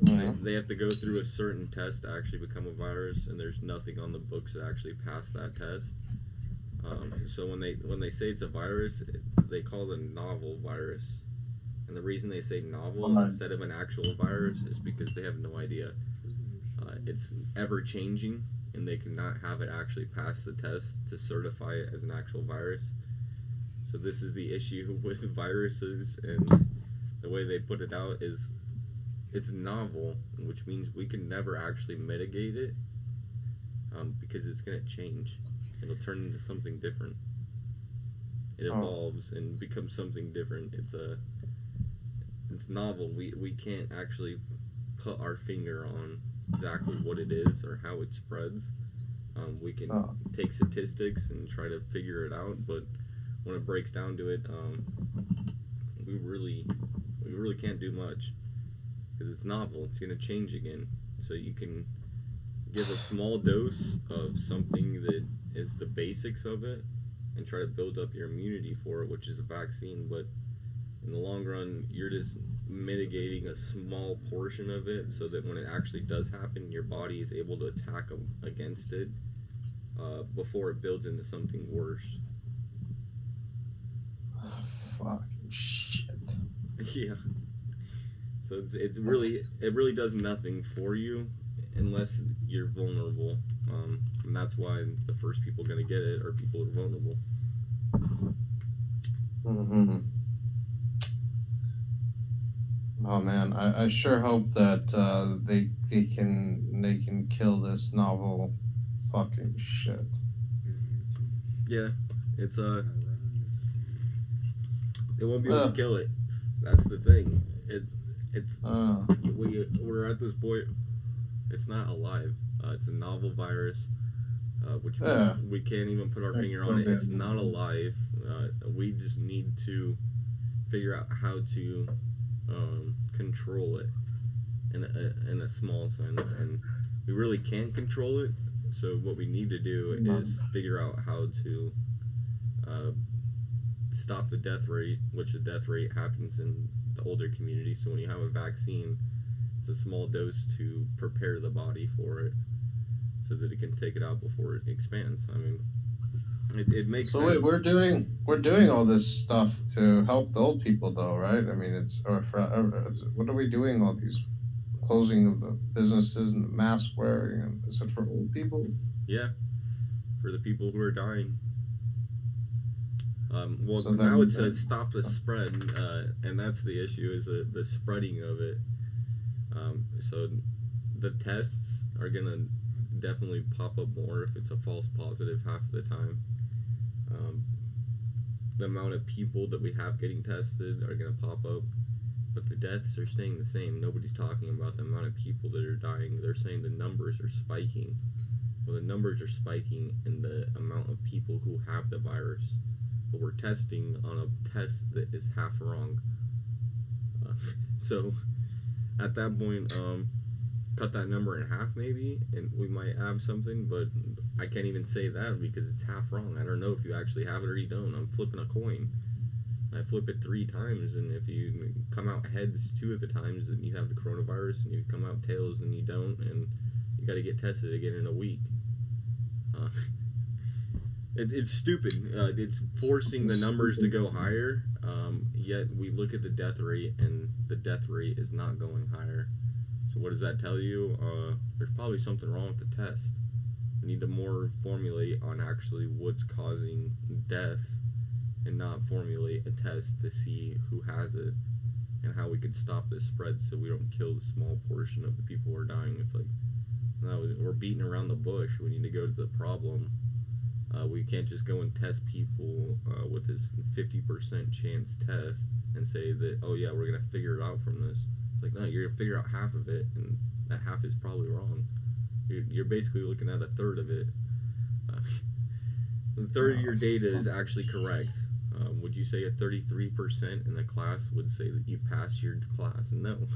they have to go through a certain test to actually become a virus, and there's nothing on the books that actually pass that test. So when they say it's a virus, they call it a novel virus. And the reason they say novel instead of an actual virus is because they have no idea. It's ever changing, and they cannot have it actually pass the test to certify it as an actual virus. So this is the issue with viruses, and the way they put it out is it's novel, which means we can never actually mitigate it, because it's going to change. It'll turn into something different. it evolves and becomes something different. It's novel. We can't actually put our finger on exactly what it is or how it spreads. We can take statistics and try to figure it out, but when it breaks down to it, we really can't do much because it's novel. It's gonna change again. So you can give a small dose of something that is the basics of it and try to build up your immunity for it, which is a vaccine. But in the long run, you're just mitigating a small portion of it so that when it actually does happen, your body is able to attack against it before it builds into something worse. Fucking shit. Yeah. So it really does nothing for you unless you're vulnerable, and that's why the first people gonna get it are people who are vulnerable. Mm-hmm. Oh man, I sure hope that they can kill this novel fucking shit. Yeah, it won't be able to kill it. That's the thing. We're at this point. It's not alive. It's a novel virus, which means we can't even put our finger on it. It's not alive. We just need to figure out how to control it in a small sense, and we really can't control it. So what we need to do is figure out how to stop the death rate, which the death rate happens in the older community. So when you have a vaccine, it's a small dose to prepare the body for it so that it can take it out before it expands. I mean, it makes sense. So wait, we're doing all this stuff to help the old people, though, right? I mean, what are we doing? All these closing of the businesses and the mask wearing, and is it for old people? Yeah, for the people who are dying. Well, So now then- it says stop the spread, and that's the issue, is the spreading of it. So the tests are gonna definitely pop up more if it's a false positive half the time. The amount of people that we have getting tested are gonna pop up, but the deaths are staying the same. Nobody's talking about the amount of people that are dying. They're saying the numbers are spiking. Well, the numbers are spiking in the amount of people who have the virus, but we're testing on a test that is half wrong. So at that point, cut that number in half maybe, and we might have something, but I can't even say that because it's half wrong. I don't know if you actually have it or you don't. I'm flipping a coin. I flip it 3 times, and if you come out heads 2 of the times, then you have the coronavirus, and you come out tails, and you don't, and you got to get tested again in a week. It's stupid. It's forcing the numbers to go higher, yet we look at the death rate, and the death rate is not going higher. So what does that tell you? There's probably something wrong with the test. We need to more formulate on actually what's causing death and not formulate a test to see who has it and how we could stop this spread so we don't kill the small portion of the people who are dying. It's like, no, we're beating around the bush. We need to go to the problem. We can't just go and test people with this 50% chance test and say that, oh yeah, we're going to figure it out from this. It's like, no, you're going to figure out half of it, and that half is probably wrong. You're basically looking at a third of it. A third of your data is actually correct. Would you say a 33% in the class would say that you passed your class? No.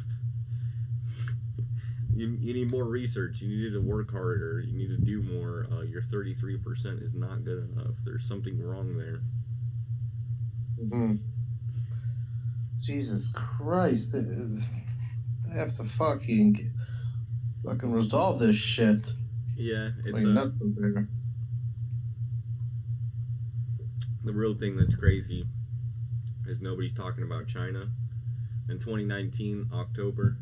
You need more research. You need to work harder. You need to do more. Your 33% is not good enough. There's something wrong there. Mm-hmm. Jesus Christ. They have to fucking resolve this shit. Yeah, it's The real thing that's crazy is nobody's talking about China. In 2019, October,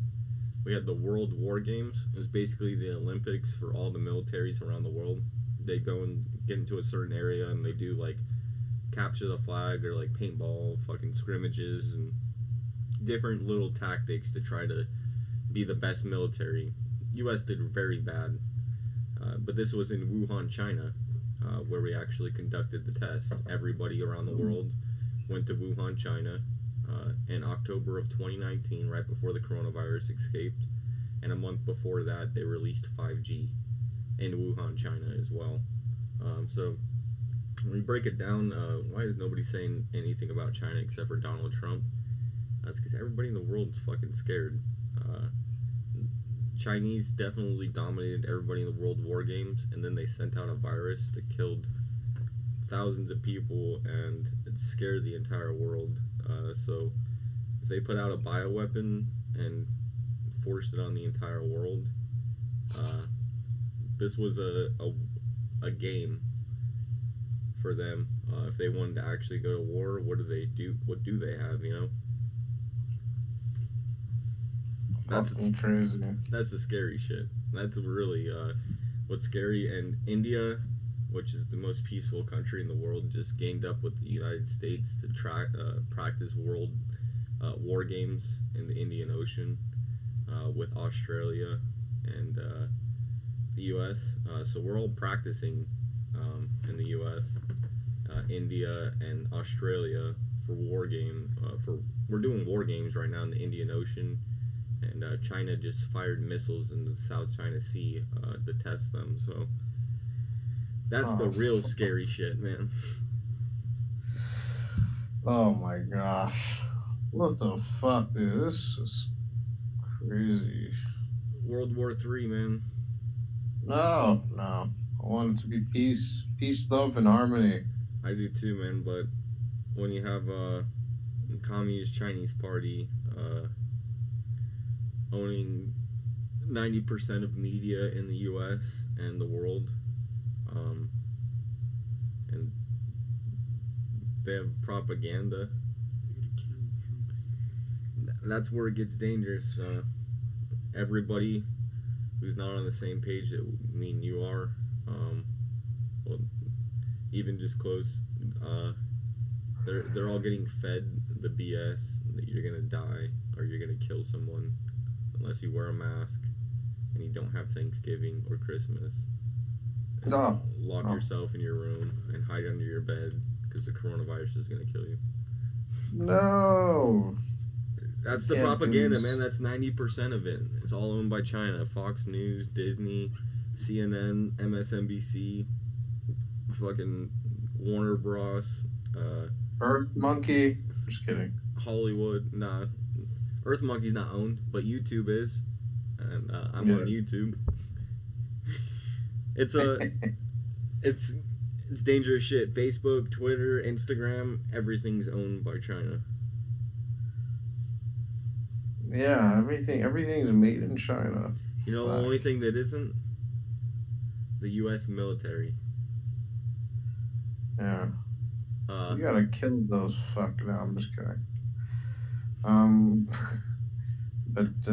we had the World War Games. It was basically the Olympics for all the militaries around the world. They go and get into a certain area and they do like capture the flag or like paintball fucking scrimmages and different little tactics to try to be the best military. US did very bad, but this was in Wuhan, China. where we actually conducted the test. Everybody around the world went to Wuhan, China, in October of 2019, right before the coronavirus escaped. And a month before that, they released 5G in Wuhan, China as well. So when we break it down, why is nobody saying anything about China except for Donald Trump? That's because everybody in the world is fucking scared. Chinese definitely dominated everybody in the world war games, and then they sent out a virus that killed thousands of people, and it scared the entire world. So if they put out a bioweapon and forced it on the entire world, this was a game for them. If they wanted to actually go to war, what do they do? What do they have? You know. That's crazy. That's the scary shit. That's really what's scary. And India, which is the most peaceful country in the world, just gained up with the United States to practice world war games in the Indian Ocean with Australia and the U.S. So we're all practicing in the U.S., India, and Australia for war game. We're doing war games right now in the Indian Ocean. And China just fired missiles into the South China Sea to test them. So that's the real scary shit, man. Oh my gosh. What the fuck, dude? This is crazy. World War III, man. No. I want it to be peace, love, and harmony. I do too, man. But when you have a Communist Chinese Party owning 90% of media in the U.S. and the world, and they have propaganda, that's where it gets dangerous. Everybody who's not on the same page that me and you are, well, even just close, they're all getting fed the BS that you're gonna die or you're gonna kill someone unless you wear a mask and you don't have Thanksgiving or Christmas. And lock yourself in your room and hide under your bed because the coronavirus is gonna kill you. No. That's the propaganda, man. That's 90% of it. It's all owned by China. Fox News, Disney, CNN, MSNBC, fucking Warner Bros. Earth Monkey. Just kidding. Hollywood. Nah. Earth Monkey's not owned, but YouTube is. And I'm on YouTube. It's dangerous shit. Facebook, Twitter, Instagram, everything's owned by China. Yeah, everything's made in China. You know, the only thing that isn't? The U.S. military. Yeah. You gotta kill those fuck. No, I'm just kidding. But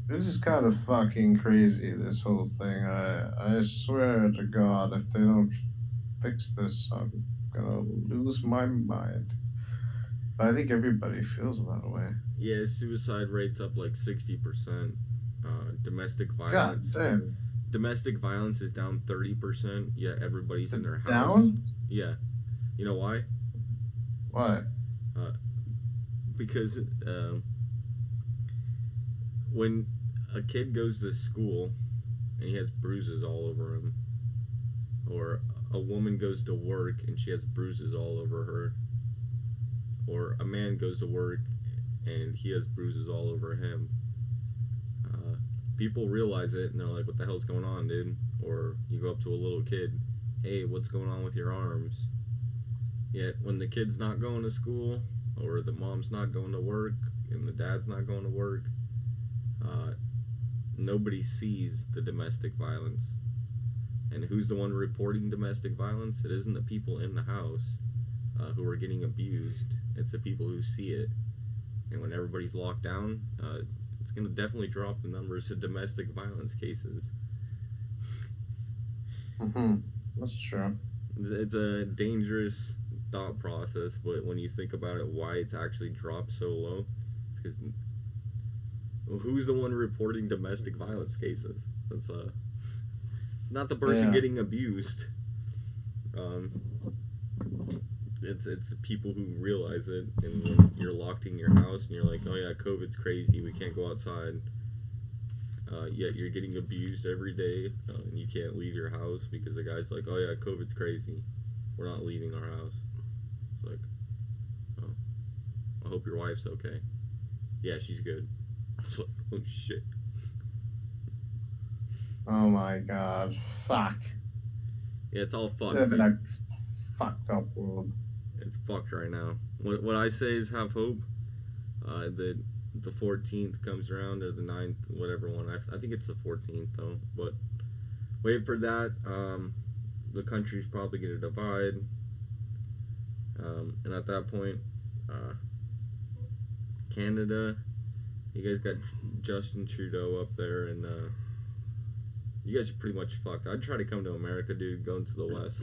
this is kind of fucking crazy, this whole thing. I swear to God, if they don't fix this, I'm gonna lose my mind. But I think everybody feels that way. Yeah, suicide rate's up like 60%. Domestic violence. God damn. Domestic violence is down 30%. Yeah, everybody's in their house. Down? Yeah. You know why? Why? Because when a kid goes to school and he has bruises all over him, or a woman goes to work and she has bruises all over her, or a man goes to work and he has bruises all over him, people realize it and they're like, what the hell's going on, dude? Or you go up to a little kid, hey, what's going on with your arms? Yet when the kid's not going to school, or the mom's not going to work and the dad's not going to work, nobody sees the domestic violence. And who's the one reporting domestic violence? It isn't the people in the house who are getting abused. It's the people who see it. And when everybody's locked down, it's going to definitely drop the numbers of domestic violence cases. That's true. It's a dangerous thought process, but when you think about it, why it's actually dropped so low, it's because who's the one reporting domestic violence cases? It's not the person getting abused. It's people who realize it, and when you're locked in your house and you're like, oh yeah, COVID's crazy, we can't go outside. Yet you're getting abused every day, and you can't leave your house because the guy's like, oh yeah, COVID's crazy, we're not leaving our house. It's like, oh, I hope your wife's okay. Yeah, she's good. It's like, oh shit. Oh my god. Fuck. Yeah, it's all fucked. Live in a fucked up world. It's fucked right now. What I say is have hope. The 14th comes around, or the 9th, whatever one. I think it's the 14th though. But wait for that. The country's probably gonna divide. And at that point, Canada, you guys got Justin Trudeau up there, and you guys are pretty much fucked. I'd try to come to America, dude. Going to the West.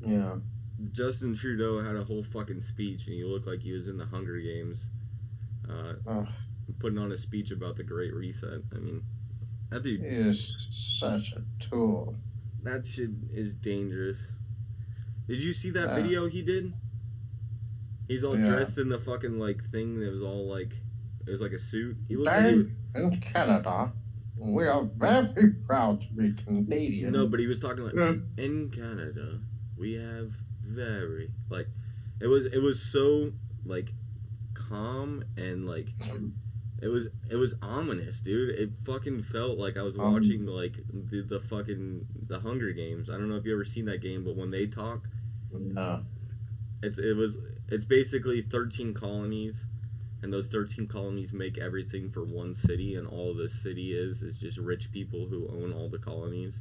Yeah. Justin Trudeau had a whole fucking speech, and he looked like he was in the Hunger Games, putting on a speech about the Great Reset. I mean, that dude He is such a tool. that shit is dangerous. Did you see that Yeah. video he did? He's all Yeah. dressed in the fucking like thing that was all like, it was like a suit. He looked like he was, In Canada, we are very proud to be Canadian. no, but he was talking like, Yeah. in Canada we have very like, it was so like calm and like it was ominous, dude. It fucking felt like I was watching like the fucking the Hunger Games. I don't know if you ever seen that game, but when they talk, No. it's basically 13 colonies, and those 13 colonies make everything for one city, and all the city is just rich people who own all the colonies.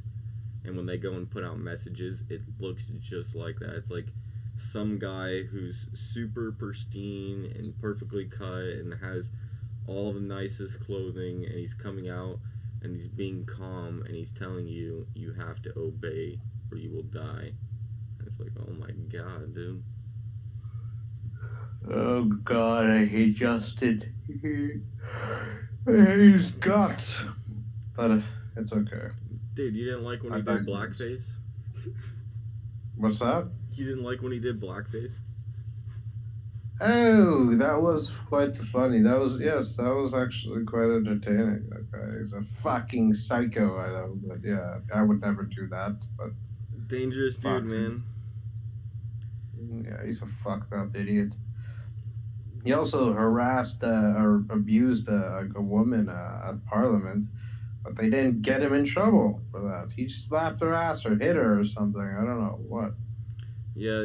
And when they go and put out messages, it looks just like that. It's like some guy who's super pristine and perfectly cut and has all the nicest clothing, and he's coming out and he's being calm, and he's telling you you have to obey or you will die. And it's like, oh my god, dude. Oh god, I hate Justin. I hate his guts. But it's okay. Dude, you didn't like when he I did bet- blackface? What's that? You didn't like when he did blackface? Oh, that was quite funny. That was actually quite entertaining. That guy is a fucking psycho, I know, but yeah, I would never do that. But Dangerous dude, Fuck. man. yeah, he's a fucked up idiot. He also harassed or abused a woman at Parliament, but they didn't get him in trouble for that. He slapped her ass or hit her or something. I don't know what. Yeah,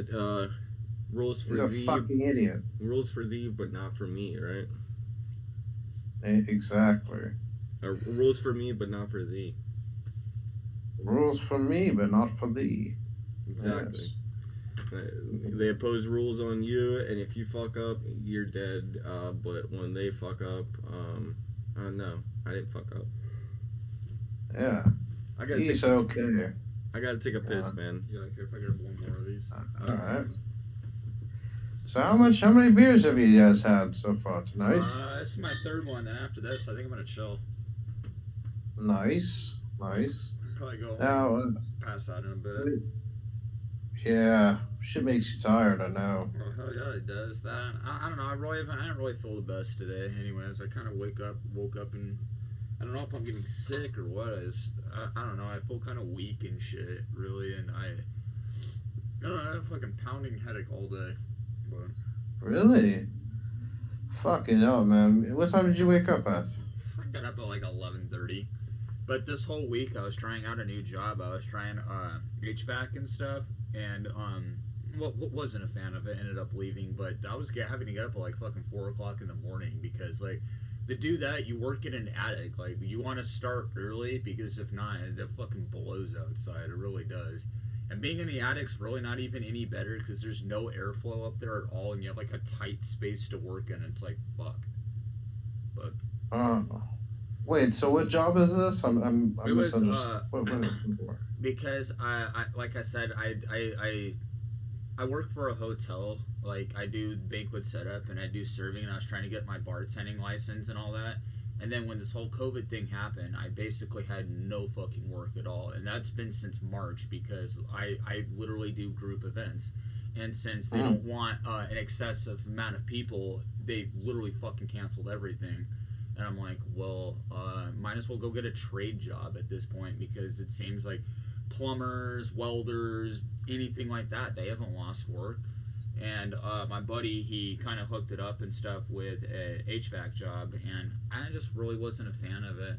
rules He's for a thee, fucking idiot. rules for thee, but not for me, right? Exactly. Rules for me, but not for thee. Rules for me, but not for thee. Exactly. They impose rules on you, and if you fuck up, you're dead. But when they fuck up, no, I didn't fuck up. Yeah. I gotta He's take, okay. I gotta take a piss, man. Yeah, like if I get one more of these. Alright. So how many beers have you guys had so far tonight? This is my third one. Then after this, I think I'm gonna chill. Nice. Probably go Now, pass out in a bit. yeah, shit makes you tired, I know. Oh hell yeah, it does. That I don't know. I didn't really feel the best today. Anyways, I kind of woke up, and I don't know if I'm getting sick or what. I don't know. I feel kind of weak and shit, really, and I don't know. I have a fucking pounding headache all day. But Really? Fucking hell, man. What time did you wake up at? I got up at like 11:30. But this whole week I was trying out a new job. I was trying HVAC and stuff, and wasn't a fan of it. Ended up leaving, but I was having to get up at like fucking 4 o'clock in the morning because like to do that you work in an attic. Like you want to start early because if not, it fucking blows outside. It really does. And being in the attic's really not even any better because there's no airflow up there at all, and you have like a tight space to work in. It's like fuck. But Wait, so what job is this? I'm It was, misunderstood. What is it for? because I like I said, I work for a hotel. Like I do banquet setup and I do serving, and I was trying to get my bartending license and all that. And then when this whole COVID thing happened, I basically had no fucking work at all. And that's been since March because I literally do group events. And since they don't want an excessive amount of people, they've literally fucking canceled everything. And I'm like, well, might as well go get a trade job at this point because it seems like plumbers, welders, anything like that, they haven't lost work. And my buddy, he kind of hooked it up and stuff with a HVAC job, and I just really wasn't a fan of it.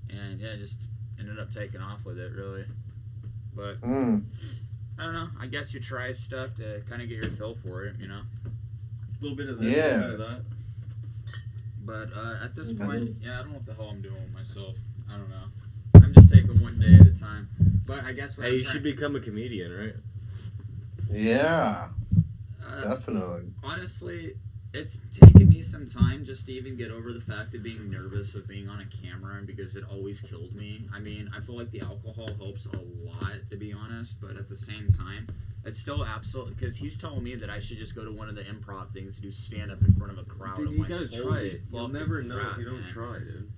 And yeah, just ended up taking off with it, really. But I don't know. I guess you try stuff to kind of get your feel for it, you know. A little bit of this, a little bit of that. But at this point, yeah, I don't know what the hell I'm doing with myself. I don't know. I'm just taking one day at a time. But I guess what Hey, you should become a comedian, right? Yeah, definitely. Honestly, it's taken me some time just to even get over the fact of being nervous of being on a camera because it always killed me. I mean, I feel like the alcohol helps a lot, to be honest, but at the same time, it's still absolutely, because he's telling me that I should just go to one of the improv things to do stand-up in front of a crowd. Dude, I'm you like, gotta try holy it. You'll fucking never know crap, if you don't man. try, dude.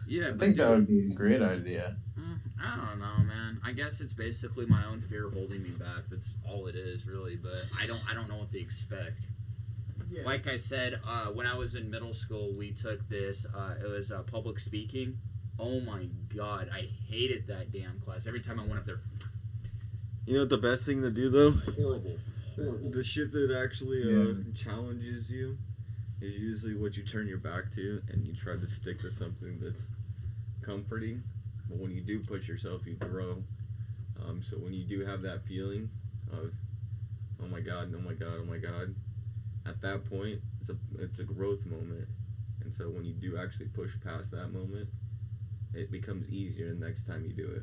Yeah, I but think that dude, would be a great idea. I don't know, man. I guess it's basically my own fear holding me back. That's all it is, really. But I don't know what to expect. Yeah. Like I said, when I was in middle school, we took this. It was public speaking. Oh my god, I hated that damn class. Every time I went up there, You know what the best thing to do, though? horrible. The shit that actually challenges you is usually what you turn your back to, and you try to stick to something that's comforting. But when you do push yourself, you grow. So when you do have that feeling of, oh my god, oh my god, oh my god, at that point, it's a growth moment. And so when you do actually push past that moment, it becomes easier the next time you do it.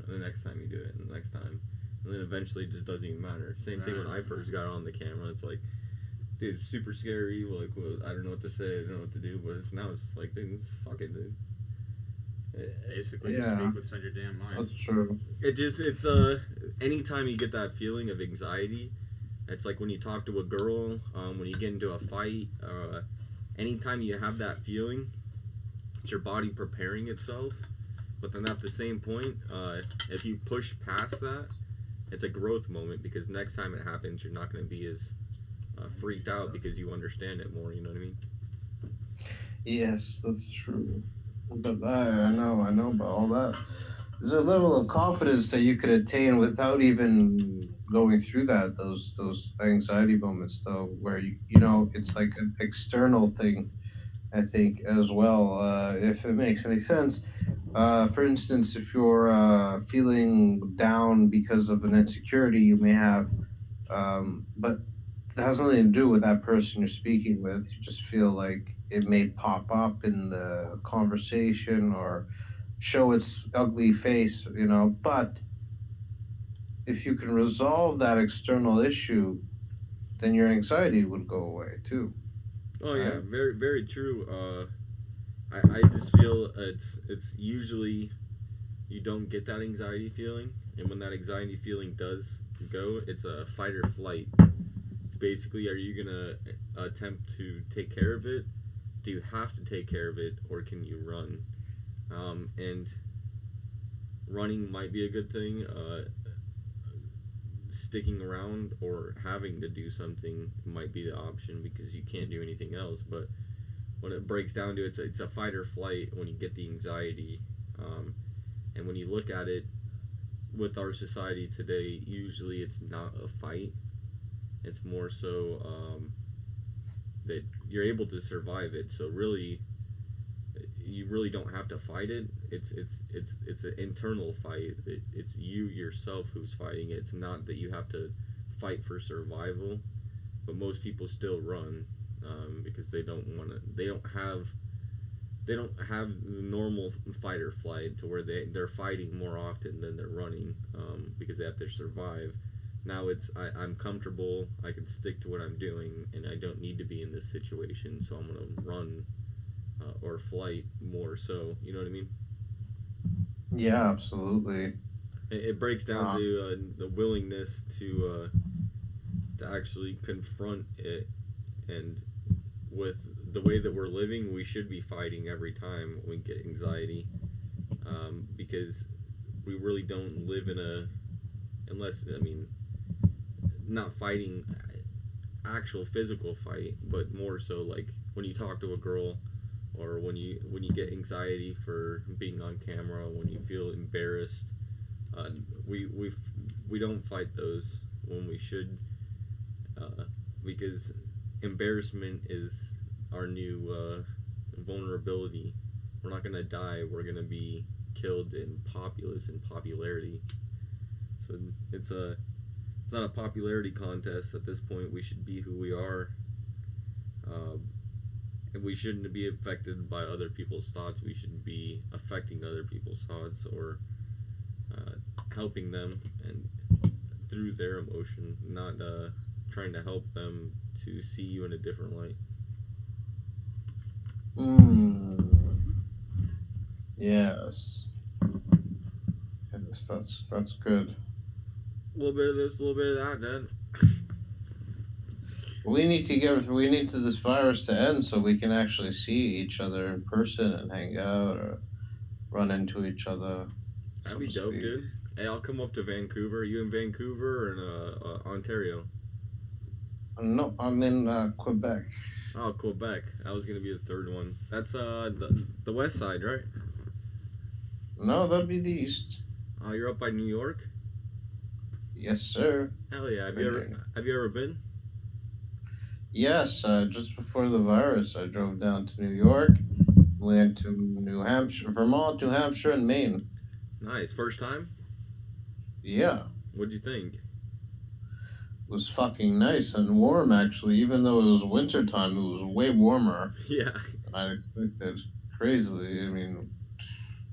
And the next time you do it, and the next time. And then eventually it just doesn't even matter. Same thing when I first got on the camera. It's like, dude, it's super scary. Like, well, I don't know what to say. I don't know what to do. But now it's like, dude, fuck it, dude. Basically, just speak what's on your damn mind. That's true. It's anytime you get that feeling of anxiety, it's like when you talk to a girl, when you get into a fight, anytime you have that feeling, it's your body preparing itself. But then at the same point, if you push past that, it's a growth moment because next time it happens, you're not going to be as freaked out because you understand it more. You know what I mean? Yes, that's true. But I know about all that. There's a level of confidence that you could attain without even going through those anxiety moments, though, where you know it's like an external thing. I think as well, if it makes any sense. For instance, if you're feeling down because of an insecurity you may have, but it has nothing to do with that person you're speaking with. You just feel like it may pop up in the conversation or show its ugly face, you know. But if you can resolve that external issue, then your anxiety would go away too. Oh yeah, very very true. I just feel it's usually you don't get that anxiety feeling, and when that anxiety feeling does go, it's a fight or flight. It's basically, are you gonna attempt to take care of it? Do you have to take care of it, or can you run? And running might be a good thing. Sticking around or having to do something might be the option because you can't do anything else. But when it breaks down to it's a fight or flight when you get the anxiety. And when you look at it with our society today, usually it's not a fight. It's more so that you're able to survive it. So really, you really don't have to fight it. It's an internal fight. It's you yourself who's fighting it. It's not that you have to fight for survival, but most people still run because they don't want to. They don't have the normal fight or flight to where they're fighting more often than they're running because they have to survive. Now I'm comfortable. I can stick to what I'm doing, and I don't need to be in this situation. So I'm gonna run. Or flight more so, you know what I mean? Yeah, absolutely. It breaks down to the willingness to actually confront it, and with the way that we're living, we should be fighting every time we get anxiety, because we really don't live in a, unless, I mean, not fighting actual physical fight, but more so like when you talk to a girl, or when you get anxiety for being on camera, when you feel embarrassed, we don't fight those when we should, because embarrassment is our new vulnerability. We're not gonna die. We're gonna be killed in popularity. So it's not a popularity contest at this point. We should be who we are, and we shouldn't be affected by other people's thoughts. We should be affecting other people's thoughts, or helping them and through their emotion, not trying to help them to see you in a different light. Yes. Yes, that's good. A little bit of this, a little bit of that, then. We need this virus to end so we can actually see each other in person and hang out or run into each other. That'd be dope, dude. Hey, I'll come up to Vancouver. Are you in Vancouver or in Ontario? No, I'm in Quebec. Oh, Quebec. That was gonna be the third one. That's the west side, right? No, that'd be the east. Oh, you're up by New York? Yes, sir. Hell yeah. Have you ever been? Yes, just before the virus, I drove down to New York. We went to New Hampshire, Vermont, New Hampshire, and Maine. Nice. First time? Yeah. What'd you think? It was fucking nice and warm, actually. Even though it was winter time, it was way warmer Yeah. than I expected. Crazily, I mean,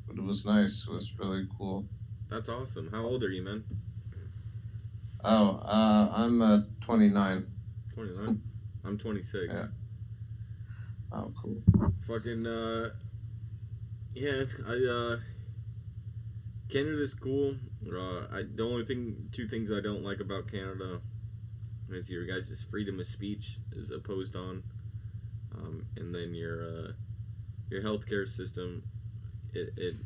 but it was nice. It was really cool. That's awesome. How old are you, man? Oh, I'm 29. 29. I'm 26. Yeah. Oh, cool. Fucking yeah. Canada's cool. The only two things I don't like about Canada is your guys' freedom of speech is opposed on, and then your healthcare system. It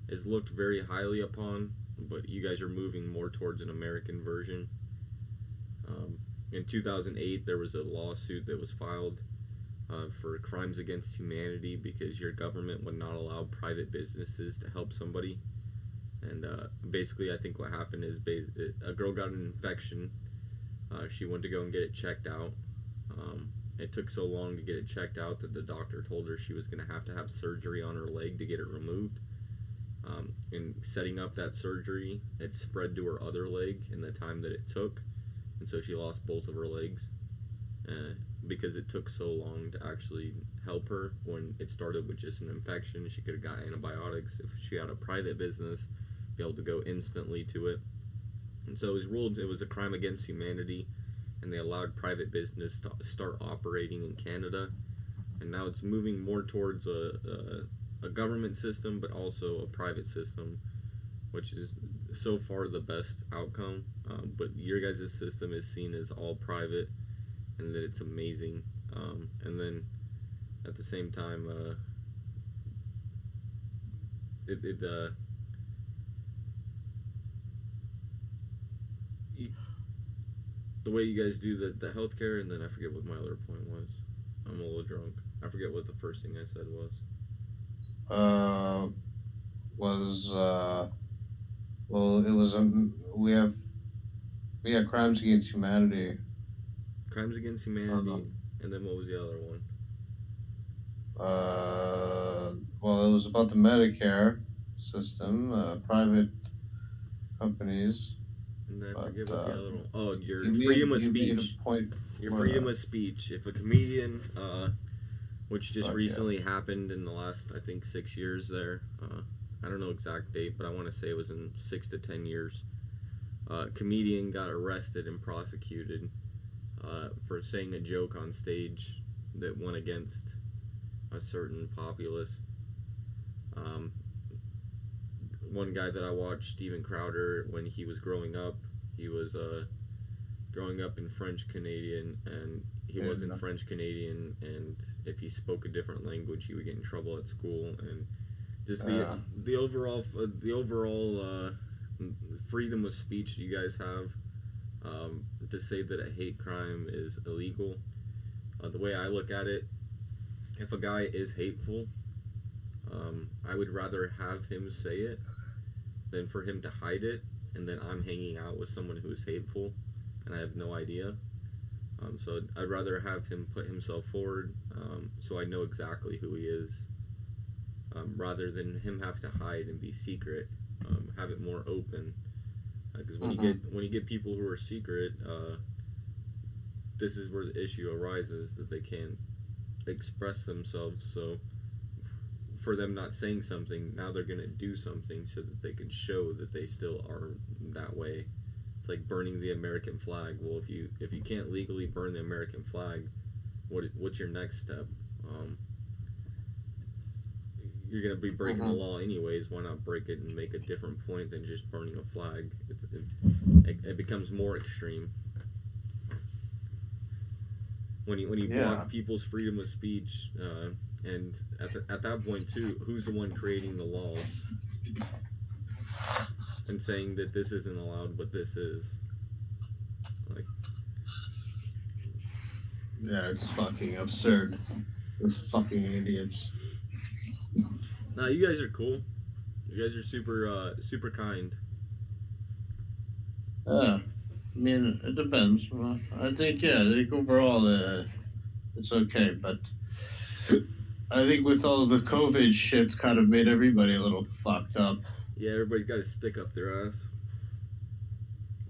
is looked very highly upon, but you guys are moving more towards an American version. In 2008, there was a lawsuit that was filed for crimes against humanity because your government would not allow private businesses to help somebody. And basically, I think what happened is a girl got an infection. She went to go and get it checked out. It took so long to get it checked out that the doctor told her she was going to have surgery on her leg to get it removed. In setting up that surgery, it spread to her other leg in the time that it took. And so she lost both of her legs because it took so long to actually help her. When it started with just an infection, she could have got antibiotics. If she had a private business, be able to go instantly to it. And so it was ruled it was a crime against humanity, and they allowed private business to start operating in Canada. And now it's moving more towards a government system, but also a private system, which is so far the best outcome. But your guys' system is seen as all private, and that it's amazing. And then at the same time, the way you guys do the healthcare, and then I forget what my other point was. I'm a little drunk. I forget what the first thing I said was. Well, it was we had crimes against humanity. Crimes against humanity, and then what was the other one? Well, it was about the Medicare system, private companies. And then I forget what the other one. Oh, your you freedom made, of you made speech. a point Your where- freedom of speech. If a comedian, which just Fuck recently happened in the last, I think, 6 years there. I don't know exact date, but I want to say it was in 6 to 10 years. Comedian got arrested and prosecuted for saying a joke on stage that went against a certain populace. One guy that I watched, Steven Crowder, when he was growing up, he was growing up in French Canadian, and he Fair wasn't enough. French Canadian, and if he spoke a different language, he would get in trouble at school, and just the overall freedom of speech you guys have, to say that a hate crime is illegal. The way I look at it, if a guy is hateful, I would rather have him say it than for him to hide it, and then I'm hanging out with someone who is hateful, and I have no idea. So I'd rather have him put himself forward, so I know exactly who he is, rather than him have to hide and be secret. Have it more open, because when you get people who are secret, this is where the issue arises, that they can't express themselves. So for them not saying something, now they're gonna do something so that they can show that they still are that way. It's like burning the American flag. Well, if you can't legally burn the American flag, what's your next step? You're gonna be breaking the law anyways. Why not break it and make a different point than just burning a flag? It becomes more extreme when you block people's freedom of speech, and at that point too, who's the one creating the laws and saying that this isn't allowed, but this is? Like, Yeah, it's fucking absurd. They're fucking idiots. nah, you guys are cool. You guys are super kind. I mean, it depends. I think overall it's okay, but I think with all the COVID shit's kind of made everybody a little fucked up. Yeah, everybody's got a stick up their ass.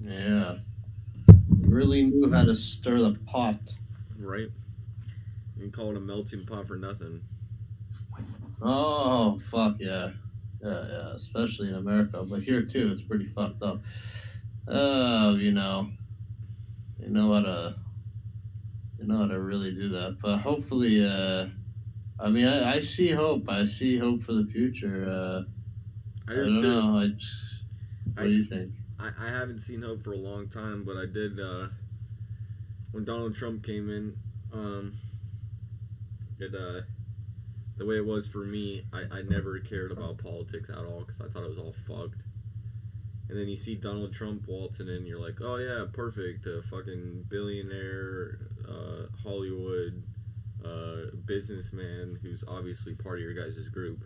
Yeah. Really knew how to stir the pot. Right. You can call it a melting pot for nothing. Oh, fuck yeah. Yeah, especially in America. But here too, it's pretty fucked up. You know how to really do that. But hopefully, I mean, I see hope. I see hope for the future. I I do don't too. know. What do you think? I haven't seen hope for a long time, but I did when Donald Trump came in. The way it was for me, I never cared about politics at all because I thought it was all fucked. And then you see Donald Trump waltzing in, you're like, oh yeah, perfect, fucking billionaire, Hollywood, businessman who's obviously part of your guys' group.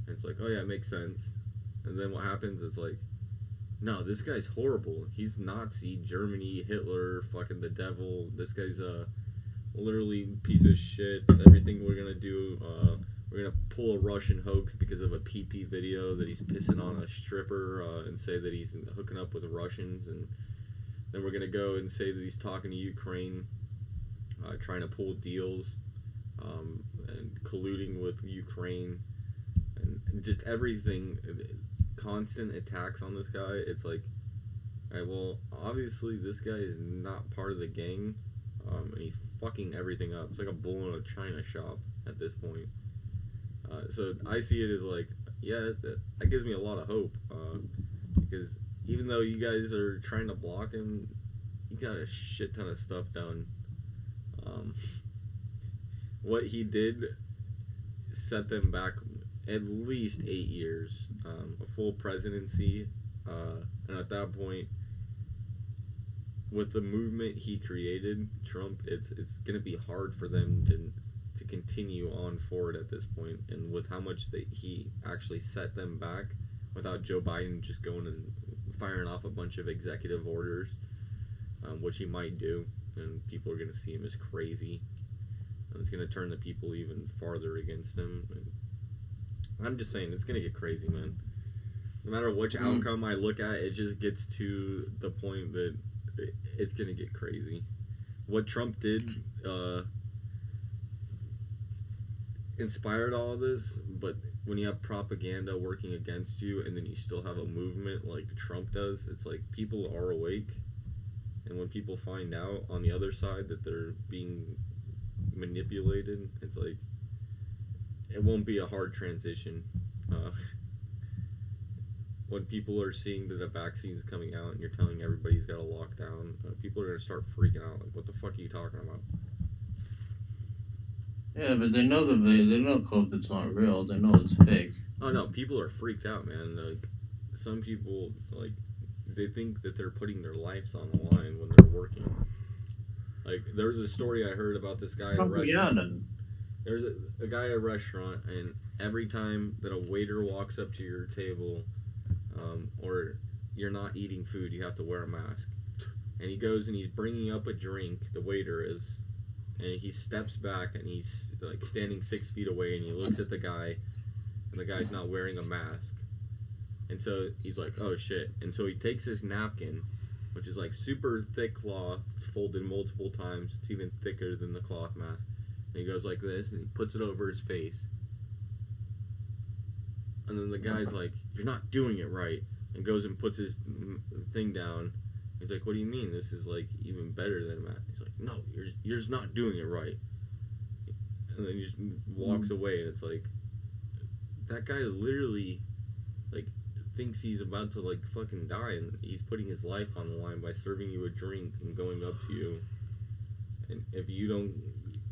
And it's like, oh yeah, it makes sense. And then what happens is like, no, this guy's horrible. He's Nazi, Germany, Hitler, fucking the devil. This guy's literally piece of shit. Everything we're gonna do, we're gonna pull a Russian hoax because of a PP video that he's pissing on a stripper, and say that he's hooking up with the Russians, and then we're gonna go and say that he's talking to Ukraine, trying to pull deals, and colluding with Ukraine, and just everything. Constant attacks on this guy. It's like, alright, well, obviously this guy is not part of the gang, and he's fucking everything up. It's like a bull in a china shop at this point. So I see it as like, yeah, that gives me a lot of hope, because even though you guys are trying to block him, he got a shit ton of stuff done. What he did set them back at least 8 years, a full presidency, and at that point, with the movement he created, Trump, it's gonna be hard for them to continue on forward at this point, and with how much that he actually set them back, without Joe Biden just going and firing off a bunch of executive orders, which he might do, and people are gonna see him as crazy, and it's gonna turn the people even farther against him. And I'm just saying, it's gonna get crazy, man. No matter which outcome I look at, it just gets to the point that it's gonna get crazy. What Trump did inspired all of this, but when you have propaganda working against you, and then you still have a movement like Trump does, it's like people are awake, and when people find out on the other side that they're being manipulated, it's like, it won't be a hard transition. When people are seeing that a vaccine's coming out and you're telling everybody's got a lockdown, people people are gonna start freaking out. Like, what the fuck are you talking about? Yeah, but they know they know COVID's not real. They know it's fake. Oh no, people are freaked out, man. Like, some people, like, they think that they're putting their lives on the line when they're working. Like, there was a story I heard about this guy at a restaurant. There's a guy at a restaurant, and every time that a waiter walks up to your table, or you're not eating food, you have to wear a mask. And he goes and he's bringing up a drink, the waiter is, and he steps back and he's like standing 6 feet away, and he looks at the guy, and the guy's not wearing a mask. And so he's like, oh shit. And so he takes his napkin, which is like super thick cloth, it's folded multiple times, it's even thicker than the cloth mask. And he goes like this, and he puts it over his face. And then the guy's like, you're not doing it right. And goes and puts his thing down. He's like, what do you mean? This is like even better than that. He's like, no, you're just not doing it right. And then he just walks away, and it's like, that guy literally, like, thinks he's about to, like, fucking die, and he's putting his life on the line by serving you a drink and going up to you. And if you don't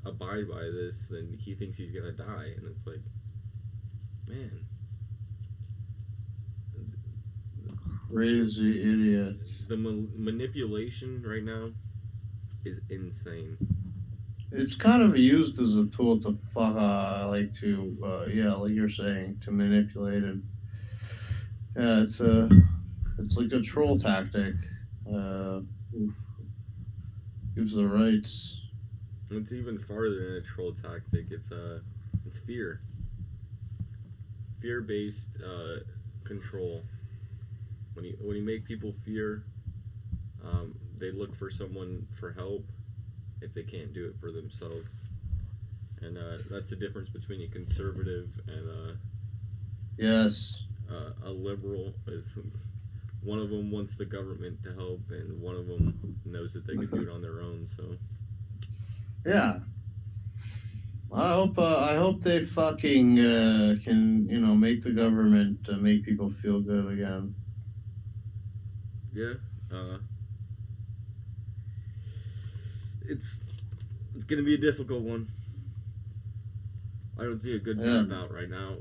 abide by this, then he thinks he's gonna die. And it's like, man. Crazy idiot. The manipulation right now is insane. It's kind of used as a tool to like you're saying, to manipulate it. Yeah, it's like a troll tactic. Gives the rights. It's even farther than a troll tactic. It's fear. Fear-based control. When you make people fear, they look for someone for help if they can't do it for themselves. And that's the difference between a conservative and a liberal. Is one of them wants the government to help, and one of them knows that they can do it on their own. So yeah, I hope they fucking can make the government make people feel good again. yeah, it's gonna be a difficult one. I don't see a good path out right now,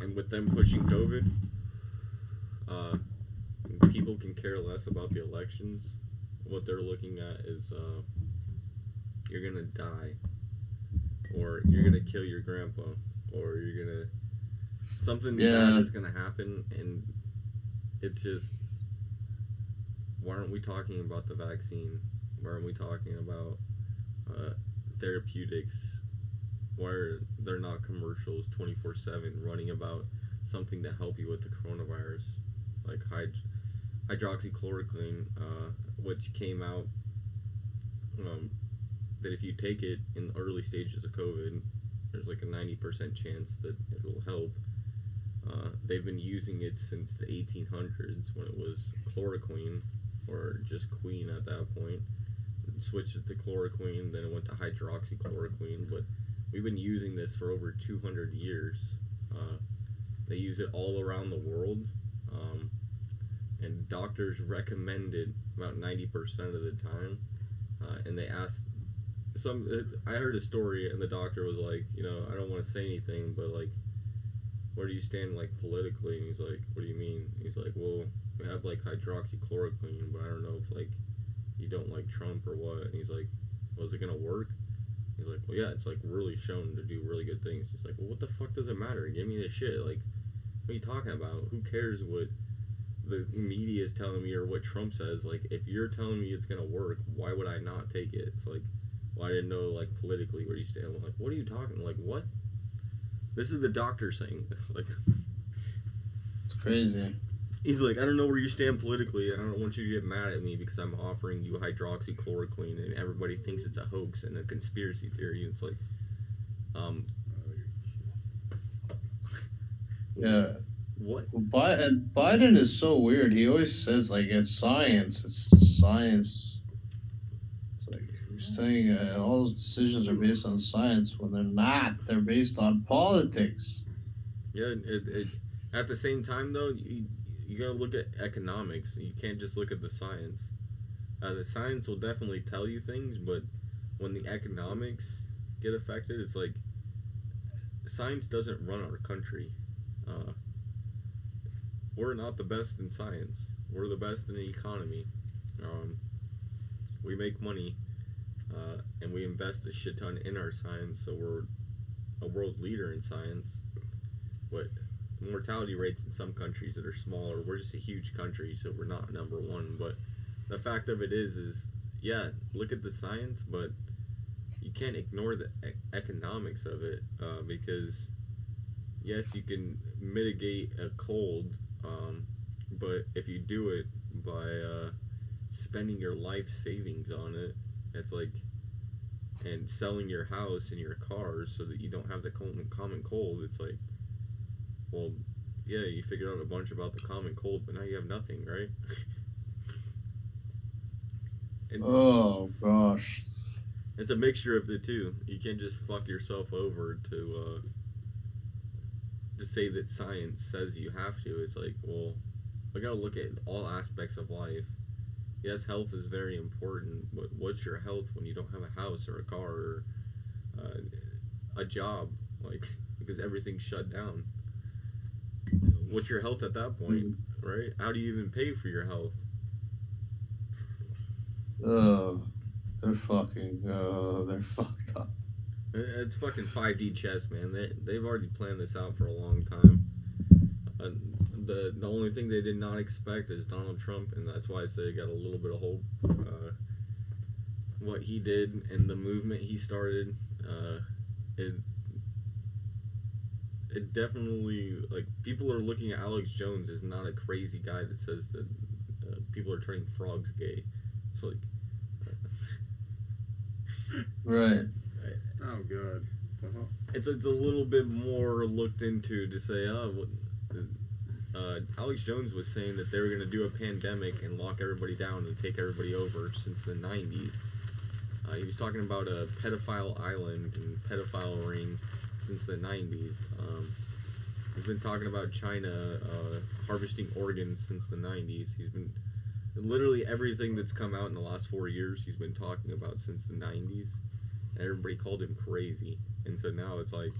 and with them pushing COVID, people can care less about the elections. What they're looking at is you're gonna die, or you're gonna kill your grandpa, or you're gonna something bad is gonna happen, and it's just, why aren't we talking about the vaccine? Why aren't we talking about therapeutics? Why are there not commercials 24/7 running about something to help you with the coronavirus, like hydroxychloroquine, which came out that if you take it in the early stages of COVID, there's like a 90% chance that it will help. They've been using it since the 1800s, when it was chloroquine, or just queen at that point. It switched it to chloroquine, then it went to hydroxychloroquine, but we've been using this for over 200 years. They use it all around the world, and doctors recommend it about 90% of the time. And they asked I heard a story, and the doctor was like, I don't want to say anything, but like, where do you stand, like, politically? And he's like, what do you mean? He's like, well, we have like hydroxychloroquine, but I don't know if like you don't like Trump or what. And he's like, well, is it gonna work? He's like, well, yeah, it's like really shown to do really good things. He's like, well, what the fuck does it matter? Give me this shit. Like, what are you talking about? Who cares what the media is telling me or what Trump says? Like, if you're telling me it's gonna work, why would I not take it? It's like, well, I didn't know, like, politically where you stand. I'm like, what are you talking? Like, what? This is the doctor saying this. Like, it's crazy. He's like, I don't know where you stand politically. I don't want you to get mad at me because I'm offering you hydroxychloroquine, and everybody thinks it's a hoax and a conspiracy theory. And it's like, yeah. What? Biden is so weird. He always says, like, it's science. It's science. It's like, he's saying all those decisions are based on science when they're not. They're based on politics. Yeah, at the same time, though, you gotta look at economics. You can't just look at the science. The science will definitely tell you things, but when the economics get affected, it's like science doesn't run our country. Uh, we're not the best in science. We're the best in the economy. We make money, and we invest a shit ton in our science, so we're a world leader in science. But mortality rates in some countries that are smaller, we're just a huge country, so we're not number one. But the fact of it is yeah, look at the science, but you can't ignore the economics of it, because yes, you can mitigate a cold, but if you do it by spending your life savings on it, it's like, and selling your house and your cars so that you don't have the common cold, it's like, well, yeah, you figured out a bunch about the common cold, but now you have nothing, right? And Oh gosh. it's a mixture of the two. You can't just fuck yourself over to say that science says you have to. It's like, well, we gotta look at all aspects of life. Yes, health is very important, but what's your health when you don't have a house or a car or a job? Like, because everything's shut down. What's your health at that point, right? How do you even pay for your health? They're fucked up. It's fucking 5D chess, man. They've already planned this out for a long time. The only thing they did not expect is Donald Trump, and that's why I say I got a little bit of hope. What he did and the movement he started, it definitely, like, people are looking at Alex Jones as not a crazy guy that says that people are turning frogs gay. It's like, Right. Oh god. it's a little bit more looked into to say, Alex Jones was saying that they were going to do a pandemic and lock everybody down and take everybody over since the 90s. He was talking about a pedophile island and pedophile ring since the 90s. He's been talking about China harvesting organs since the 90s. He's been literally everything that's come out in the last 4 years he's been talking about since the 90s, and everybody called him crazy. And so now it's like,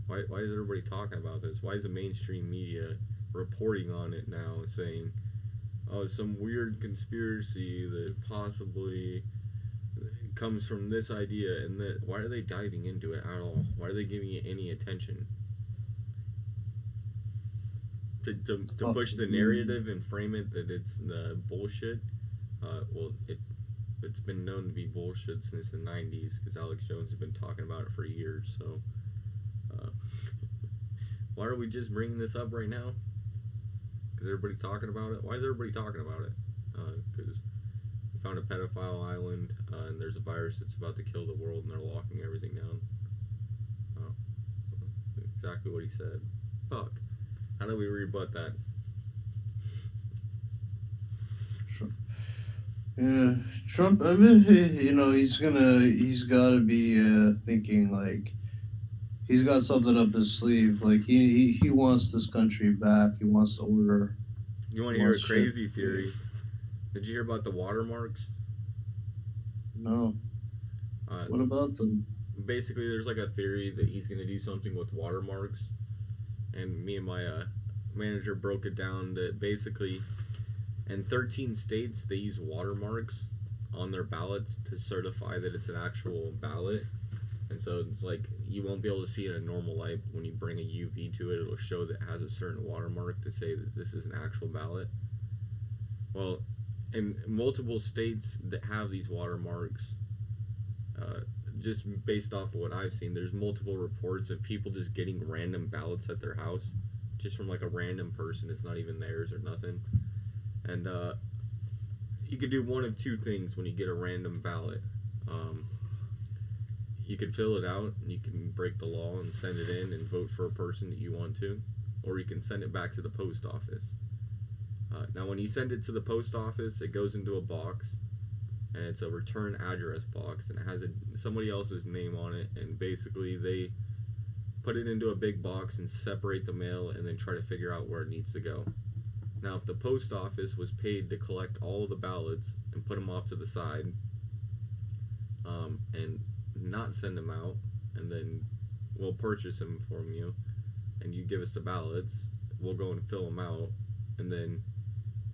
why is everybody talking about this? Why is the mainstream media reporting on it now, saying, oh, some weird conspiracy that possibly comes from this idea? And that, why are they diving into it at all? Why are they giving it any attention? To push the narrative and frame it that it's the bullshit. Well, it's been known to be bullshit since the 90s, because Alex Jones has been talking about it for years. So why are we just bringing this up right now? Because everybody's talking about it. Why is everybody talking about it? Because we found a pedophile island, and there's a virus that's about to kill the world, and they're locking everything down. Exactly what he said. Fuck. How do we rebut that? Yeah, Trump. I mean, he's got to be thinking like he's got something up his sleeve. Like he wants this country back. He wants to order. You want to hear a crazy theory? Did you hear about the watermarks? No. What about them? Basically, there's like a theory that he's going to do something with watermarks. And me and my manager broke it down that basically in 13 states they use watermarks on their ballots to certify that it's an actual ballot. And so it's like you won't be able to see it in a normal light. When you bring a UV to it, it'll show that it has a certain watermark to say that this is an actual ballot. Well, in multiple states that have these watermarks, just based off of what I've seen, there's multiple reports of people just getting random ballots at their house, just from like a random person. It's not even theirs or nothing. And you could do one of two things when you get a random ballot. You could fill it out and you can break the law and send it in and vote for a person that you want to, or you can send it back to the post office. Now when you send it to the post office, it goes into a box, and it's a return address box, and it has somebody else's name on it, and basically they put it into a big box and separate the mail and then try to figure out where it needs to go. Now, if the post office was paid to collect all the ballots and put them off to the side, and not send them out, and then we'll purchase them from you, and you give us the ballots, we'll go and fill them out, and then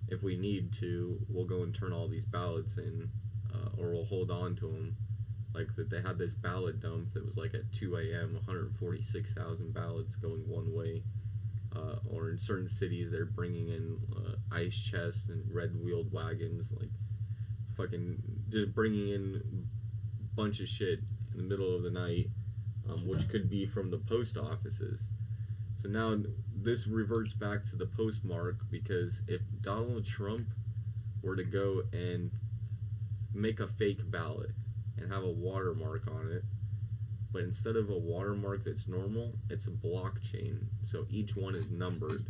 if we need to, we'll go and turn all these ballots in, or we'll hold on to them. Like that, they had this ballot dump that was like at 2 a.m. 146,000 ballots going one way. Or in certain cities, they're bringing in ice chests and red-wheeled wagons, like fucking just bringing in a bunch of shit in the middle of the night, which could be from the post offices. So now this reverts back to the postmark, because if Donald Trump were to go and make a fake ballot and have a watermark on it, but instead of a watermark that's normal, it's a blockchain. So each one is numbered.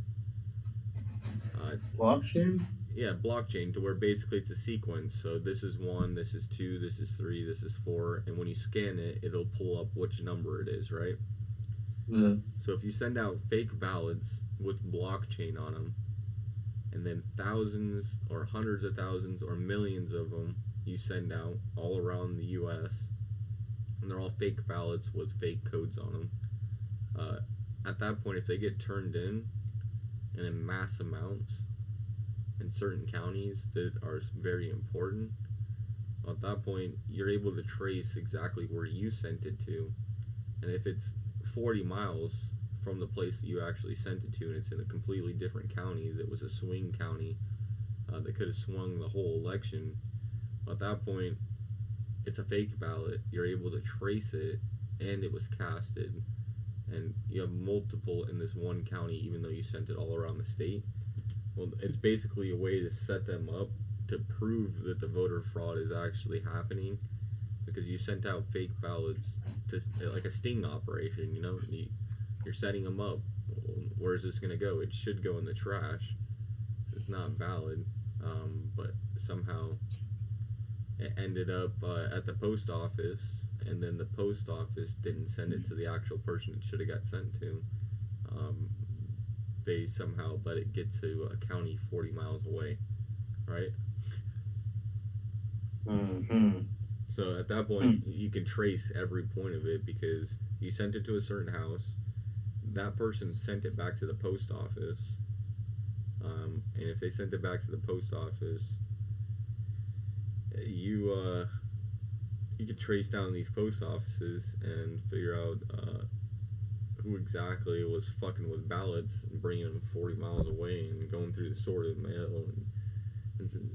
Blockchain? Yeah, blockchain, to where basically it's a sequence. So this is 1, this is 2, this is 3, this is 4, and when you scan it, it'll pull up which number it is, right? Yeah. So if you send out fake ballots with blockchain on them, and then thousands or hundreds of thousands or millions of them you send out all around the U.S., and they're all fake ballots with fake codes on them, at that point, if they get turned in mass amounts in certain counties that are very important, at that point, you're able to trace exactly where you sent it to. And if it's 40 miles from the place that you actually sent it to, and it's in a completely different county that was a swing county that could have swung the whole election, at that point, it's a fake ballot. You're able to trace it, and it was casted, and you have multiple in this one county, even though you sent it all around the state. Well, it's basically a way to set them up to prove that the voter fraud is actually happening, because you sent out fake ballots to, like a sting operation, you know? You're setting them up. Where's this going to go? It should go in the trash. It's not valid, but somehow it ended up at the post office, and then the post office didn't send it to the actual person it should have got sent to. They somehow let it get to a county 40 miles away, right? Mm-hmm. So at that point, you can trace every point of it, because you sent it to a certain house, that person sent it back to the post office, and if they sent it back to the post office, you could trace down these post offices and figure out who exactly was fucking with ballots and bringing them 40 miles away and going through the sorted mail. And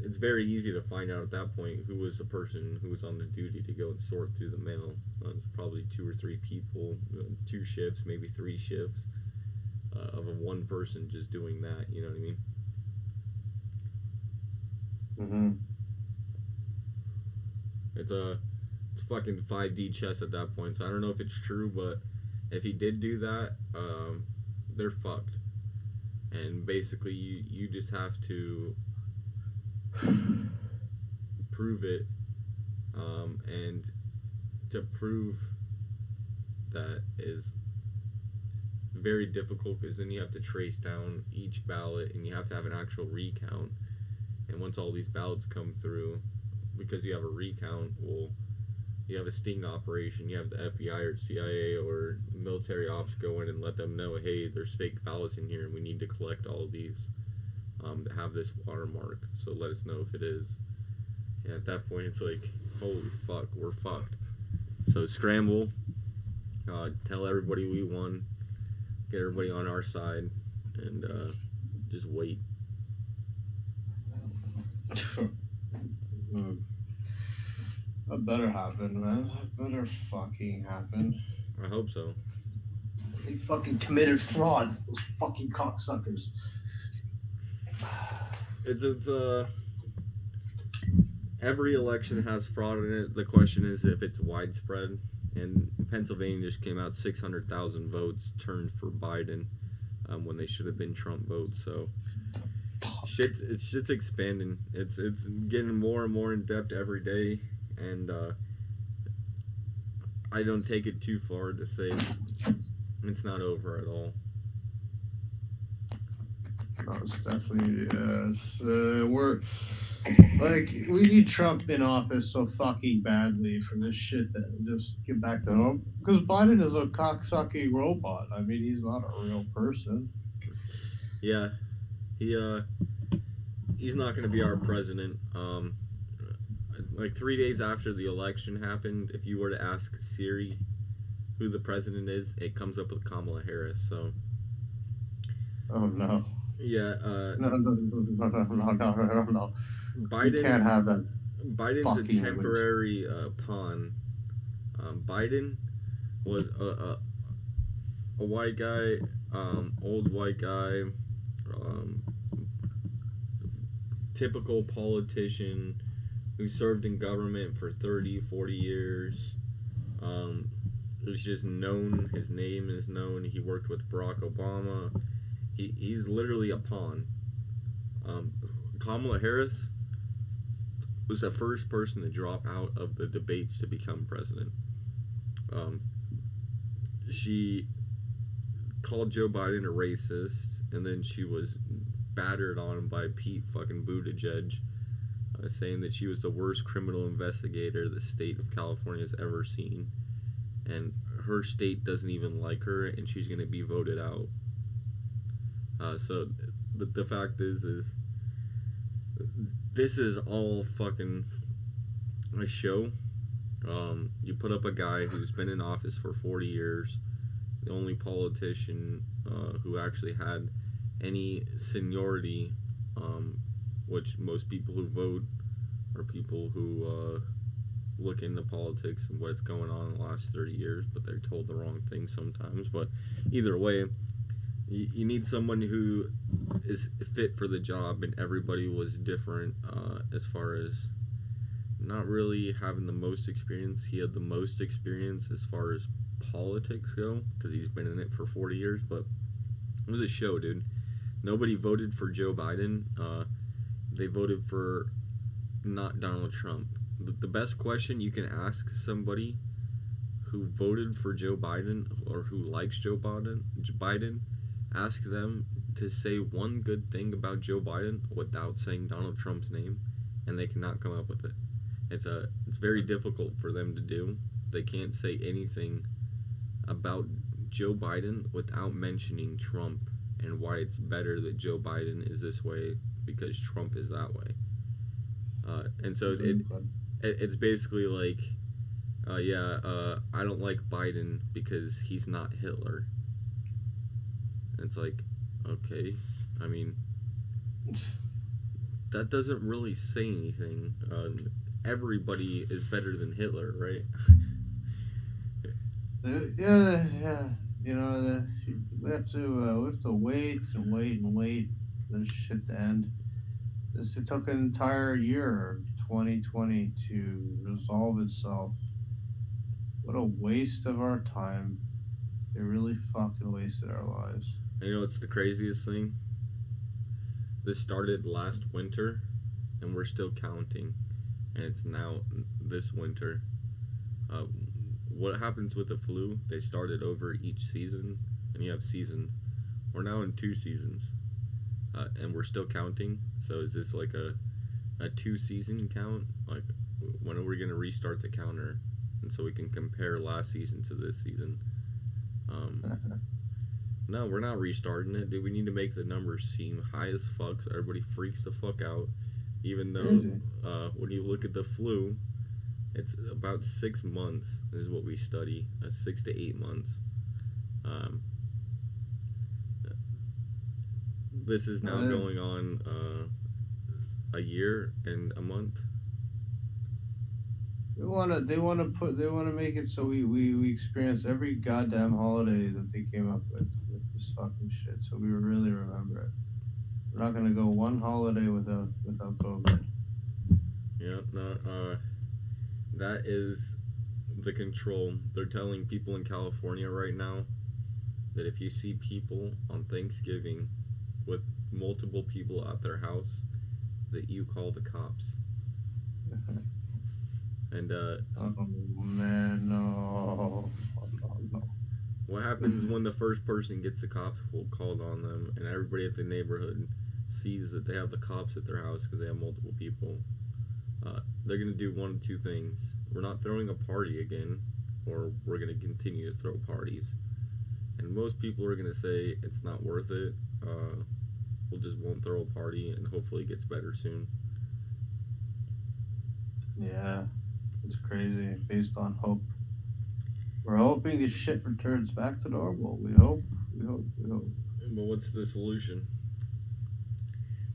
it's very easy to find out at that point who was the person who was on the duty to go and sort through the mail. It's probably 2 or 3 people, 2 shifts, maybe 3 shifts of a one person just doing that. You know what I mean? Mm-hmm. It's fucking 5D chess at that point. So I don't know if it's true, but if he did do that, they're fucked. And basically, you just have to prove it, and to prove that is very difficult, because then you have to trace down each ballot, and you have to have an actual recount. And once all these ballots come through, because you have a recount, well, you have a sting operation, you have the FBI or CIA or military ops go in and let them know, hey, there's fake ballots in here and we need to collect all of these to have this watermark, so let us know if it is. And at that point, it's like, holy fuck, we're fucked. So scramble, tell everybody we won, get everybody on our side, and just wait. That better happen, man. That better fucking happen. I hope so. They fucking committed fraud. Those fucking cocksuckers. It's every election has fraud in it. The question is if it's widespread. And Pennsylvania just came out 600,000 votes turned for Biden when they should have been Trump votes. So shit's expanding. It's getting more and more in depth every day, and I don't take it too far to say it's not over at all. No, it's definitely we're like we need Trump in office so fucking badly for this shit that just get back to him because Biden is a cocksucking robot. I mean, he's not a real person. Yeah, he he's not going to be our president. Like 3 days after the election happened, if you were to ask Siri who the president is, it comes up with Kamala Harris. So Oh no. yeah, No. You can't Biden have that. Biden's a Fucking temporary pawn. Biden was a white guy, old white guy, typical politician who served in government for 30, 40 years. It's just known, his name is known. He worked with Barack Obama. He's literally a pawn. Kamala Harris was the first person to drop out of the debates to become president. She called Joe Biden a racist, and then she was battered on by Pete fucking Buttigieg, saying that she was the worst criminal investigator the state of California has ever seen, and her state doesn't even like her, and she's going to be voted out. So the fact is this is all fucking a show. You put up a guy who's been in office for 40 years, the only politician who actually had any seniority, which most people who vote are people who look into politics and what's going on in the last 30 years, but they're told the wrong thing sometimes. But either way, you need someone who is fit for the job, and everybody was different as far as not really having the most experience. He had the most experience as far as politics go, because he's been in it for 40 years, but it was a show, dude. Nobody voted for Joe Biden. They voted for not Donald Trump. The best question you can ask somebody who voted for Joe Biden or who likes Joe Biden, ask them to say one good thing about Joe Biden without saying Donald Trump's name, and they cannot come up with it. It's very difficult for them to do. They can't say anything about Joe Biden without mentioning Trump and why it's better that Joe Biden is this way because Trump is that way. And so it's basically like, I don't like Biden because he's not Hitler. And it's like, okay, I mean, that doesn't really say anything. Everybody is better than Hitler, right? Yeah. You know, we have to wait and wait for this shit to end. It took an entire year, 2020, to resolve itself. What a waste of our time. They really fucking wasted our lives. And you know what's the craziest thing? This started last winter, and we're still counting. And it's now this winter. What happens with the flu? They started over each season, and you have seasons. We're now in 2 seasons, and we're still counting. So is this like a 2-season count? Like, when are we gonna restart the counter, and so we can compare last season to this season? No, we're not restarting it, dude. We need to make the numbers seem high as fuck so everybody freaks the fuck out. Even though when you look at the flu, it's about 6 months is what we study. 6 to 8 months. This is now going on a year and a month. They wanna make it so we experience every goddamn holiday that they came up with this fucking shit, so we really remember it. We're not gonna go one holiday without COVID. Yeah, no, that is the control. They're telling people in California right now that if you see people on Thanksgiving with multiple people at their house, that you call the cops. And oh man, no. What happens when the first person gets the cops called on them, and everybody at the neighborhood sees that they have the cops at their house because they have multiple people? They're gonna do one of two things: we're not throwing a party again, or we're gonna continue to throw parties. And most people are gonna say it's not worth it. We'll just won't throw a party, and hopefully it gets better soon. Yeah, it's crazy. Based on hope. We're hoping this shit returns back to normal. We hope. But what's the solution?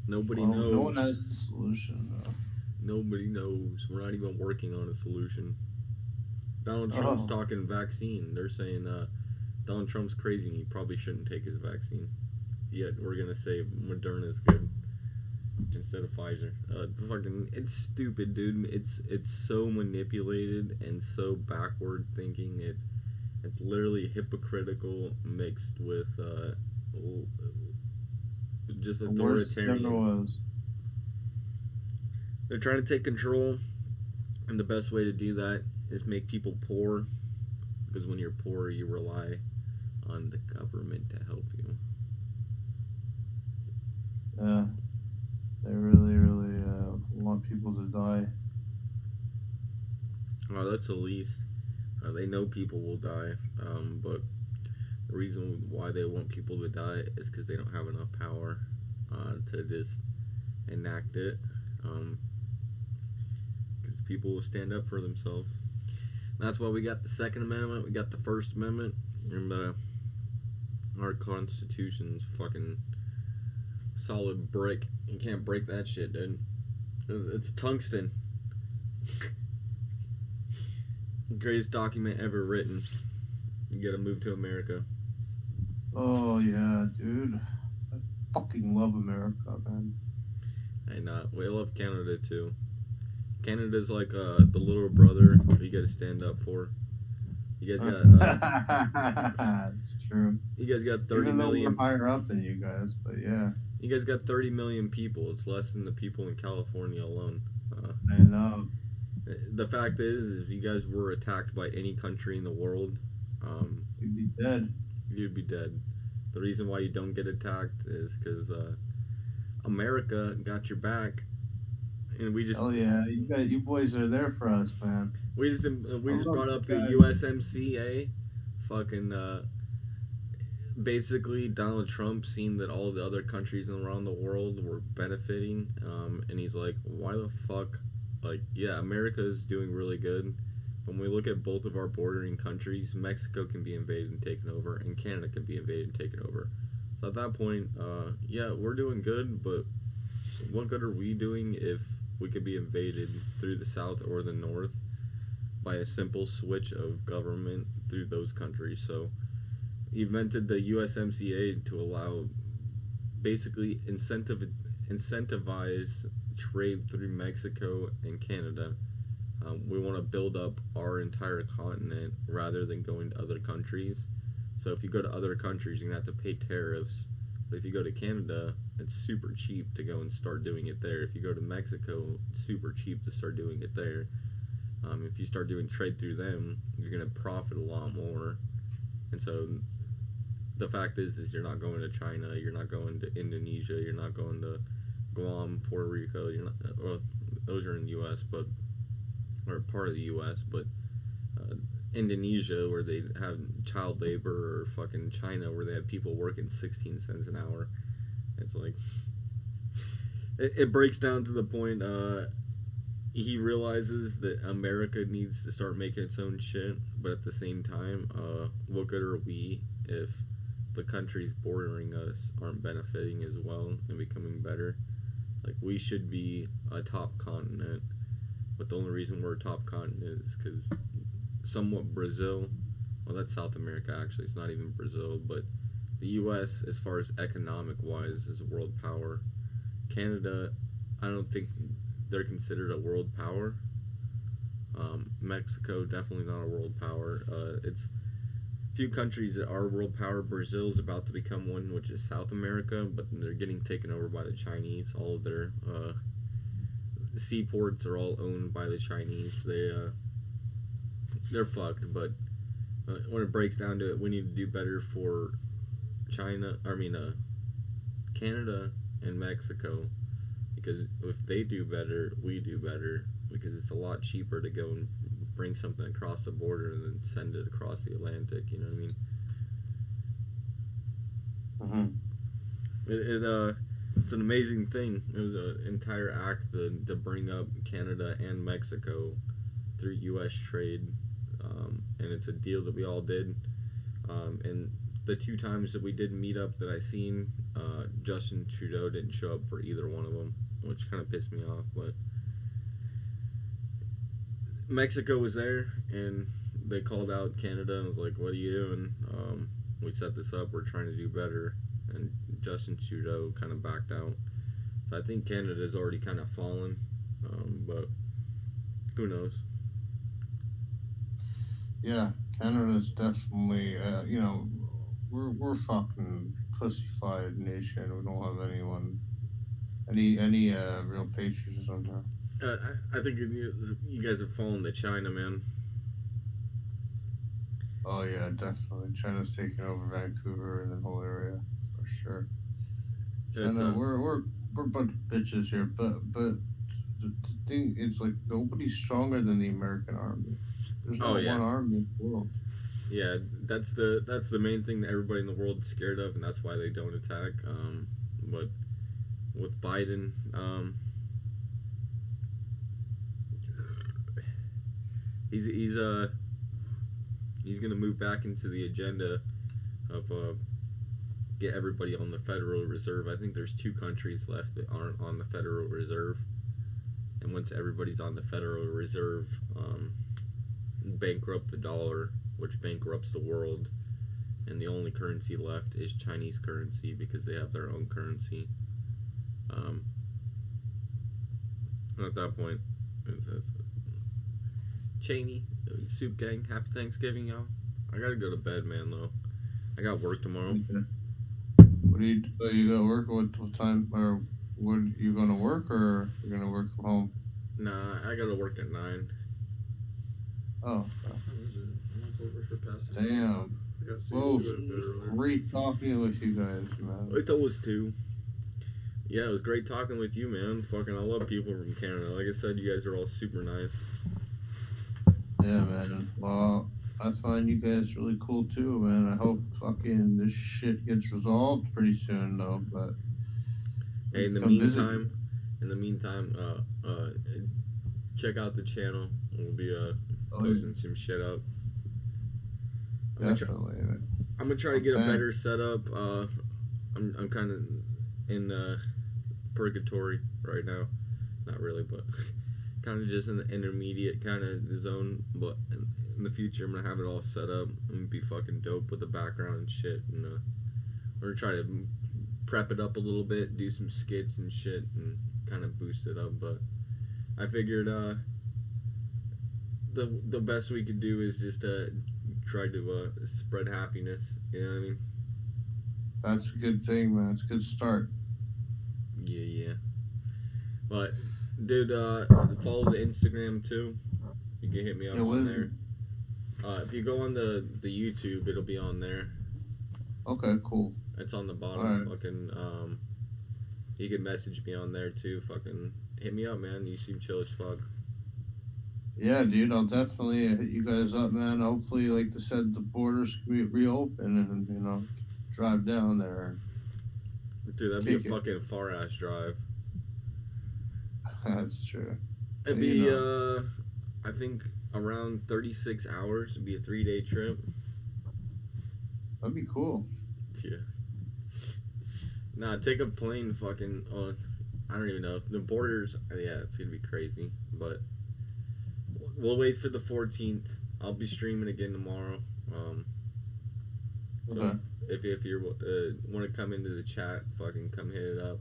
Nobody Well, knows. no one has the solution, though. Nobody knows. We're not even working on a solution. Donald Trump's talking vaccine. They're saying Donald Trump's crazy and he probably shouldn't take his vaccine. Yet we're gonna say Moderna's good instead of Pfizer. It's stupid, dude. It's so manipulated and so backward thinking. It's literally hypocritical mixed with just The worst it ever authoritarian. was. They're trying to take control, and the best way to do that is make people poor, because when you're poor, you rely on the government to help you. Yeah. They really, want people to die. Well, that's the least. They know people will die, but the reason why they want people to die is because they don't have enough power to just enact it. Because people will stand up for themselves. And that's why we got the Second Amendment, we got the First Amendment, and our Constitution's fucking solid brick. You can't break that shit, dude. It's tungsten. Greatest document ever written. You gotta move to America. Oh, yeah, dude. I fucking love America, man. And we love Canada too. Canada's like the little brother you gotta stand up for. You guys got It's true. you guys got 30 Even though million. we're higher up than you guys, but yeah. You guys got 30 million people. It's less than the people in California alone. I know. The fact is, if you guys were attacked by any country in the world, You'd be dead. you'd be dead. The reason why you don't get attacked is because America got your back, and we just Oh yeah, you boys are there for us, man. we just brought up the guys. USMCA, fucking basically Donald Trump seen that all the other countries around the world were benefiting, and he's like, why the fuck, like, yeah, America is doing really good. When we look at both of our bordering countries, Mexico can be invaded and taken over, and Canada can be invaded and taken over. So at that point, yeah, we're doing good, but what good are we doing if we could be invaded through the south or the north by a simple switch of government through those countries? So he invented the USMCA to allow, basically incentivize trade through Mexico and Canada. We want to build up our entire continent rather than going to other countries. So if you go to other countries, you're going to have to pay tariffs. But if you go to Canada, it's super cheap to go and start doing it there. If you go to Mexico, it's super cheap to start doing it there. If you start doing trade through them, you're going to profit a lot more. And so the fact is you're not going to China, you're not going to Indonesia, you're not going to Guam, Puerto Rico. You're not, well, those are in the U.S., but or part of the U.S., but Indonesia, where they have child labor, or fucking China, where they have people working 16 cents an hour. It's like, it breaks down to the point, he realizes that America needs to start making its own shit, but at the same time, what good are we if the countries bordering us aren't benefiting as well and becoming better? Like, we should be a top continent. But the only reason we're a top continent is because somewhat Brazil, well, that's South America actually, it's not even Brazil, but the U.S., as far as economic-wise, is a world power. Canada, I don't think they're considered a world power. Mexico, definitely not a world power. It's a few countries that are world power. Brazil's about to become one, which is South America, but they're getting taken over by the Chinese. All of their seaports are all owned by the Chinese. They're fucked, but when it breaks down to it, we need to do better for Canada and Mexico, because if they do better, we do better, because it's a lot cheaper to go and bring something across the border and then send it across the Atlantic. You know what I mean? It's an amazing thing. It was an entire act to bring up Canada and Mexico through U.S. trade, and it's a deal that we all did. And the 2 times that we did meet up that I seen, Justin Trudeau didn't show up for either one of them, which kind of pissed me off. But Mexico was there, and they called out Canada and was like, "What are you doing? We set this up. We're trying to do better." And Justin Trudeau kind of backed out. So I think Canada's already kind of fallen, but who knows? Yeah, Canada's definitely, we're fucking pussified nation. We don't have any real patriotism there. I think you guys have fallen to China, man. Oh yeah, definitely. China's taking over Vancouver and the whole area for sure. And we're a bunch of bitches here, but the thing is, like, nobody's stronger than the American army. There's no one army in the world. Yeah, that's the main thing that everybody in the world is scared of, and that's why they don't attack. But with Biden, he's gonna move back into the agenda of get everybody on the Federal Reserve. I think there's 2 countries left that aren't on the Federal Reserve, and once everybody's on the Federal Reserve, bankrupt the dollar, which bankrupts the world, and the only currency left is Chinese currency because they have their own currency. At that point, it says, Cheney, Soup Gang, happy Thanksgiving, y'all. I gotta go to bed, man, though. I got work tomorrow. What do you got work? What time, or what, you gonna work, or you gonna work from home? Nah, I gotta work at 9. Oh. Damn. Damn. I got Whoa, earlier. great talking with you guys, man. It's always 2. Yeah, it was great talking with you, man. Fucking, I love people from Canada. Like I said, you guys are all super nice. Yeah, man. Well, I find you guys really cool too, man. I hope fucking this shit gets resolved pretty soon, though. But hey, in the meantime, check out the channel. We'll be posting some shit up. Definitely. I'm gonna try to get a better setup. I'm kind of in purgatory right now. Not really, but kind of just in the intermediate kind of zone. But in the future, I'm gonna have it all set up. I'm gonna be fucking dope with the background and shit. And we're gonna try to prep it up a little bit, do some skits and shit, and kind of boost it up. But I figured the best we could do is just try to spread happiness. You know what I mean? That's a good thing, man. It's a good start. Yeah. But, dude, follow the Instagram too. You can hit me up on there. If you go on the YouTube, it'll be on there. Okay, cool. It's on the bottom. Right. Fucking, you can message me on there too. Fucking hit me up, man. You seem chill as fuck. Yeah, dude, I'll definitely hit you guys up, man. Hopefully, like I said, the borders can be reopened and, drive down there. Dude, that'd be a fucking far-ass drive. That's true. It'd be, I think, around 36 hours. It'd be a 3-day trip. That'd be cool. Yeah. Nah, take a plane fucking, I don't even know. The borders, yeah, it's gonna be crazy. But we'll wait for the 14th. I'll be streaming again tomorrow. So if you want to come into the chat, fucking come hit it up.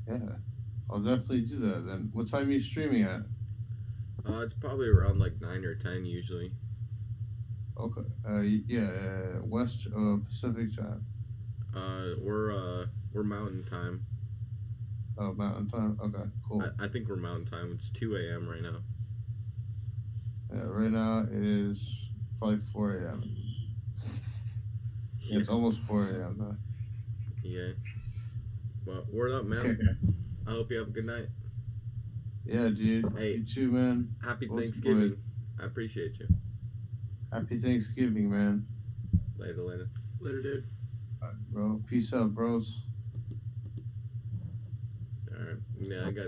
Yeah, I'll definitely do that then. What time are you streaming at? It's probably around like 9 or 10 usually. Okay. West Pacific time. We're Mountain Time. Oh, Mountain Time. Okay, cool. I think we're Mountain Time. It's 2 a.m. right now. Yeah, right now it is probably 4 a.m. Yeah, it's almost 4 a.m. now. Yeah. Well, word up, man. I hope you have a good night. Yeah, dude. Hey. You too, man. Happy Awesome, Thanksgiving. I appreciate you. Happy Thanksgiving, man. Later. Later, dude. Bro, peace out, bros. Alright. Yeah, I got